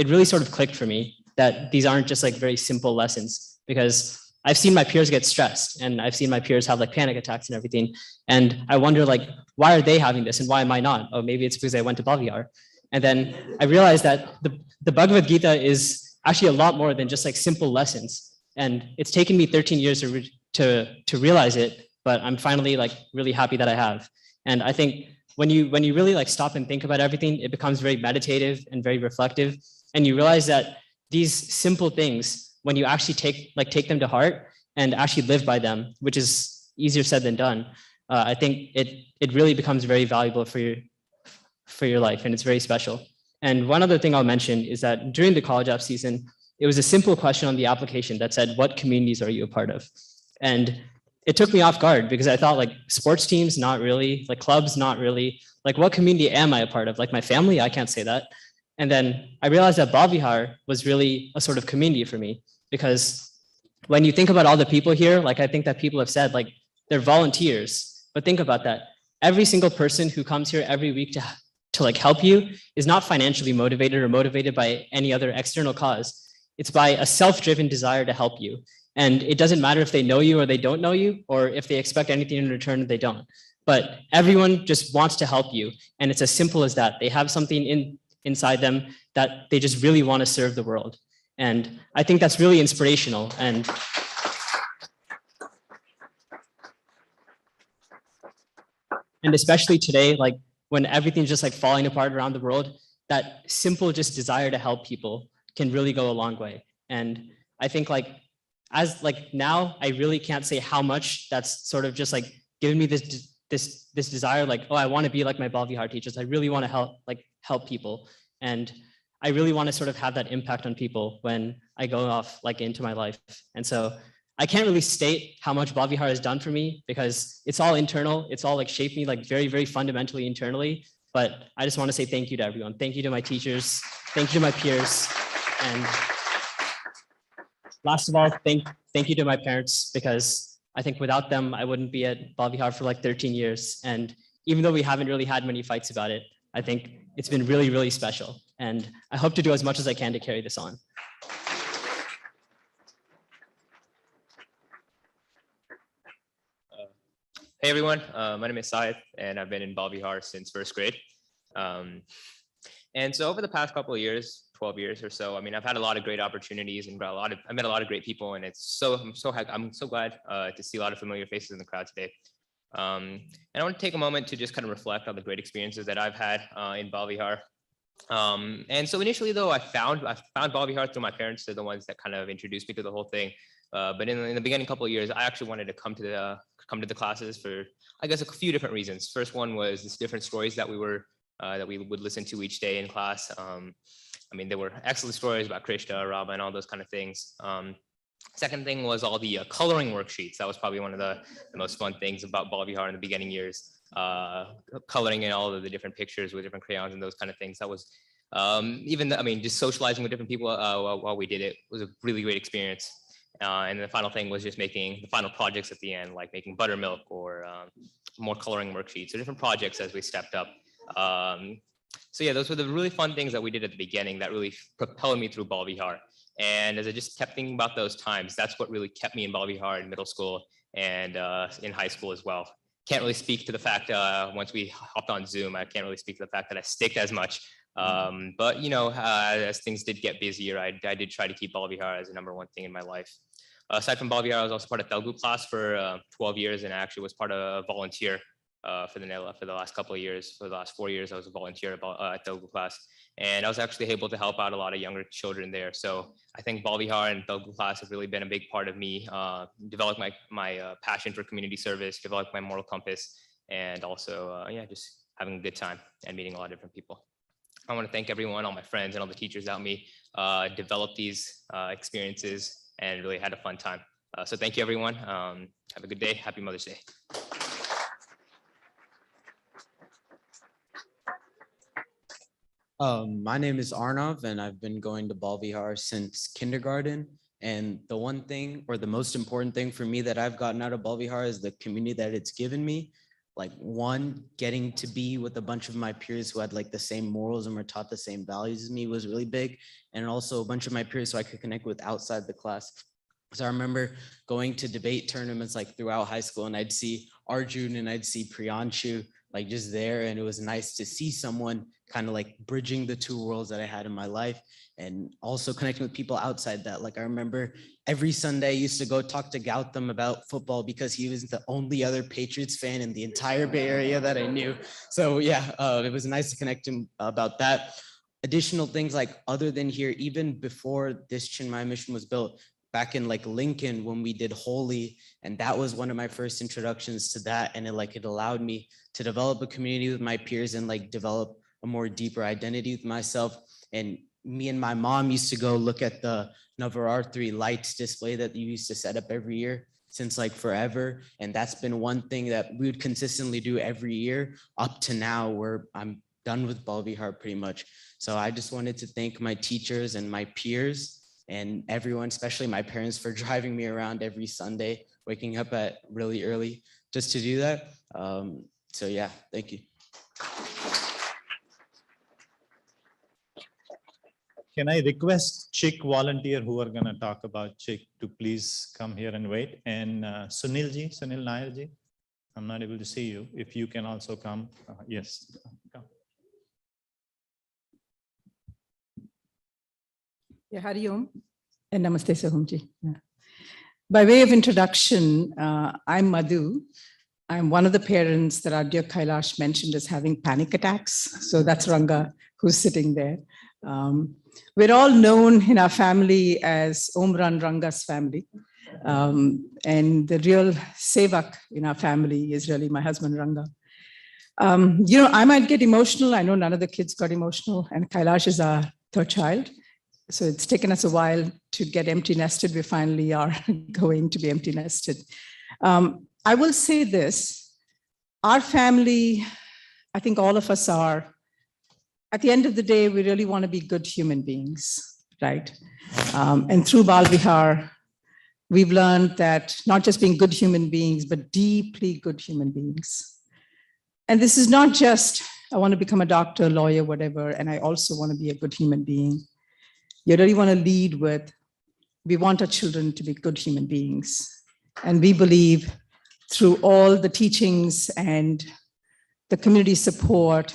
really sort of clicked for me that these aren't just like very simple lessons, because I've seen my peers get stressed, and I've seen my peers have like panic attacks and everything. And I wonder, like, why are they having this and why am I not? Oh, maybe it's because I went to Bhavihar. And then I realized that the Bhagavad Gita is actually a lot more than just like simple lessons. And it's taken me 13 years to realize it, but I'm finally like really happy that I have. And I think when you really like stop and think about everything, it becomes very meditative and very reflective. And you realize that these simple things, when you actually take them to heart and actually live by them, which is easier said than done, I think it really becomes very valuable for your life, and it's very special. And one other thing I'll mention is that during the college app season, it was a simple question on the application that said, what communities are you a part of? And it took me off guard, because I thought, like, sports teams, not really, like clubs, not really, like what community am I a part of? Like my family, I can't say that. And then I realized that Bhavihar was really a sort of community for me, because when you think about all the people here, like I think that people have said, like, they're volunteers, but think about that. Every single person who comes here every week to like help you is not financially motivated or motivated by any other external cause. It's by a self-driven desire to help you. And it doesn't matter if they know you or they don't know you, or if they expect anything in return, they don't. But everyone just wants to help you. And it's as simple as that. They have something inside them that they just really want to serve the world. And I think that's really inspirational. And especially today, like when everything's just like falling apart around the world, that simple just desire to help people can really go a long way. And I think like now I really can't say how much that's sort of just like giving me this desire, like, oh, I want to be like my Bhavihar teachers. I really want to help people. And I really want to sort of have that impact on people when I go off like into my life. And so I can't really state how much Bhavihar has done for me, because it's all internal. It's all like shaped me like very, very fundamentally internally. But I just want to say thank you to everyone. Thank you to my teachers. Thank you to my peers. And last of all, thank you to my parents, because I think without them, I wouldn't be at Bhavihar for like 13 years. And even though we haven't really had many fights about it, I think it's been really, really special. And I hope to do as much as I can to carry this on. Hey everyone, my name is Syed, and I've been in Bhavihar since first grade. And so over the past couple of years, 12 years or so, I mean, I've had a lot of great opportunities and I've met a lot of great people, and I'm so glad to see a lot of familiar faces in the crowd today. And I want to take a moment to just kind of reflect on the great experiences that I've had in Bhavihar. And so initially, though, I found Bhavihar through my parents. They're the ones that kind of introduced me to the whole thing. But in the beginning couple of years, I actually wanted to come to the classes for, I guess, a few different reasons. First one was this different stories that we would listen to each day in class. I mean, there were excellent stories about Krishna, Rama, and all those kind of things. Second thing was all the coloring worksheets. That was probably one of the most fun things about Bhavihar in the beginning years. Coloring in all of the different pictures with different crayons and those kind of things. That was just socializing with different people while we did it was a really great experience. And the final thing was just making the final projects at the end, like making buttermilk or more coloring worksheets, so different projects as we stepped up. So yeah, those were the really fun things that we did at the beginning that really propelled me through Bhavihar. And as I just kept thinking about those times, that's what really kept me in Bhavihar in middle school and in high school as well. Can't really speak to the fact once we hopped on Zoom, I can't really speak to the fact that I sticked as much. But you know, as things did get busier, I did try to keep Bhavihar as the #1 thing in my life. Aside from Bhavihar, I was also part of Telugu class for 12 years, and I actually was part of a volunteer for the last couple of years. For the last 4 years, I was a volunteer at Telugu class, and I was actually able to help out a lot of younger children there. So I think Bhavihar and Telugu class have really been a big part of me, develop my passion for community service, develop my moral compass, and also just having a good time and meeting a lot of different people. I want to thank everyone, all my friends and all the teachers that helped me develop these experiences and really had a fun time. So thank you, everyone. Have a good day. Happy Mother's Day. My name is Arnav, and I've been going to Bal Vihar since kindergarten. And the one thing, or the most important thing for me that I've gotten out of Bal Vihar is the community that it's given me. Like, one, getting to be with a bunch of my peers who had like the same morals and were taught the same values as me was really big. And also a bunch of my peers who I could connect with outside the class. So I remember going to debate tournaments like throughout high school, and I'd see Arjun and I'd see Priyanshu like just there. And it was nice to see someone kind of like bridging the two worlds that I had in my life, and also connecting with people outside that. Like, I remember every Sunday I used to go talk to Gautam about football because he was the only other Patriots fan in the entire Bay Area that I knew. So yeah, it was nice to connect him about that. Additional things, like other than here, even before this Chinmaya mission was built, back in like Lincoln when we did Holy, and that was one of my first introductions to that. And it allowed me to develop a community with my peers and like develop a more deeper identity with myself. And me and my mom used to go look at the Navaratri lights display that you used to set up every year since like forever. And that's been one thing that we would consistently do every year up to now, where I'm done with Bal Vihar pretty much. So I just wanted to thank my teachers and my peers and everyone, especially my parents, for driving me around every Sunday, waking up at really early just to do that. So yeah, thank you. Can I request Chick volunteer who are going to talk about Chick to please come here and wait? And Sunil Nair ji, I'm not able to see you. If you can also come. Yes, come. Yeah, Hari Om and Namaste Sahumji. Yeah. By way of introduction, I'm Madhu. I'm one of the parents that our dear Kailash mentioned as having panic attacks. So that's Ranga who's sitting there. We're all known in our family as Omran Ranga's family. And the real sevak in our family is really my husband Ranga. I might get emotional. I know none of the kids got emotional, and Kailash is our third child. So it's taken us a while to get empty nested. We finally are going to be empty nested. I will say this, our family, I think all of us are, at the end of the day, we really want to be good human beings, right? And through Bal Vihar, we've learned that not just being good human beings, but deeply good human beings. And this is not just, I want to become a doctor, lawyer, whatever, and I also want to be a good human being. You really want to lead with, we want our children to be good human beings. And we believe through all the teachings and the community support,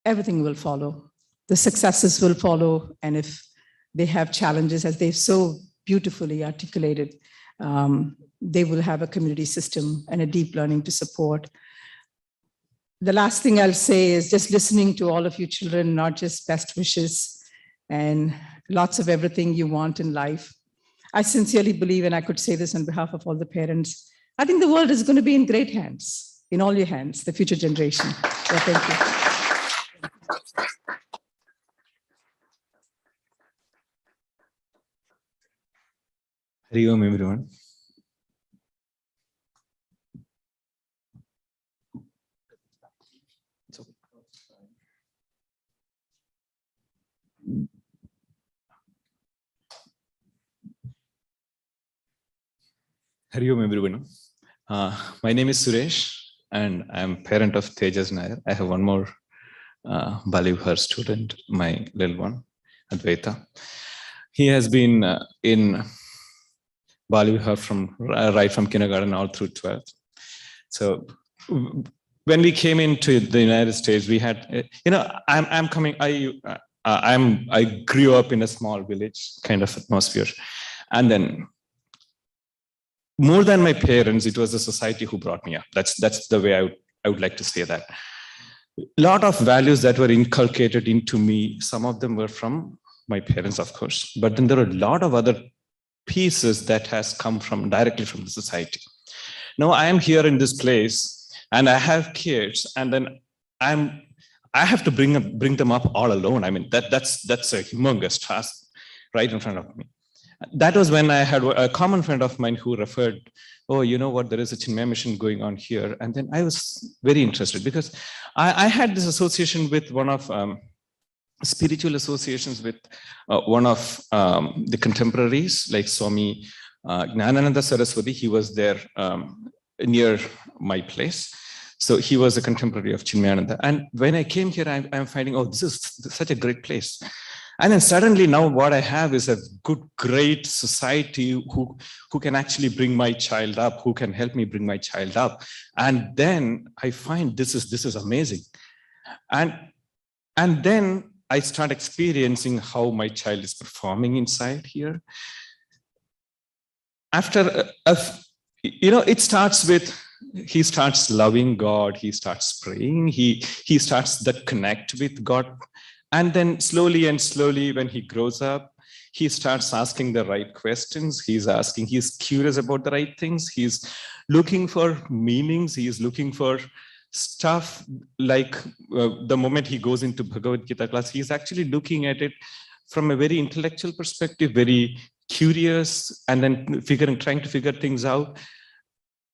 everything will follow. The successes will follow. And if they have challenges, as they've so beautifully articulated, they will have a community system and a deep learning to support. The last thing I'll say is just listening to all of you children, not just best wishes and lots of everything you want in life. I sincerely believe, and I could say this on behalf of all the parents, I think the world is going to be in great hands, in all your hands, the future generation. So thank you. Hari Om, everyone. Hari Om, everyone. My name is Suresh, and I'm parent of Tejas Nair. I have one more Bal Vihar student, my little one, Advaita. He has been in Bal Vihar right from kindergarten all through 12th. So when we came into the United States, we had, I grew up in a small village kind of atmosphere, and then more than my parents, it was the society who brought me up. That's the way I would like to say that. A lot of values that were inculcated into me, some of them were from my parents, of course, but then there are a lot of other pieces that has come directly from the society. Now I am here in this place and I have kids, and then I have to bring them up all alone. I mean, that's a humongous task right in front of me. that was when I had a common friend of mine who referred, oh, you know what, there is a Chinmaya mission going on here. And then I was very interested because I had this association with one of spiritual associations with one of the contemporaries like Swami Gnanananda Saraswati. He was there near my place. So he was a contemporary of Chinmayananda. And when I came here, I'm finding, oh, this is such a great place. And then suddenly now what I have is a good, great society who can actually bring my child up, who can help me bring my child up. And then I find this is amazing. And then I start experiencing how my child is performing inside here. After, it starts with, he starts loving God, he starts praying, he starts the connect with God. And then slowly and slowly, when he grows up, he starts asking the right questions. He's curious about the right things. He's looking for meanings. He is looking for stuff like the moment he goes into Bhagavad Gita class, he's actually looking at it from a very intellectual perspective, very curious, and then trying to figure things out.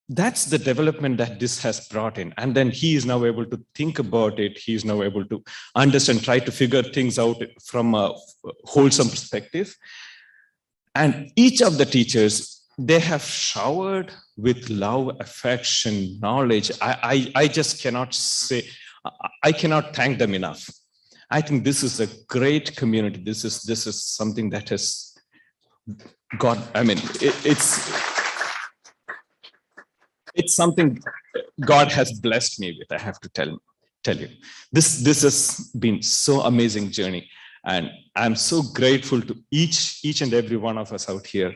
That's the development that this has brought in. And then he is now able to think about it. He is now able to understand, try to figure things out from a wholesome perspective. And each of the teachers, they have showered with love, affection, knowledge. I just cannot say, I cannot thank them enough. I think this is a great community. This is something that has got, I mean, it's something God has blessed me with, I have to tell you. This has been so amazing journey. And I'm so grateful to each and every one of us out here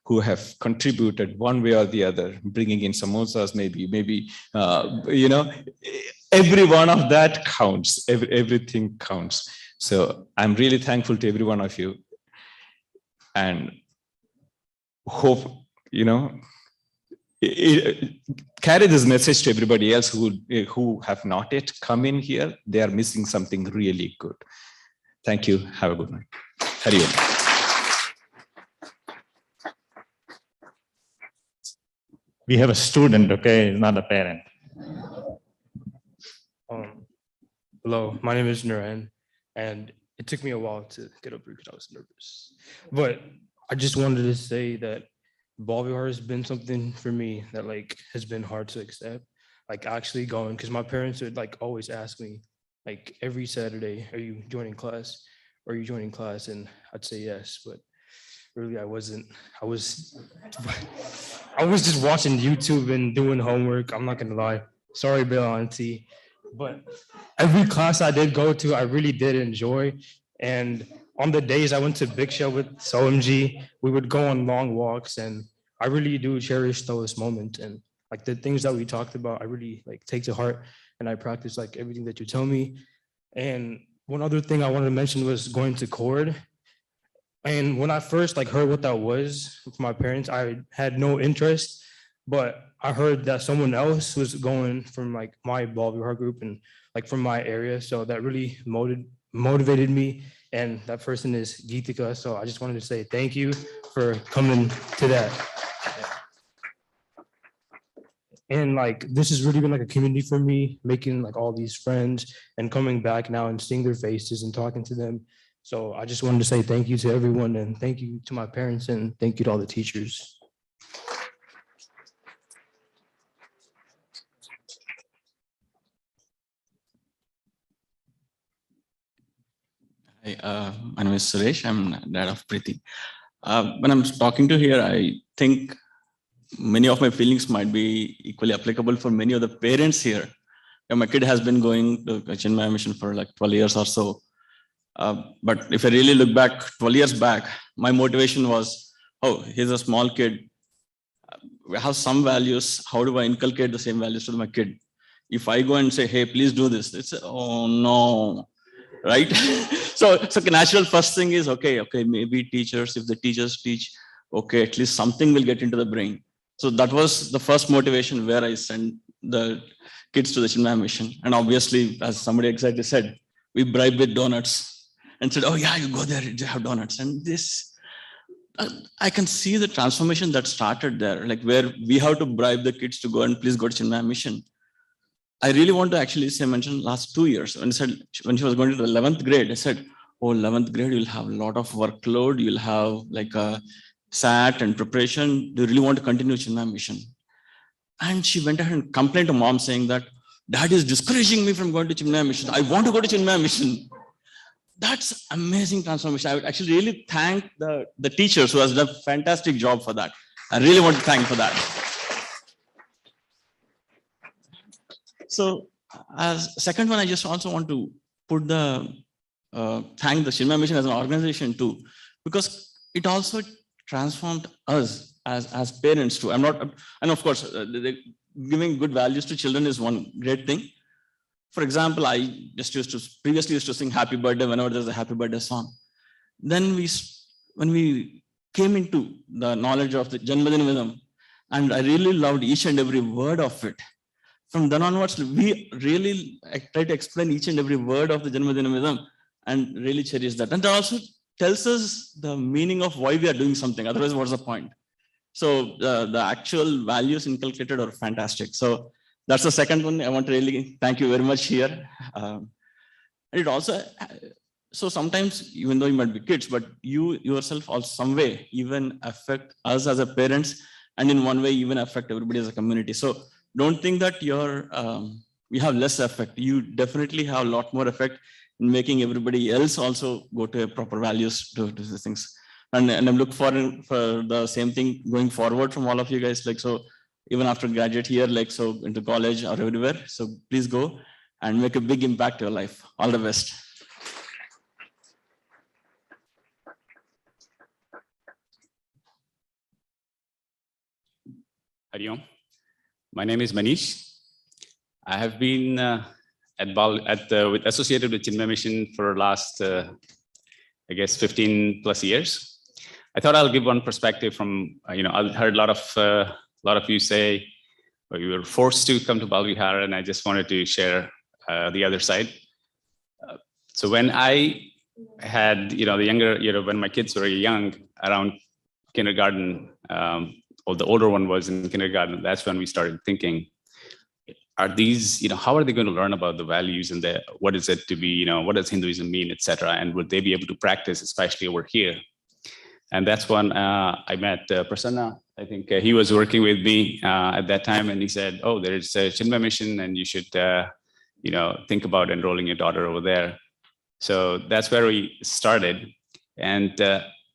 who have contributed one way or the other, bringing in samosas, maybe every one of that counts, everything counts. So I'm really thankful to every one of you and hope, carry this message to everybody else who have not yet come in here. They are missing something really good. Thank you. Have a good night. Hari Om. We have a student, okay, not a parent. Hello, my name is Nuran, and it took me a while to get up here because I was nervous. But I just wanted to say that Ball Vihar has been something for me that has been hard to accept. Actually going, because my parents would always ask me every Saturday, are you joining class? Are you joining class? And I'd say yes, but really I wasn't. I was just watching YouTube and doing homework. I'm not gonna lie. Sorry, Bill Auntie. But every class I did go to, I really did enjoy. And on the days I went to Big Show with CMSJ, we would go on long walks, and I really do cherish those moments. And the things that we talked about, I really take to heart, and I practice everything that you tell me. And one other thing I wanted to mention was going to chord. And when I first heard what that was from my parents, I had no interest, but I heard that someone else was going from my Ball Vihar group and from my area. So that really motivated me. And that person is Geetika. So I just wanted to say thank you for coming to that. And this has really been a community for me, making all these friends and coming back now and seeing their faces and talking to them. So I just wanted to say thank you to everyone, and thank you to my parents, and thank you to all the teachers. Hi, my name is Suresh. I'm dad of Preeti. When I'm talking to here, I think many of my feelings might be equally applicable for many of the parents here. My kid has been going to Chinmaya mission for 12 years or so. But if I really look back 12 years back, my motivation was, oh, he's a small kid. We have some values. How do I inculcate the same values to my kid? If I go and say, hey, please do this, it's, oh no, right? So natural first thing is, okay, maybe teachers, if the teachers teach, okay, at least something will get into the brain. So that was the first motivation where I sent the kids to the Chinmaya mission. And obviously, as somebody exactly said, we bribe with donuts and said, oh yeah, you go there, you have donuts. And this, I can see the transformation that started there, like where we have to bribe the kids to go and please go to Chinmaya mission. I really want to actually say, mention last 2 years when she was going to the 11th grade, I said, oh, 11th grade, you'll have a lot of workload. You'll have like a SAT and preparation. Do you really want to continue Chinmaya mission? And she went ahead and complained to mom saying that dad is discouraging me from going to Chinmaya mission. I want to go to Chinmaya mission. That's amazing transformation. I would actually really thank the teachers who has done a fantastic job for that. I really want to thank for that. So as second one, I just also want to put thank the Chinmaya mission as an organization too, because it also transformed us as parents too. And of course, giving good values to children is one great thing. For example, I just previously used to sing happy birthday whenever there's a happy birthday song. Then when we came into the knowledge of the Janmadinamism, and I really loved each and every word of it. From then onwards, we really try to explain each and every word of the Janmadinamism and really cherish that. And that also tells us the meaning of why we are doing something. Otherwise, what's the point? So the actual values inculcated are fantastic. So that's the second one. I want to really thank you very much here. And it also, so sometimes, even though you might be kids, but you yourself also some way even affect us as a parents, and in one way even affect everybody as a community. So don't think that you have less effect. You definitely have a lot more effect in making everybody else also go to proper values to these things. And I'm looking for the same thing going forward from all of you guys. Like, so even after graduate here, like, so into college or everywhere. So please go and make a big impact to your life. All the best. Hari Om. My name is Manish. I have been associated with Chinmaya Mission for the last, I guess, 15 plus years. I thought I'll give one perspective from, I heard a lot of you say, well, you were forced to come to Balvihar, and I just wanted to share the other side. So when I had, the younger, when my kids were young, around kindergarten, or the older one was in kindergarten, that's when we started thinking, are these, how are they going to learn about the values and what is it to be, what does Hinduism mean, etc. And would they be able to practice, especially over here? And that's when I met Prasanna. I think he was working with me at that time, and he said, oh, there's a Chinmaya mission, and you should, think about enrolling your daughter over there. So that's where we started. And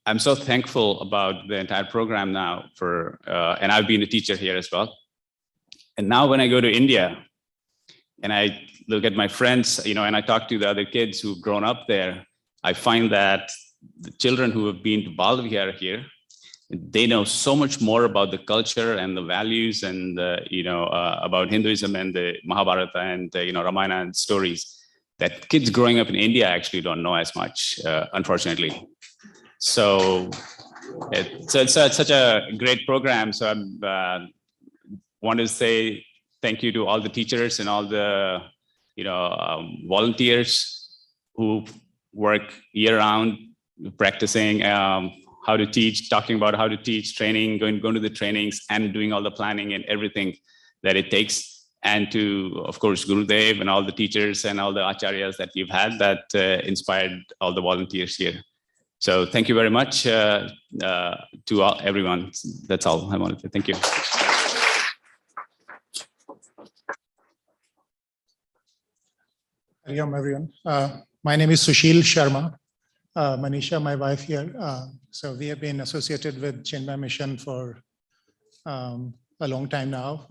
I'm so thankful about the entire program now and I've been a teacher here as well. And now when I go to India and I look at my friends, and I talk to the other kids who've grown up there, I find that the children who have been to Balvihar here, they know so much more about the culture and the values and, about Hinduism and the Mahabharata and, Ramayana and stories that kids growing up in India actually don't know as much, unfortunately. So it's such a great program. So I want to say thank you to all the teachers and all the volunteers who work year round practicing how to teach, talking about how to teach, training, going to the trainings and doing all the planning and everything that it takes. And to, of course, Gurudev and all the teachers and all the acharyas that you've had that inspired all the volunteers here. So thank you very much to everyone. That's all I wanted to. Thank you. Hari Om, everyone. My name is Sushil Sharma. Manisha, my wife here. So we have been associated with Chinmaya Mission for a long time now.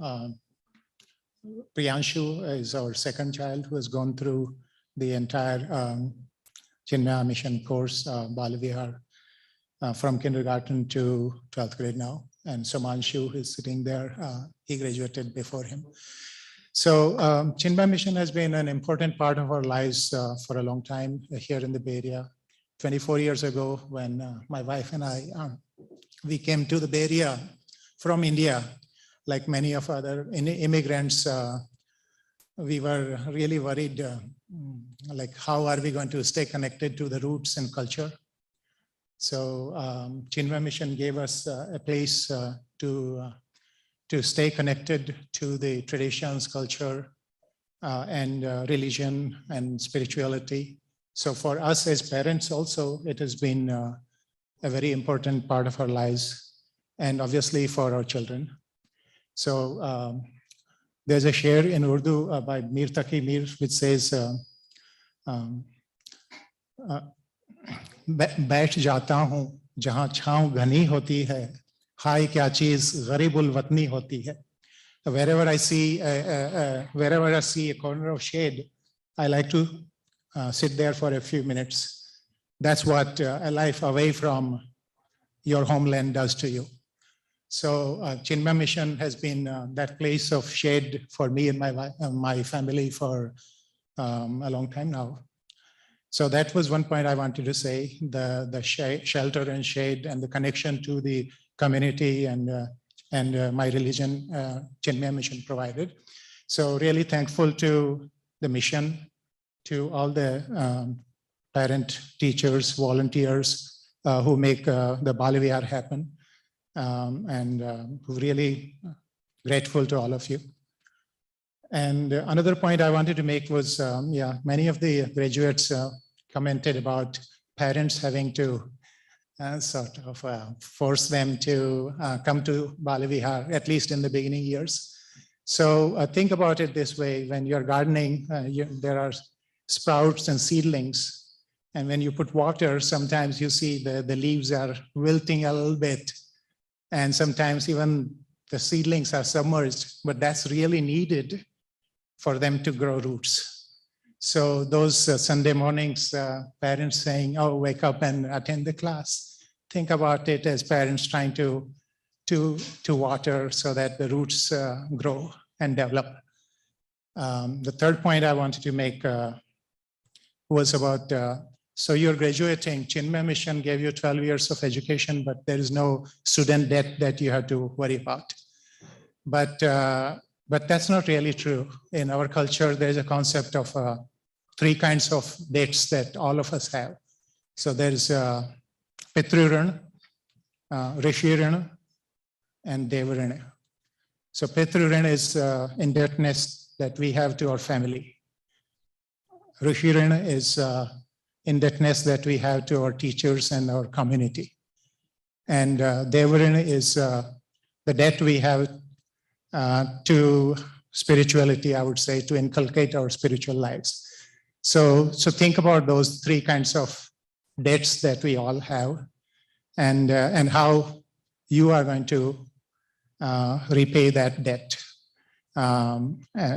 Priyanshu is our second child who has gone through the entire Chinmaya Mission course, Balvihar, from kindergarten to 12th grade now. And Somanshu is sitting there. He graduated before him. So Chinmaya Mission has been an important part of our lives for a long time here in the Bay Area. 24 years ago, when my wife and I, we came to the Bay Area from India, like many of other immigrants, we were really worried, like how are we going to stay connected to the roots and culture? So Chinmaya Mission gave us a place to stay connected to the traditions, culture, and religion and spirituality. So for us as parents also, it has been a very important part of our lives, and obviously for our children. So there's a share in Urdu by Mir Taqi Mir, which says, बैठ जाता हूँ जहाँ छाँव घनी होती है, हाय क्या चीज़ गरीबुल वतनी होती है. Wherever I see a corner of shade, I like to sit there for a few minutes. That's what a life away from your homeland does to you. So Chinmaya Mission has been that place of shade for me and my family for a long time now. So that was one point I wanted to say, the shelter and shade and the connection to the community and my religion, Chinmaya Mission provided. So really thankful to the mission, to all the parent, teachers, volunteers who make the Bal Vihar happen. And really grateful to all of you. And another point I wanted to make was, many of the graduates commented about parents having to sort of force them to come to Bal Vihar, at least in the beginning years. So think about it this way: when you're gardening, there are sprouts and seedlings, and when you put water, sometimes you see the leaves are wilting a little bit, and sometimes even the seedlings are submerged, but that's really needed for them to grow roots. So those Sunday mornings, parents saying, oh, wake up and attend the class. Think about it as parents trying to water so that the roots grow and develop. The third point I wanted to make was about, so you're graduating. Chinmaya Mission gave you 12 years of education, but there is no student debt that you have to worry about. But that's not really true. In our culture, there's a concept of 3 kinds of debts that all of us have. So there's Pitru Rana, Rishi Rana, and Deva Rana. So Pitru Rana is indebtedness that we have to our family. Rishi Rana is indebtedness that we have to our teachers and our community. And Deva Rana is the debt we have to spirituality, I would say, to inculcate our spiritual lives. So think about those 3 kinds of debts that we all have, and how you are going to repay that debt.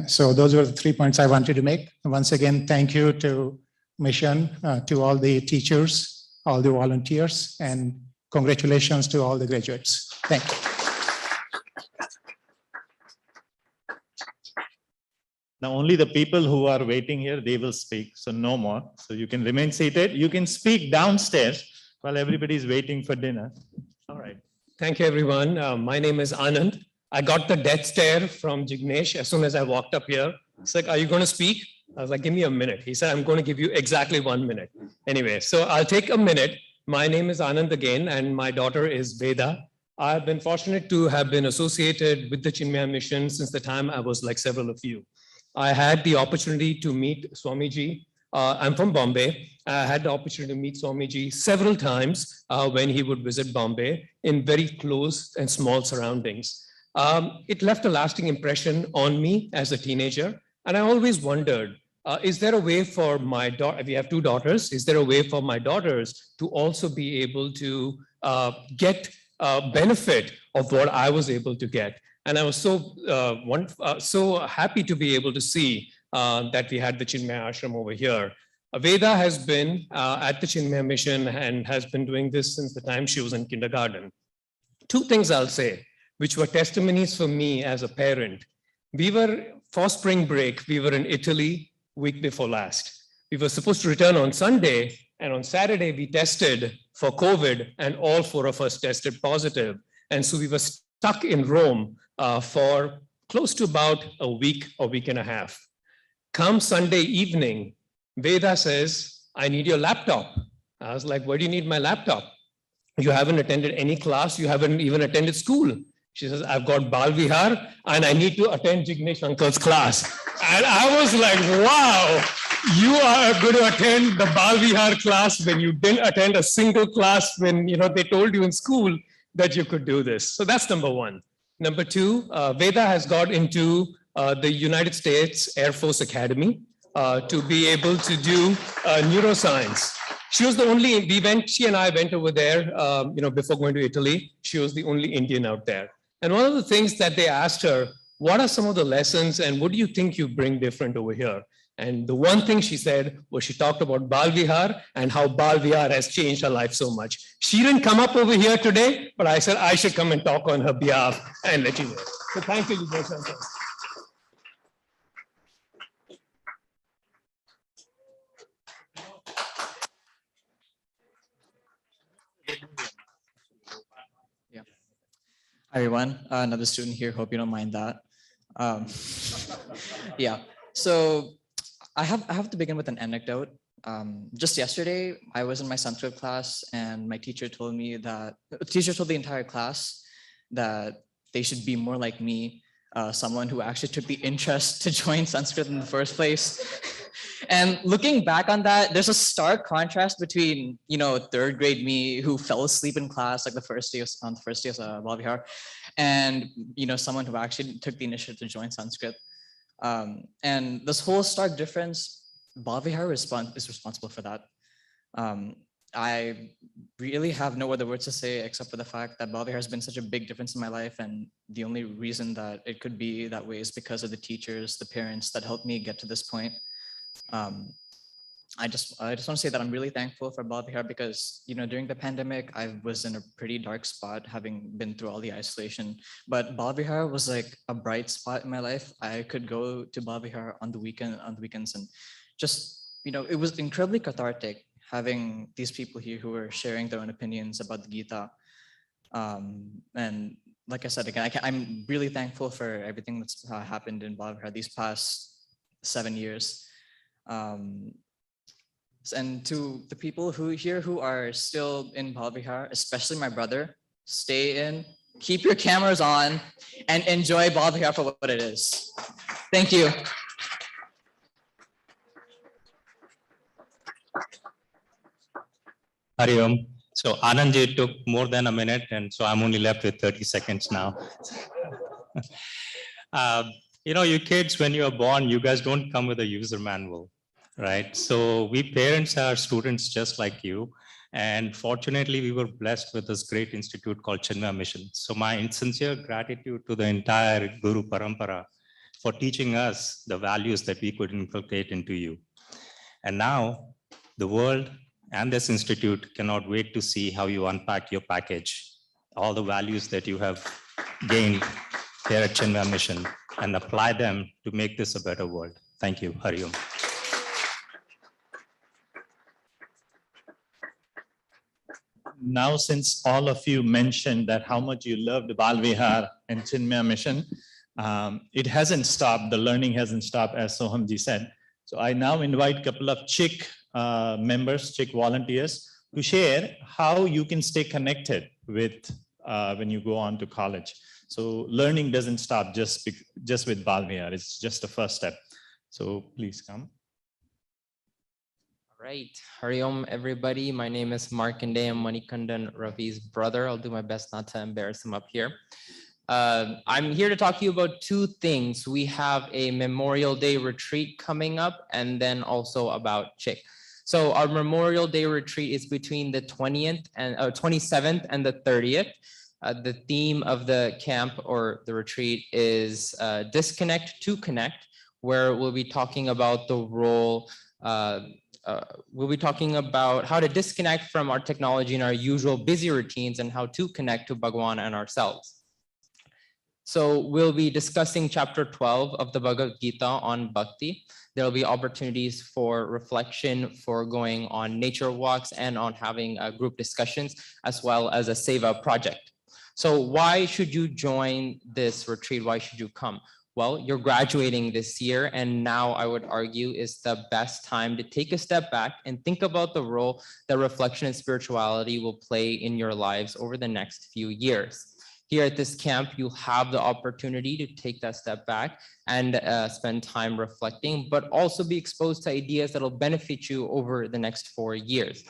So those were the 3 points I wanted to make. Once again, thank you to Mission, to all the teachers, all the volunteers, and congratulations to all the graduates. Thank you. Now, only the people who are waiting here, they will speak, so no more. So you can remain seated. You can speak downstairs while everybody is waiting for dinner. All right. Thank you, everyone. My name is Anand. I got the death stare from Jignesh as soon as I walked up here. It's like, are you going to speak? I was like, give me a minute. He said, I'm going to give you exactly 1 minute. Anyway, so I'll take a minute. My name is Anand again, and my daughter is Veda. I've been fortunate to have been associated with the Chinmaya Mission since the time I was like several of you. I had the opportunity to meet Swamiji. I'm from Bombay. I had the opportunity to meet Swamiji several times when he would visit Bombay in very close and small surroundings. It left a lasting impression on me as a teenager. And I always wondered, is there a way for my daughter, we have 2 daughters, is there a way for my daughters to also be able to get benefit of what I was able to get? And I was so happy to be able to see that we had the Chinmaya Ashram over here. Veda has been at the Chinmaya Mission and has been doing this since the time she was in kindergarten. 2 things I'll say, which were testimonies for me as a parent. We were, for spring break, we were in Italy week before last. We were supposed to return on Sunday, and on Saturday we tested for COVID, and all 4 of us tested positive. And so we were stuck in Rome for close to about a week and a half. Come Sunday evening, Veda says, I need your laptop. I was like, why do you need my laptop? you haven't attended any class, you haven't even attended school. She says, I've got Bal Vihar and I need to attend Jignesh Uncle's class. And I was like, wow, you are going to attend the Bal Vihar class when you didn't attend a single class when they told you in school that you could do this. So that's number one. Number two, Veda has got into the United States Air Force Academy to be able to do neuroscience. She was the only, she and I went over there, before going to Italy. She was the only Indian out there. And one of the things that they asked her, what are some of the lessons and what do you think you bring different over here? And the one thing she said was she talked about Bal Vihar and how Bal Vihar has changed her life so much. She didn't come up over here today, but I said I should come and talk on her behalf and let you know. So thank you, Jignesh Uncle. Hi, everyone. Another student here. Hope you don't mind that. Yeah. So I have to begin with an anecdote. Just yesterday, I was in my Sanskrit class, and my teacher told me that the teacher told the entire class that they should be more like me, someone who actually took the interest to join Sanskrit in the first place. And looking back on that, there's a stark contrast between, third grade me who fell asleep in class like the first day of Bal Vihar, and, someone who actually took the initiative to join Sanskrit. And this whole stark difference, Bal Vihar is responsible for that. I really have no other words to say except for the fact that Bal Vihar has been such a big difference in my life, and the only reason that it could be that way is because of the teachers, the parents that helped me get to this point. I just want to say that I'm really thankful for Bal Vihar because, during the pandemic, I was in a pretty dark spot, having been through all the isolation. But Bal Vihar was like a bright spot in my life. I could go to Bal Vihar on the weekends, and just, it was incredibly cathartic having these people here who were sharing their own opinions about the Gita. And like I said again, I'm really thankful for everything that's happened in Bal Vihar these past 7 years. And to the people who are still in Bal Vihar, especially my brother, stay in, keep your cameras on, and enjoy Bal Vihar for what it is. Thank you. Hari Om. So Anandji took more than a minute, and so I'm only left with 30 seconds now. You kids, when you are born, you guys don't come with a user manual, right? So we parents are students just like you. And fortunately, we were blessed with this great institute called Chinmaya Mission. So my sincere gratitude to the entire Guru Parampara for teaching us the values that we could inculcate into you. And now the world and this institute cannot wait to see how you unpack your package, all the values that you have gained here at Chinmaya Mission, and apply them to make this a better world. Thank you. Hari Om. Now, since all of you mentioned that how much you loved Bal Vihar and Chinmaya Mission, it hasn't stopped. The learning hasn't stopped, as Sohamji said. So I now invite a couple of CHIC members, CHIC volunteers, to share how you can stay connected with when you go on to college. So learning doesn't stop just with Bal Vihar. It's just the first step. So please come. All right. Hari Om, everybody. My name is Markandeya Manikandan, Ravi's brother. I'll do my best not to embarrass him up here. I'm here to talk to you about two things. We have a Memorial Day retreat coming up, and then also about CHIC. So our Memorial Day retreat is between the 27th and the 30th. The theme of the camp or the retreat is Disconnect to Connect, where we'll be talking about the role, we'll be talking about how to disconnect from our technology and our usual busy routines and how to connect to Bhagwan and ourselves. So we'll be discussing chapter 12 of the Bhagavad Gita on Bhakti. There'll be opportunities for reflection, for going on nature walks, and on having group discussions, as well as a Seva project. So why should you join this retreat? Why should you come? Well, you're graduating this year, and now I would argue is the best time to take a step back and think about the role that reflection and spirituality will play in your lives over the next few years. Here at this camp, you'll have the opportunity to take that step back and spend time reflecting, but also be exposed to ideas that will benefit you over the next 4 years.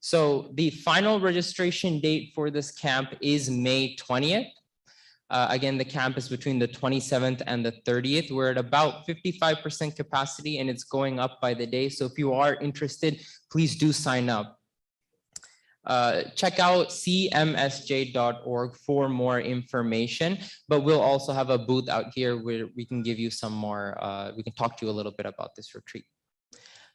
So the final registration date for this camp is May 20th. Again, the camp is between the 27th and the 30th. We're at about 55% capacity and it's going up by the day. So if you are interested, please do sign up. Check out cmsj.org for more information, but we'll also have a booth out here where we can give you some more, we can talk to you a little bit about this retreat.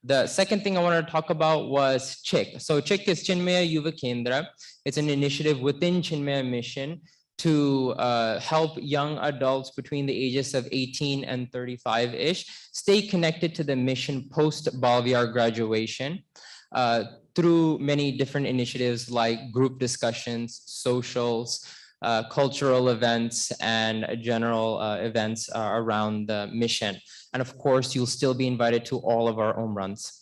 The second thing I wanted to talk about was CHIK. So CHIK is Chinmaya Yuva Kendra. It's an initiative within Chinmaya Mission to help young adults between the ages of 18 and 35-ish stay connected to the mission post-Balviar graduation through many different initiatives like group discussions, socials, cultural events, and general events around the mission. And of course, you'll still be invited to all of our Om runs.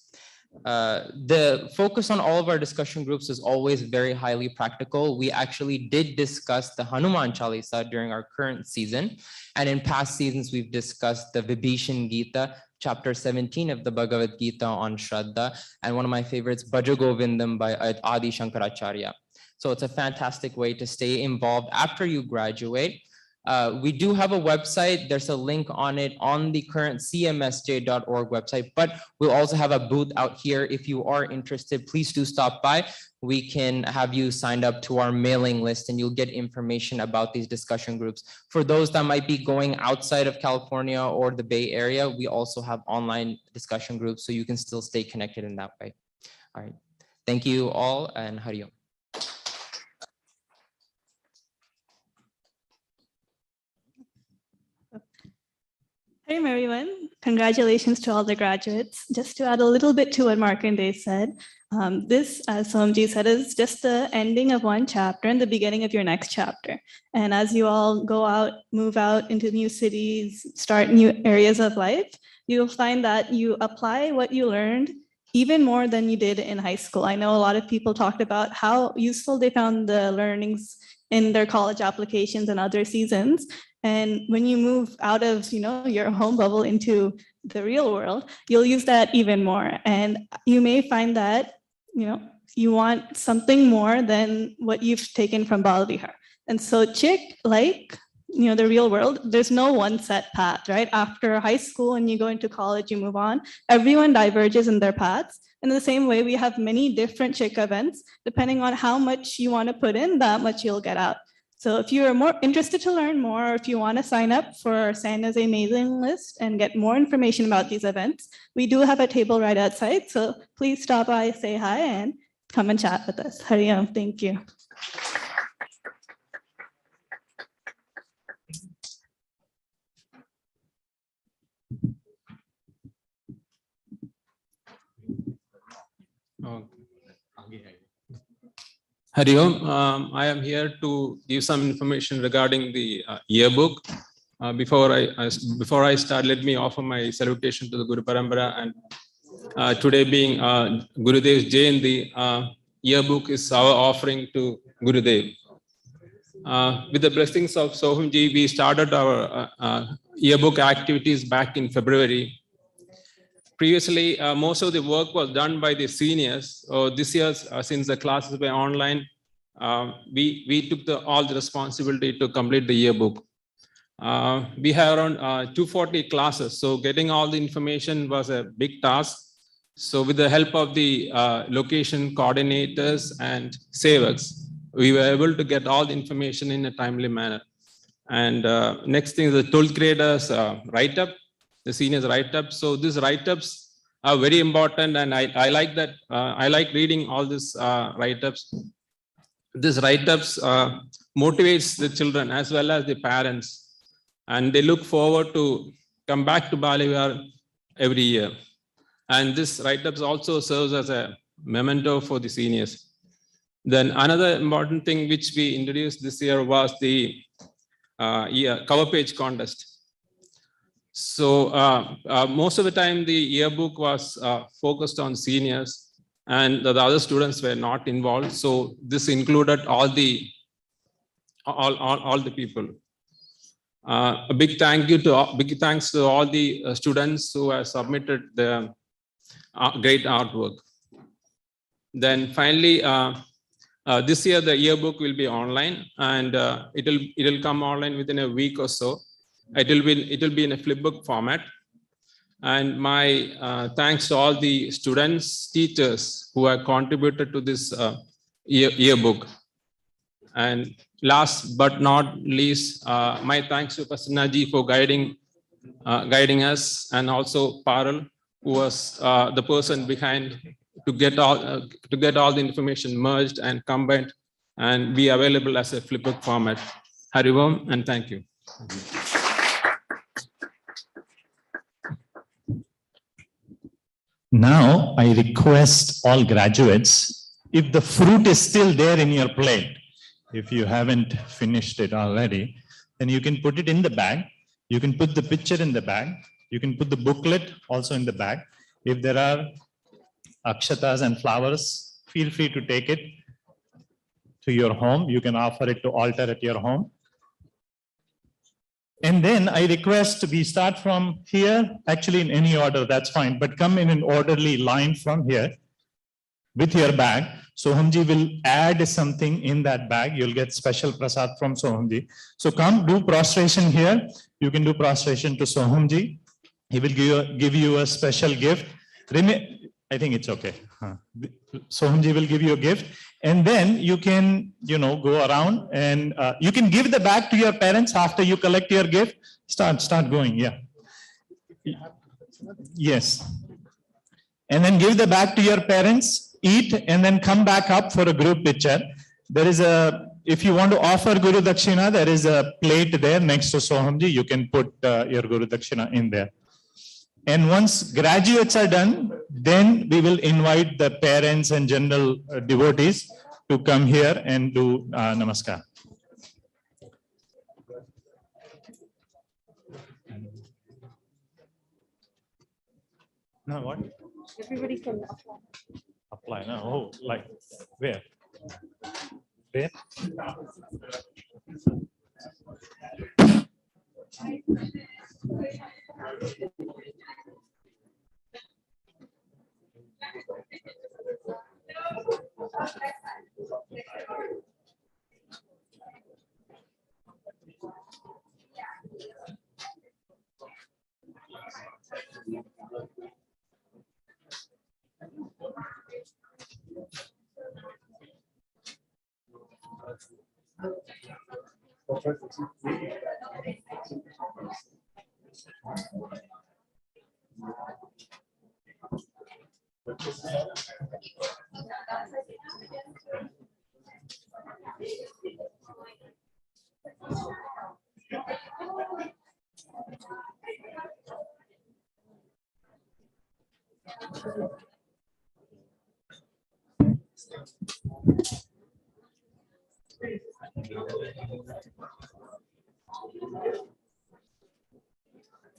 The focus on all of our discussion groups is always very highly practical. We actually did discuss the Hanuman Chalisa during our current season. And in past seasons, we've discussed the Vibhishan Gita, chapter 17 of the Bhagavad Gita on Shraddha. And one of my favorites, Bhaja Govindam by Adi Shankaracharya. So it's a fantastic way to stay involved after you graduate. We do have a website. There's a link on it on the current cmsj.org website, but we'll also have a booth out here. If you are interested, please do stop by. We can have you signed up to our mailing list and you'll get information about these discussion groups. For those that might be going outside of California or the Bay Area, we also have online discussion groups so you can still stay connected in that way. All right. Thank you all and Hari Om. Hey everyone, congratulations to all the graduates. Just to add a little bit to what Markandesh said, this, as Somji said, is just the ending of one chapter and the beginning of your next chapter. And as you all go out, move out into new cities, start new areas of life, you'll find that you apply what you learned even more than you did in high school. I know a lot of people talked about how useful they found the learnings in their college applications and other seasons. And when you move out of, your home bubble into the real world, you'll use that even more. And you may find that, you want something more than what you've taken from Balvihar. And so CHIK, like, the real world, there's no one set path, right? After high school and you go into college, you move on. Everyone diverges in their paths. In the same way, we have many different CHIK events. Depending on how much you want to put in, that much you'll get out. So if you are more interested to learn more, or if you want to sign up for San Jose mailing list and get more information about these events, we do have a table right outside. So please stop by, say hi, and come and chat with us. Hari Om, thank you. Hari Om, I am here to give some information regarding the yearbook. Before I start, let me offer my salutation to the Guru Parampara. And today being Gurudev Jayanti, yearbook is our offering to Gurudev. With the blessings of Sohamji, we started our yearbook activities back in February. Previously, most of the work was done by the seniors. This year, since the classes were online, we took all the responsibility to complete the yearbook. We have around 240 classes, so getting all the information was a big task. So with the help of the location coordinators and savers, we were able to get all the information in a timely manner. And next thing is the 12th graders write-up. The seniors write-up. So these write-ups are very important, and I like that. I like reading all these write-ups. These write-ups motivates the children as well as the parents, and they look forward to come back to Balivihar every year. And this write-ups also serves as a memento for the seniors. Then another important thing which we introduced this year was the cover page contest. So most of the time the yearbook was focused on seniors and the other students were not involved. So this included all the people. A big thanks to all the students who have submitted the great artwork. Then finally, this year the yearbook will be online, and it'll come online within a week or so. It'll be in a flipbook format. And my thanks to all the students, teachers who have contributed to this yearbook. And last but not least, my thanks to Prasanna ji for guiding us, and also Parul, who was the person behind to get all the information merged and combined and be available as a flipbook format. Harivom, and thank you. Now I request all graduates, if the fruit is still there in your plate, if you haven't finished it already, then you can put it in the bag. You can put the picture in the bag. You can put the booklet also in the bag. If there are akshatas and flowers, feel free to take it to your home. You can offer it to altar at your home. And then I request we start from here, actually in any order, that's fine, but come in an orderly line from here with your bag. Sohamji will add something in that bag. You'll get special prasad from Sohamji. So come do prostration here. You can do prostration to Sohamji. He will give you a special gift. I think it's okay. Sohamji will give you a gift. And then you can, go around and you can give the bag to your parents after you collect your gift. Start going, yeah. Yes. And then give the bag to your parents, eat, and then come back up for a group picture. There is if you want to offer Guru Dakshina, there is a plate there next to Sohamji. You can put your Guru Dakshina in there. And once graduates are done, then we will invite the parents and general devotees to come here and do namaskar. No, what? Everybody can apply. Apply now. Oh, like where? Where?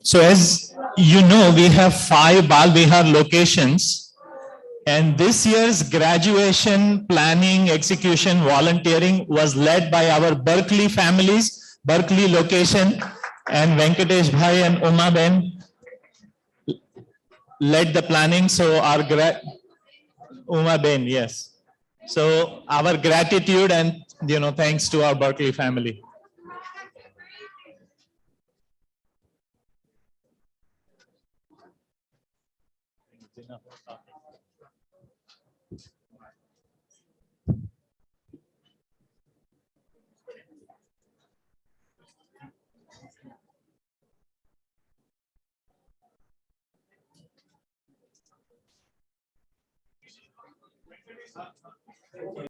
So as you know, we have 5 Bal Vihar locations, and this year's graduation planning, execution, volunteering was led by our Berkeley families, Berkeley location, and Venkatesh Bhai and Uma Ben led the planning. So our Uma Ben, yes. So our gratitude and thanks to our Berkeley family.